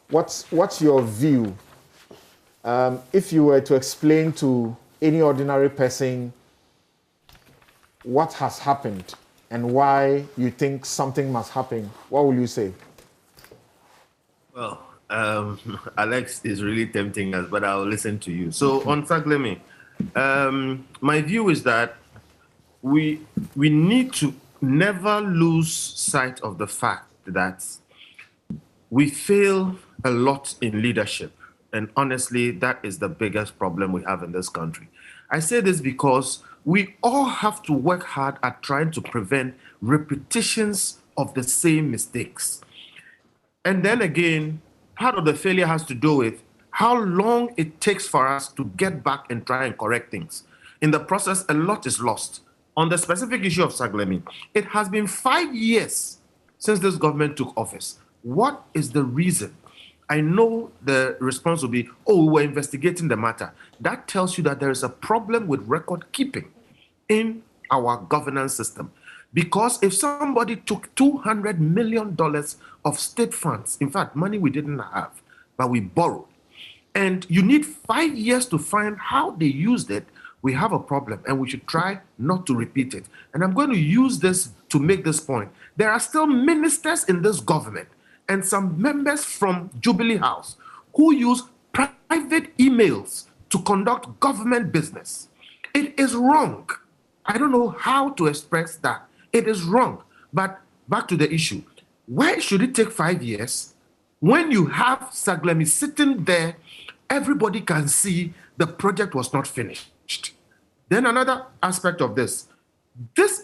What's your view? If you were to explain to any ordinary person what has happened and why you think something must happen, what will you say? Well, Alex is really tempting us, but I'll listen to you. So on Saglemi, my view is that we need to never lose sight of the fact that we fail a lot in leadership. And honestly, that is the biggest problem we have in this country. I say this because we all have to work hard at trying to prevent repetitions of the same mistakes. And then again, part of the failure has to do with how long it takes for us to get back and try and correct things. In the process, a lot is lost. On the specific issue of Saglemi, it has been 5 years since this government took office. What is the reason? I know the response will be, oh, we're investigating the matter. That tells you that there is a problem with record keeping in our governance system. Because if somebody took $200 million of state funds, in fact, money we didn't have, but we borrowed, and you need 5 years to find how they used it, we have a problem, and we should try not to repeat it. And I'm going to use this to make this point. There are still ministers in this government and some members from Jubilee House who use private emails to conduct government business. It is wrong. I don't know how to express that. It is wrong. But back to the issue. Why should it take 5 years when you have Saglemi sitting there? Everybody can see the project was not finished. Then another aspect of this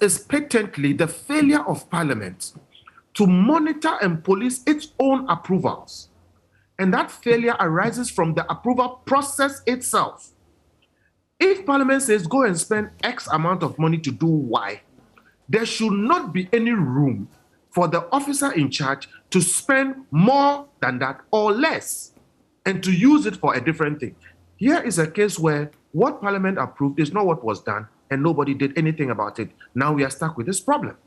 is patently the failure of Parliament to monitor and police its own approvals. And that failure arises from the approval process itself. If Parliament says go and spend X amount of money to do Y, there should not be any room for the officer in charge to spend more than that or less and to use it for a different thing. Here is a case where what Parliament approved is not what was done, and nobody did anything about it. Now we are stuck with this problem.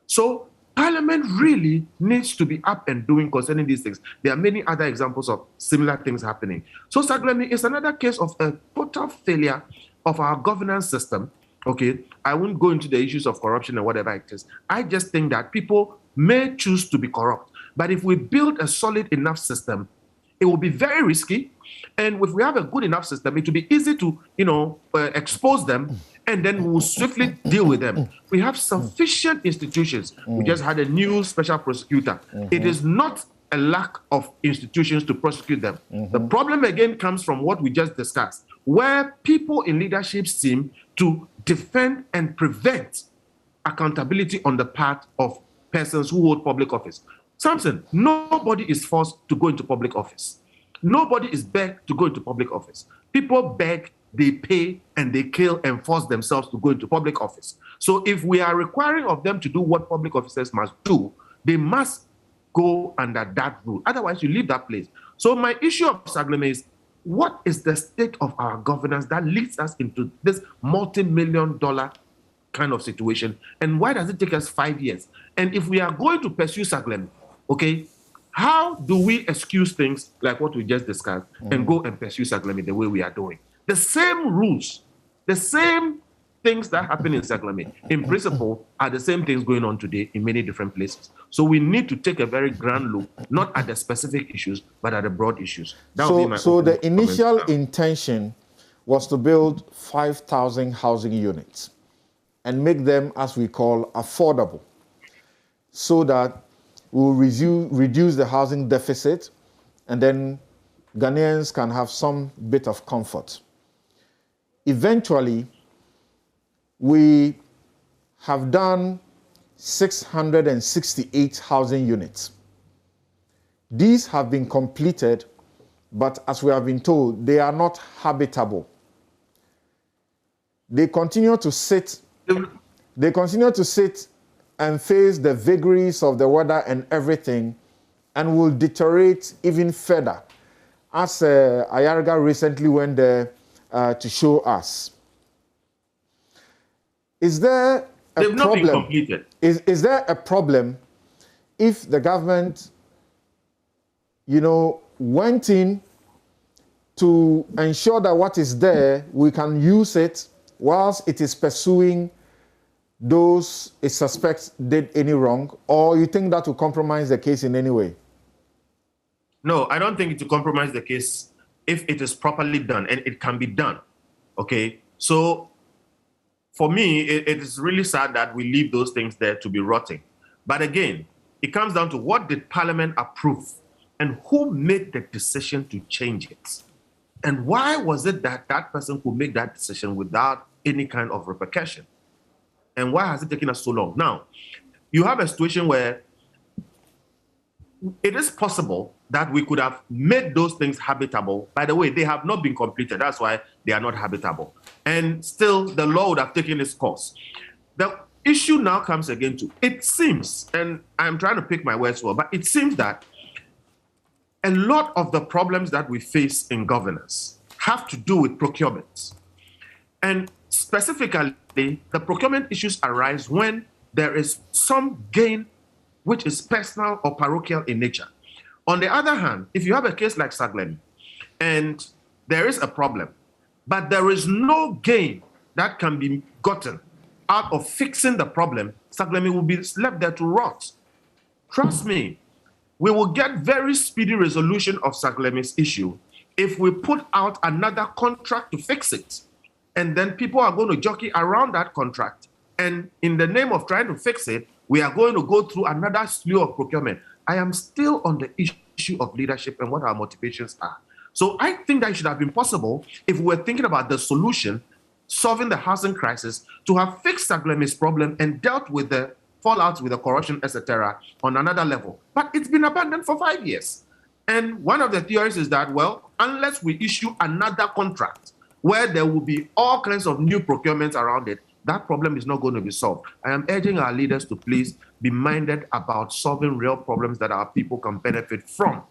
So Parliament really needs to be up and doing concerning these things. There are many other examples of similar things happening. So Saglemi is another case of a total failure of our governance system. Okay, I won't go into the issues of corruption and whatever it is. I just think that people may choose to be corrupt. But if we build a solid enough system, it will be very risky. And if we have a good enough system, it will be easy to, expose them, and then we will swiftly deal with them. We have sufficient institutions. We just had a new special prosecutor. It is not a lack of institutions to prosecute them. The problem again comes from what we just discussed, where people in leadership seem to defend and prevent accountability on the part of persons who hold public office. Samson, nobody is forced to go into public office. Nobody is begged to go into public office. People beg, they pay, and they kill and force themselves to go into public office. So if we are requiring of them to do what public officers must do, they must go under that rule. Otherwise, you leave that place. So my issue of Saglemi is, what is the state of our governance that leads us into this multi-million-dollar kind of situation? And why does it take us 5 years? And if we are going to pursue Saglemi, okay, how do we excuse things like what we just discussed and go and pursue Saglemi the way we are doing? The same rules, the same things that happen in Saglemi, in principle, are the same things going on today in many different places. So we need to take a very grand look, not at the specific issues, but at the broad issues. So the initial intention was to build 5,000 housing units and make them, as we call, affordable, so that we'll reduce the housing deficit, and then Ghanaians can have some bit of comfort. Eventually, we have done 668 housing units. These have been completed, but as we have been told, they are not habitable. They continue to sit and face the vagaries of the weather and everything, and will deteriorate even further, as Ayarga recently went there to show us. Is there a They've problem? Not been completed. Is there a problem if the government, went in to ensure that what is there, we can use it whilst it is pursuing those it suspects did any wrong, or you think that will compromise the case in any way? No, I don't think it will compromise the case if it is properly done, and it can be done. Okay, so for me, it is really sad that we leave those things there to be rotting. But again, it comes down to what did Parliament approve and who made the decision to change it? And why was it that that person could make that decision without any kind of repercussion? And why has it taken us so long? Now, you have a situation where it is possible that we could have made those things habitable. By the way, they have not been completed. That's why they are not habitable. And still, the law would have taken its course. The issue now comes again to, it seems, and I'm trying to pick my words well, but it seems that a lot of the problems that we face in governance have to do with procurement. And specifically, the procurement issues arise when there is some gain which is personal or parochial in nature. On the other hand, if you have a case like Saglemi, and there is a problem, but there is no gain that can be gotten out of fixing the problem, Saglemi will be left there to rot. Trust me, we will get very speedy resolution of Saglemi's issue if we put out another contract to fix it. And then people are going to jockey around that contract. And in the name of trying to fix it, we are going to go through another slew of procurement. I am still on the issue of leadership and what our motivations are. So I think that it should have been possible, if we were thinking about the solution, solving the housing crisis, to have fixed Saglemi's problem and dealt with the fallouts with the corruption, etc., on another level. But it's been abandoned for 5 years. And one of the theories is that, well, unless we issue another contract where there will be all kinds of new procurements around it, that problem is not going to be solved. I am urging our leaders to please be minded about solving real problems that our people can benefit from.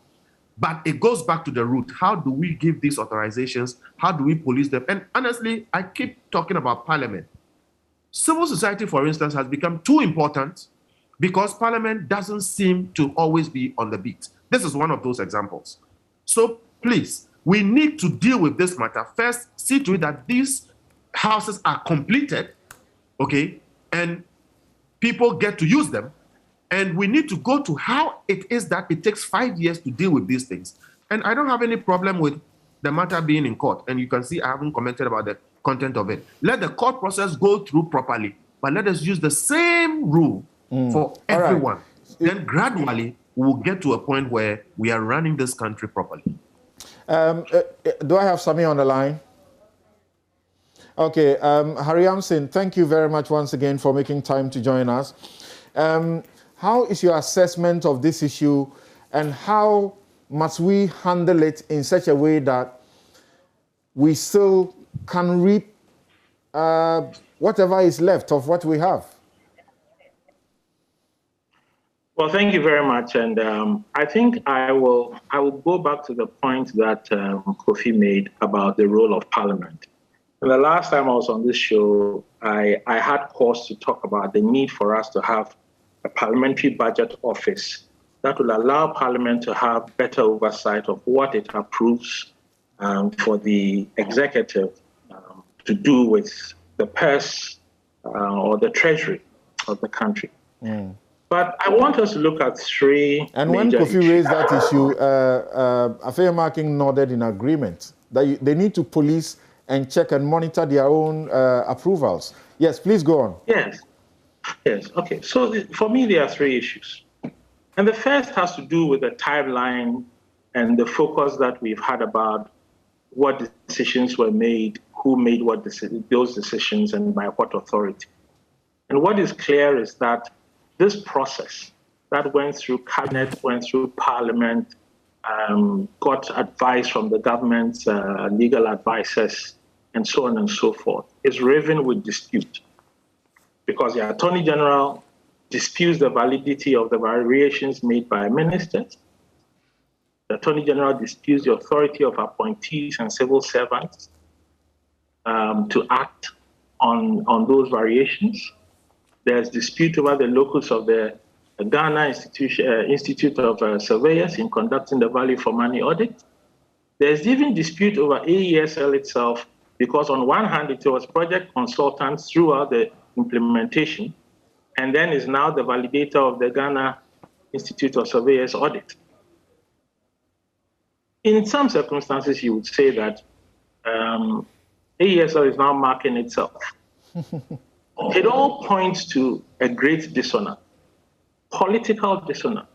But it goes back to the root. How do we give these authorizations? How do we police them? And honestly, I keep talking about Parliament. Civil society, for instance, has become too important because Parliament doesn't seem to always be on the beat. This is one of those examples. So please, we need to deal with this matter. First, see to it that these houses are completed, okay, and people get to use them. And we need to go to how it is that it takes 5 years to deal with these things. And I don't have any problem with the matter being in court. And you can see I haven't commented about the content of it. Let the court process go through properly, but let us use the same rule for everyone. Right. Then gradually we'll get to a point where we are running this country properly. Do I have Sami on the line? Okay, Hariam Singh, thank you very much once again for making time to join us. How is your assessment of this issue, and how must we handle it in such a way that we still can reap whatever is left of what we have? Well, thank you very much. And I think I will go back to the point that Kofi made about the role of Parliament. And the last time I was on this show, I had cause to talk about the need for us to have a parliamentary budget office that will allow Parliament to have better oversight of what it approves for the executive to do with the purse or the treasury of the country. But I want us to look at three And when Kofi raised that issue, Afeya Marking nodded in agreement that they need to police and check and monitor their own approvals. Yes, please go on. Yes, okay. So for me, there are three issues. And the first has to do with the timeline and the focus that we've had about what decisions were made, who made those decisions, and by what authority. And what is clear is that this process that went through cabinet, went through Parliament, got advice from the government's legal advisors, and so on and so forth, is riven with dispute. Because the Attorney General disputes the validity of the variations made by ministers. The Attorney General disputes the authority of appointees and civil servants to act on those variations. There's dispute over the locus of the Ghana Institute of Surveyors in conducting the value for money audit. There's even dispute over AESL itself, because on one hand, it was project consultants throughout the implementation, and then is now the validator of the Ghana Institute of Surveyors audit. In some circumstances, you would say that AESL is now marking itself. It all points to a great dissonance, political dissonance,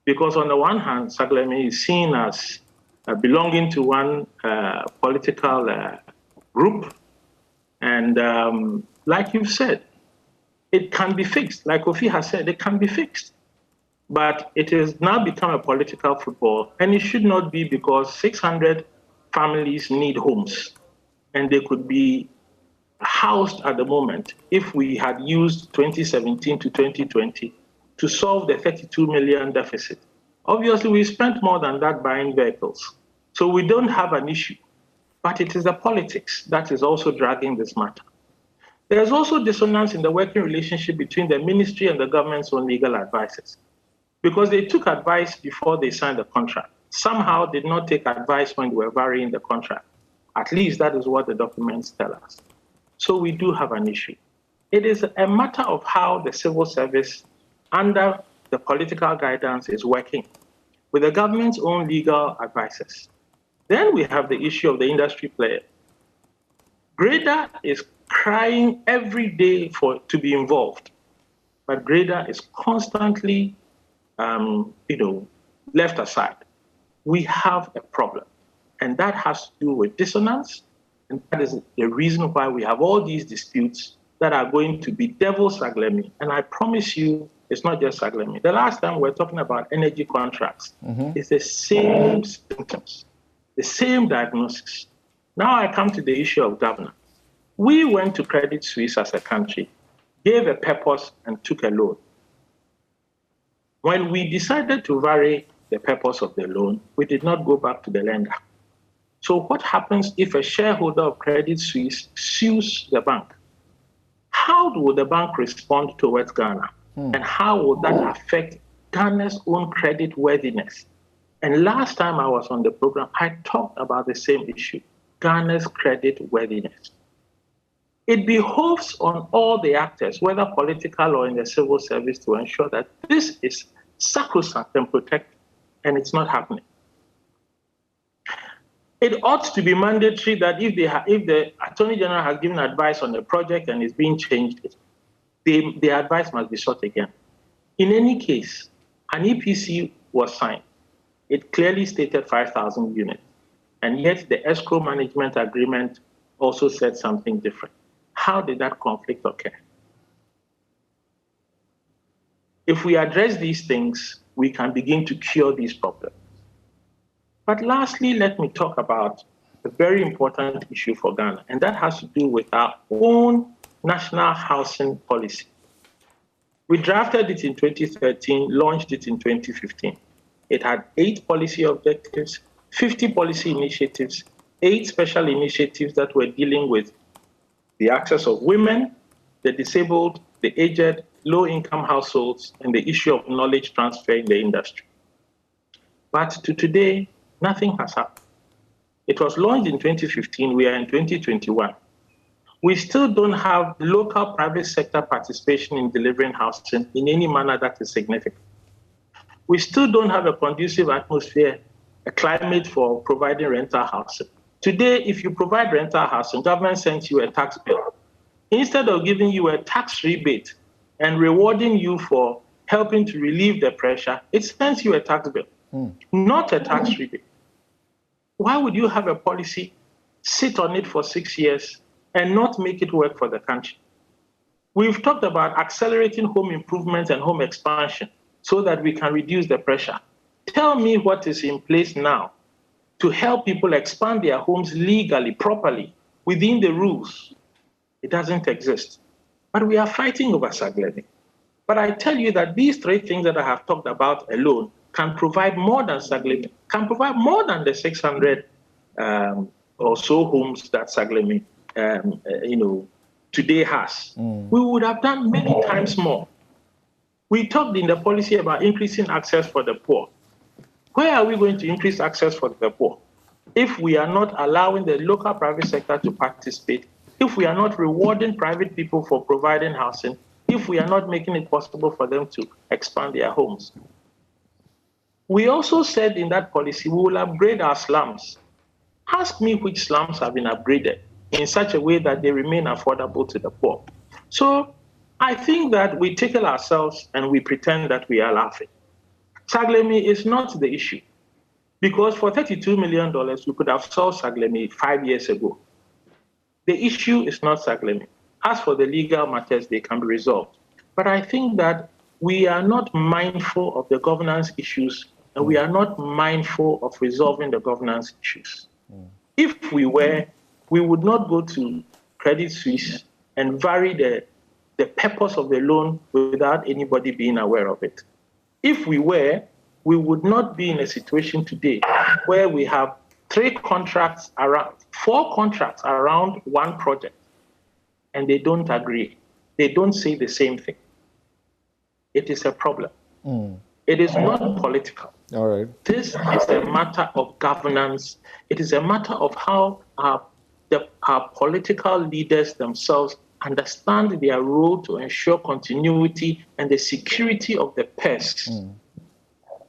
because on the one hand, Saglemi is seen as belonging to one political group, and like you've said, it can be fixed. Like Kofi has said, it can be fixed. But it has now become a political football, and it should not be, because 600 families need homes, and they could be housed at the moment if we had used 2017 to 2020 to solve the 32 million deficit. Obviously, we spent more than that buying vehicles. So we don't have an issue, but it is the politics that is also dragging this matter. There's also dissonance in the working relationship between the ministry and the government's own legal advisors, because they took advice before they signed the contract. Somehow did not take advice when they were varying the contract. At least that is what the documents tell us. So we do have an issue. It is a matter of how the civil service under the political guidance is working with the government's own legal advisors. Then we have the issue of the industry player. Grader is crying every day to be involved, but Grader is constantly left aside. We have a problem, and that has to do with dissonance, and that is the reason why we have all these disputes that are going to be devil's Saglemi. And I promise you, it's not just Saglemi. The last time we were talking about energy contracts, it's the same symptoms, the same diagnosis. Now I come to the issue of governance. We went to Credit Suisse as a country, gave a purpose, and took a loan. When we decided to vary the purpose of the loan, we did not go back to the lender. So what happens if a shareholder of Credit Suisse sues the bank? How will the bank respond towards Ghana? And how will that affect Ghana's own credit worthiness? And last time I was on the program, I talked about the same issue, Ghana's credit worthiness. It behoves on all the actors, whether political or in the civil service, to ensure that this is sacrosanct and protected, and it's not happening. It ought to be mandatory that if the Attorney General has given advice on a project and is being changed, the advice must be sought again. In any case, an EPC was signed. It clearly stated 5,000 units, and yet the escrow management agreement also said something different. How did that conflict occur? If we address these things, we can begin to cure these problems. But lastly, let me talk about a very important issue for Ghana, and that has to do with our own national housing policy. We drafted it in 2013, launched it in 2015. It had 8 policy objectives, 50 policy initiatives, 8 special initiatives that were dealing with the access of women, the disabled, the aged, low-income households, and the issue of knowledge transfer in the industry. But to today, nothing has happened. It was launched in 2015. We are in 2021. We still don't have local private sector participation in delivering housing in any manner that is significant. We still don't have a conducive atmosphere, a climate for providing rental housing. Today, if you provide rental housing, government sends you a tax bill. Instead of giving you a tax rebate and rewarding you for helping to relieve the pressure, it sends you a tax bill, not a tax rebate. Why would you have a policy, sit on it for 6 years, and not make it work for the country? We've talked about accelerating home improvement and home expansion so that we can reduce the pressure. Tell me what is in place now to help people expand their homes legally, properly, within the rules. It doesn't exist. But we are fighting over Saglemi. But I tell you that these 3 things that I have talked about alone can provide more than Saglemi, can provide more than the 600 or so homes that Saglemi, today has. We would have done many times more. We talked in the policy about increasing access for the poor. Where are we going to increase access for the poor if we are not allowing the local private sector to participate, if we are not rewarding private people for providing housing, if we are not making it possible for them to expand their homes? We also said in that policy we will upgrade our slums. Ask me which slums have been upgraded in such a way that they remain affordable to the poor. So I think that we tickle ourselves and we pretend that we are laughing. Saglemi is not the issue, because for $32 million, we could have solved Saglemi 5 years ago. The issue is not Saglemi. As for the legal matters, they can be resolved. But I think that we are not mindful of the governance issues, and we are not mindful of resolving the governance issues. If we were, we would not go to Credit Suisse and vary the purpose of the loan without anybody being aware of it. If we were, we would not be in a situation today where we have 4 contracts around one project, and they don't agree. They don't say the same thing. It is a problem. It is not political. All right. This is a matter of governance. It is a matter of how our political leaders themselves understand their role to ensure continuity and the security of the purse.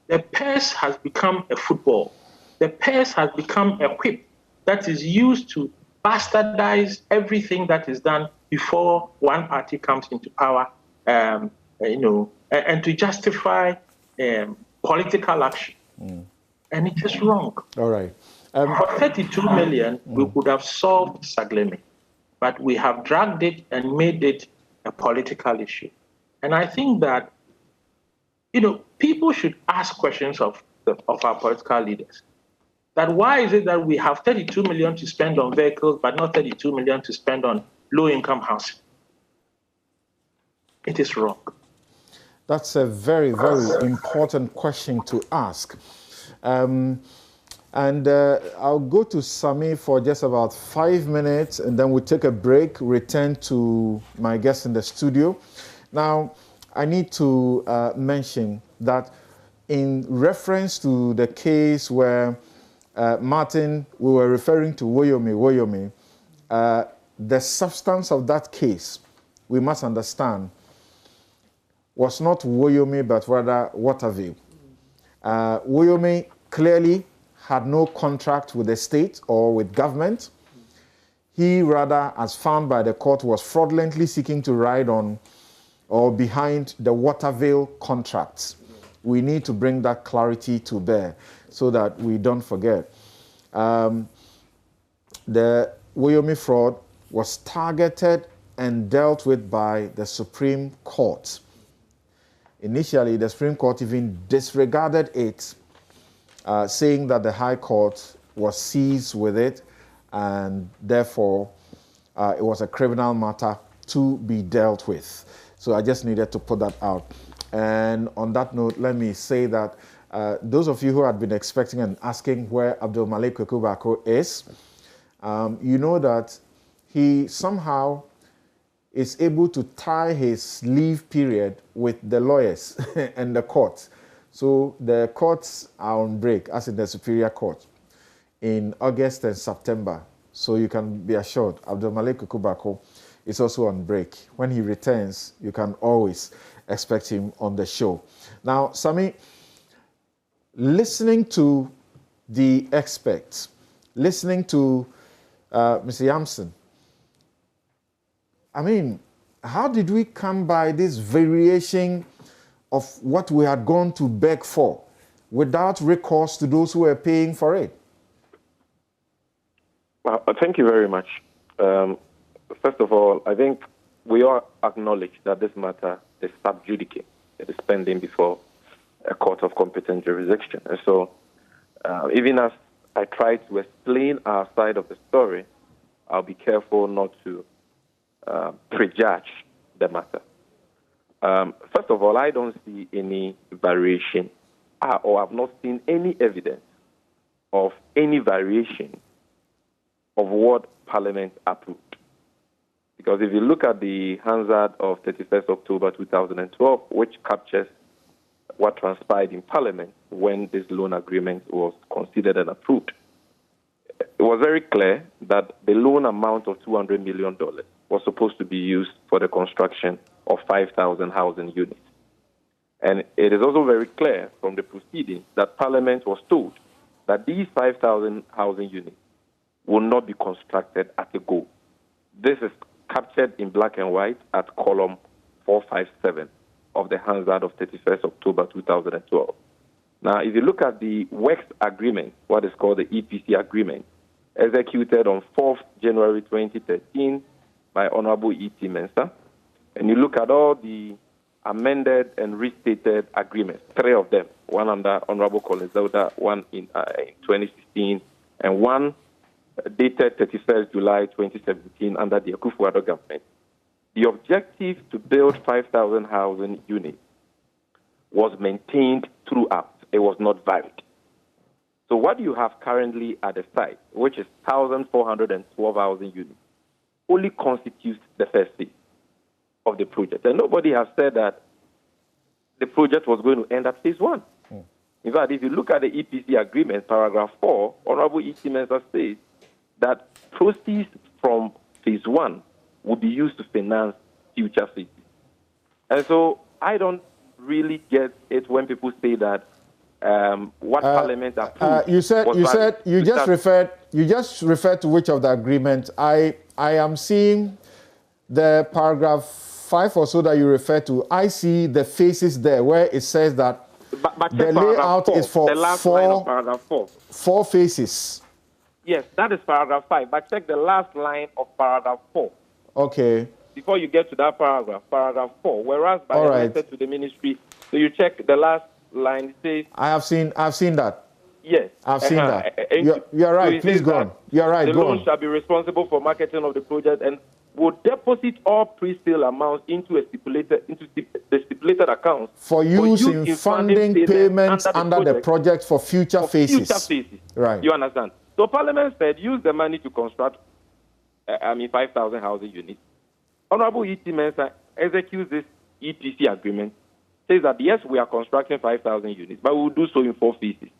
The purse has become a football. The purse has become a whip that is used to bastardize everything that is done before one party comes into power, and to justify political action. And it is wrong. All right. For 32 million, we could have solved Saglemi, but we have dragged it and made it a political issue. And I think that, people should ask questions of our political leaders. That why is it that we have 32 million to spend on vehicles, but not 32 million to spend on low-income housing? It is wrong. That's a very, very important question to ask. And I'll go to Sami for just about 5 minutes, and then we'll take a break, return to my guest in the studio. Now, I need to mention that in reference to the case where Martin, we were referring to Woyomi, the substance of that case, we must understand, was not Woyomi, but rather Waterville. Woyomi clearly had no contract with the state or with government. He rather, as found by the court, was fraudulently seeking to ride on or behind the Waterville contracts. We need to bring that clarity to bear so that we don't forget. The Woyomi fraud was targeted and dealt with by the Supreme Court. Initially, the Supreme Court even disregarded it, saying that the High Court was seized with it, and therefore it was a criminal matter to be dealt with. So I just needed to put that out. And on that note, let me say that those of you who had been expecting and asking where Abdul Malik Kwekubako is, you know that he somehow is able to tie his leave period with the lawyers and the courts. So the courts are on break, as in the Superior Court, in August and September. So you can be assured Abdul Malik Kwekubako is also on break. When he returns, you can always expect him on the show. Now, Sami, listening to the experts, listening to Mr. Yamson, I mean, how did we come by this variation of what we had gone to beg for without recourse to those who were paying for it? Well, thank you very much. First of all, I think we all acknowledge that this matter is sub judice. It is pending before a court of competent jurisdiction. And so even as I try to explain our side of the story, I'll be careful not to prejudge the matter. First of all, I don't see any variation or have not seen any evidence of any variation of what Parliament approved. Because if you look at the Hansard of 31st October 2012, which captures what transpired in Parliament when this loan agreement was considered and approved, it was very clear that the loan amount of $200 million was supposed to be used for the construction of 5,000 housing units. And it is also very clear from the proceedings that Parliament was told that these 5,000 housing units will not be constructed at a go. This is captured in black and white at column 457 of the Hansard of 31st October 2012. Now, if you look at the Works Agreement, what is called the EPC Agreement, executed on 4th January 2013 by Honorable E.T. Mensah, and you look at all the amended and restated agreements, 3 of them, one under Honorable Collins Zelda, one in 2016, and one dated 31st July 2017 under the Akufo-Addo government. The objective to build 5,000 housing units was maintained throughout. It was not varied. So what you have currently at the site, which is 1,412 housing units, only constitutes the first phase of the project. And nobody has said that the project was going to end at phase 1. In fact, if you look at the EPC agreement, paragraph 4, Honorable E.T. Mensah says that proceeds from phase 1 will be used to finance future phases. And so I don't really get it when people say that what Parliament approved. You just referred to which of the agreement. I am seeing the paragraph 5 or so that you refer to. I see the phases there where it says that but the layout is for the last line of paragraph 4. 4 phases. Yes, that is paragraph 5. But check the last line of paragraph 4. Okay. Before you get to that paragraph 4. Whereas by the letter to the ministry, so you check the last line. It says, I've seen that. Yes, I've seen that. You're right. Please go on. You're right. The go loan on. shall be responsible for marketing of the project and will deposit all pre-sale amounts into the stipulated accounts for use in funding payments under the project for future phases. Right. You understand? So Parliament said use the money to construct 5,000 housing units. Honorable E.T. Mensah executes this EPC agreement, says that yes, we are constructing 5,000 units, but we will do so in 4 phases.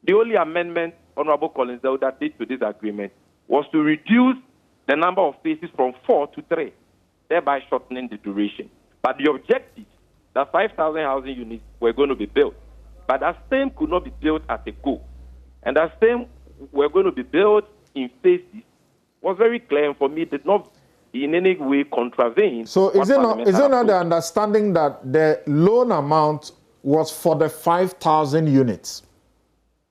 The only amendment Honorable Collins Zelda did to this agreement was to reduce the number of phases from 4 to 3, thereby shortening the duration. But the objective, that 5,000 housing units were going to be built, but that same could not be built at a go. And that same were going to be built in phases was very clear, and for me did not in any way contravene. So is it not the understanding that the loan amount was for the 5,000 units?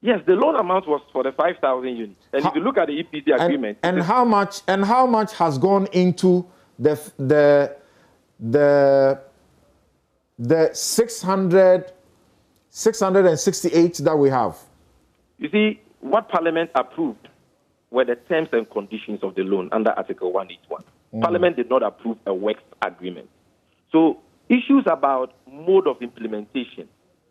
Yes, the loan amount was for the 5,000 units. And if you look at the EPC agreement, and how much has gone into the 668 that we have? You see, what Parliament approved were the terms and conditions of the loan under Article 181. Parliament did not approve a works agreement. So issues about mode of implementation,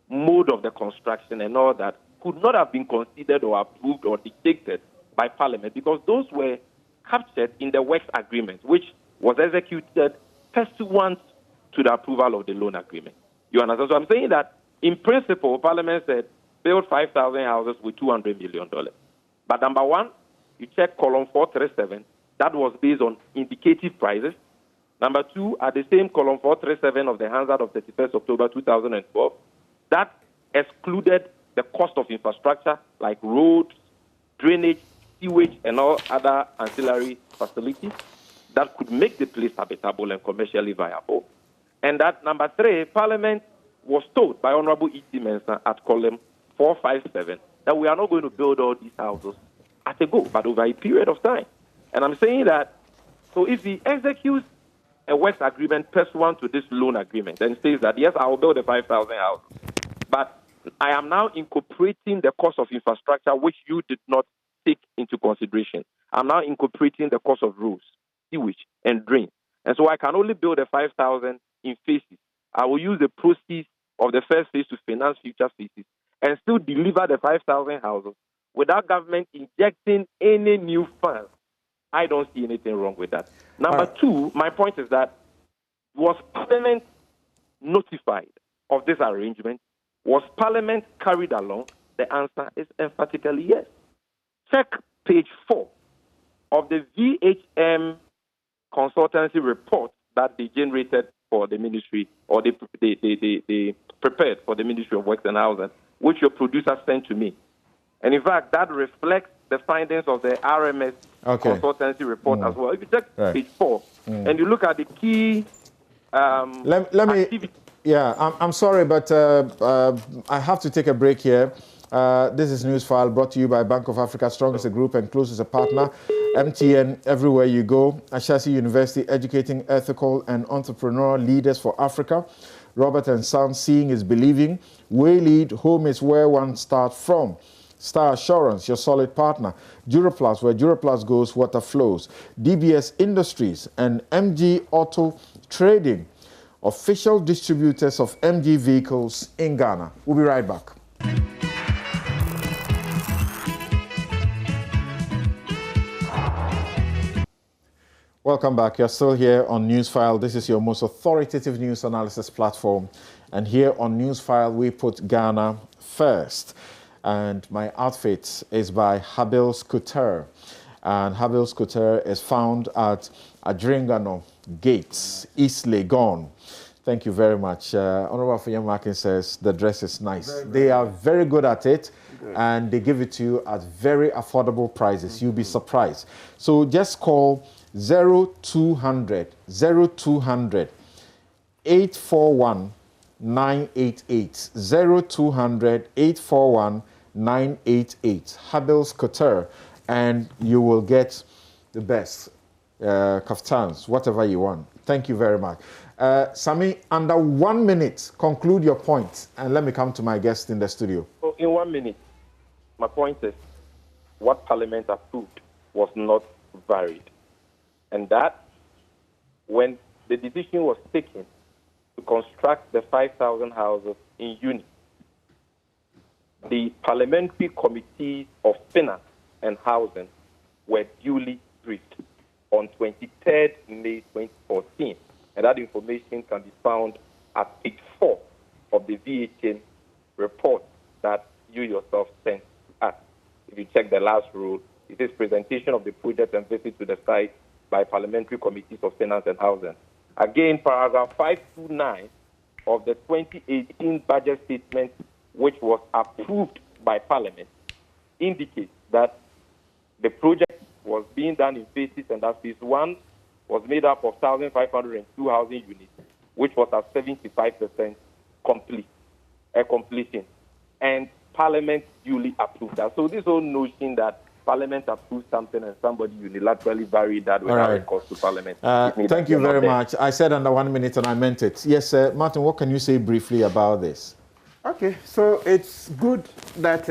mode of the construction and all that could not have been considered or approved or dictated by Parliament because those were captured in the works agreement, which was executed pursuant to the approval of the loan agreement. You understand? So I'm saying that in principle, Parliament said build 5,000 houses with $200 million. But number one, you check column 437, that was based on indicative prices. Number two, at the same column 437 of the Hansard of 31st October 2012, that excluded the cost of infrastructure like roads, drainage, sewage, and all other ancillary facilities that could make the place habitable and commercially viable. And that number three, Parliament was told by Honorable E.T. Mensah at column 457 that we are not going to build all these houses at a go, but over a period of time. And I'm saying that, so if he executes a works agreement pursuant to this loan agreement and says that, yes, I will build the 5,000 houses, but I am now incorporating the cost of infrastructure, which you did not take into consideration. I'm now incorporating the cost of roads, sewage, and drain. And so I can only build the 5,000 in phases. I will use the proceeds of the first phase to finance future phases and still deliver the 5,000 houses without government injecting any new funds. I don't see anything wrong with that. Number two, my point is that was Parliament notified of this arrangement? Was Parliament carried along? The answer is emphatically yes. Check page 4 of the VHM consultancy report that they generated for the ministry, or they prepared for the Ministry of Works and Housing, which your producer sent to me. And in fact, that reflects the findings of the RMS consultancy report as well. If you check page 4 and you look at the key I'm sorry, but I have to take a break here. This is Newsfile, brought to you by Bank of Africa, strong as a group and close as a partner. MTN, everywhere you go. Ashesi University, educating ethical and entrepreneurial leaders for Africa. Robert and Son, seeing is believing. Waylead, home is where one starts from. Star Assurance, your solid partner. Duraplus, where Duraplus goes, water flows. DBS Industries and MG Auto Trading, official distributors of MG vehicles in Ghana. We'll be right back. Welcome back. You're still here on Newsfile. This is your most authoritative news analysis platform. And here on Newsfile, we put Ghana first. And my outfit is by Habil's Couture. And Habil's Couture is found at Adringano Gates, East Legon. Thank you very much. Honorable Afenyamarkin says the dress is nice. They are very good at it. And they give it to you at very affordable prices. You'll be surprised. So just call 0200 841 988 0200 841 988 Habil's Couture, and you will get the best kaftans, whatever you want. Thank you very much. Sami, under 1 minute, conclude your point, and let me come to my guest in the studio. So in 1 minute, my point is what Parliament approved was not varied. And that when the decision was taken to construct the 5,000 houses in units, the parliamentary committees of finance and housing were duly briefed on 23rd May 2014. And that information can be found at page 4 of the VHN report that you yourself sent to us. If you check the last rule, it says presentation of the project and visit to the site by parliamentary committees of finance and housing. Again, paragraph 529 of the 2018 budget statement, which was approved by Parliament, indicates that the project was being done in phases, and that phase 1 was made up of 1,502 housing units, which was at 75% completion. And Parliament duly approved that. So this whole notion that Parliament approved something and somebody unilaterally varied that without recourse to Parliament. Thank you very much. I said under 1 minute and I meant it. Yes, Martin, what can you say briefly about this? Okay, so it's good that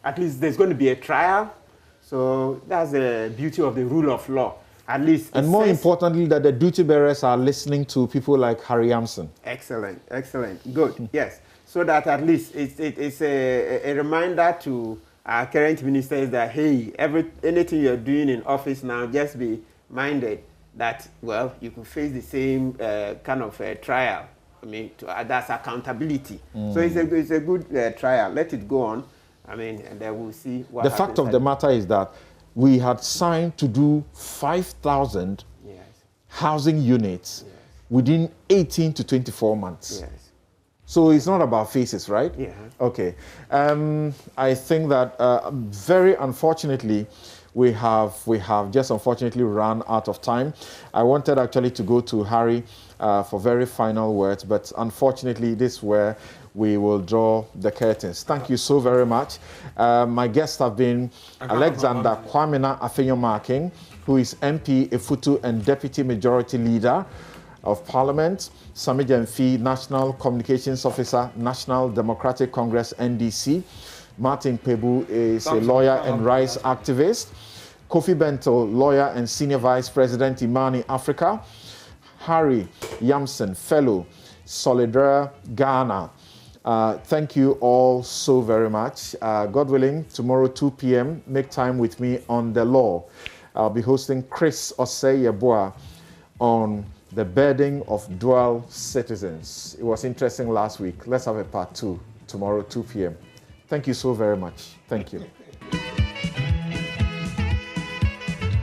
at least there's going to be a trial. So that's the beauty of the rule of law. At least, and more importantly, that the duty bearers are listening to people like Harry Yamson. Excellent, excellent, good, yes. So that at least it's a reminder to our current ministers that, hey, anything you're doing in office now, just be minded that, well, you can face the same kind of trial. I mean, that's accountability. So it's a good trial. Let it go on. I mean, and then we'll see what happens. The fact of the matter is that we had signed to do 5,000 housing units within 18 to 24 months. Yes. So it's not about faces, right? Yeah. Okay. I think that very unfortunately, we have just unfortunately run out of time. I wanted actually to go to Harry for very final words, but unfortunately, this is where we will draw the curtains. Thank you so very much. My guests have been Alexander Kwamina Afenyamarkin, who is MP Efutu and Deputy Majority Leader of Parliament, Sami Gyamfi, National Communications Officer, National Democratic Congress, NDC. Martin Pebu is a lawyer and rights activist. Kofi Bento, lawyer and Senior Vice President, Imani Africa. Harry Yamson, Fellow, Solidar, Ghana. Thank you all so very much. God willing, tomorrow 2 p.m., make time with me on the law. I'll be hosting Chris Osei-Yeboah on the burden of dual citizens. It was interesting last week. Let's have a part 2 tomorrow 2 p.m. Thank you so very much. Thank you.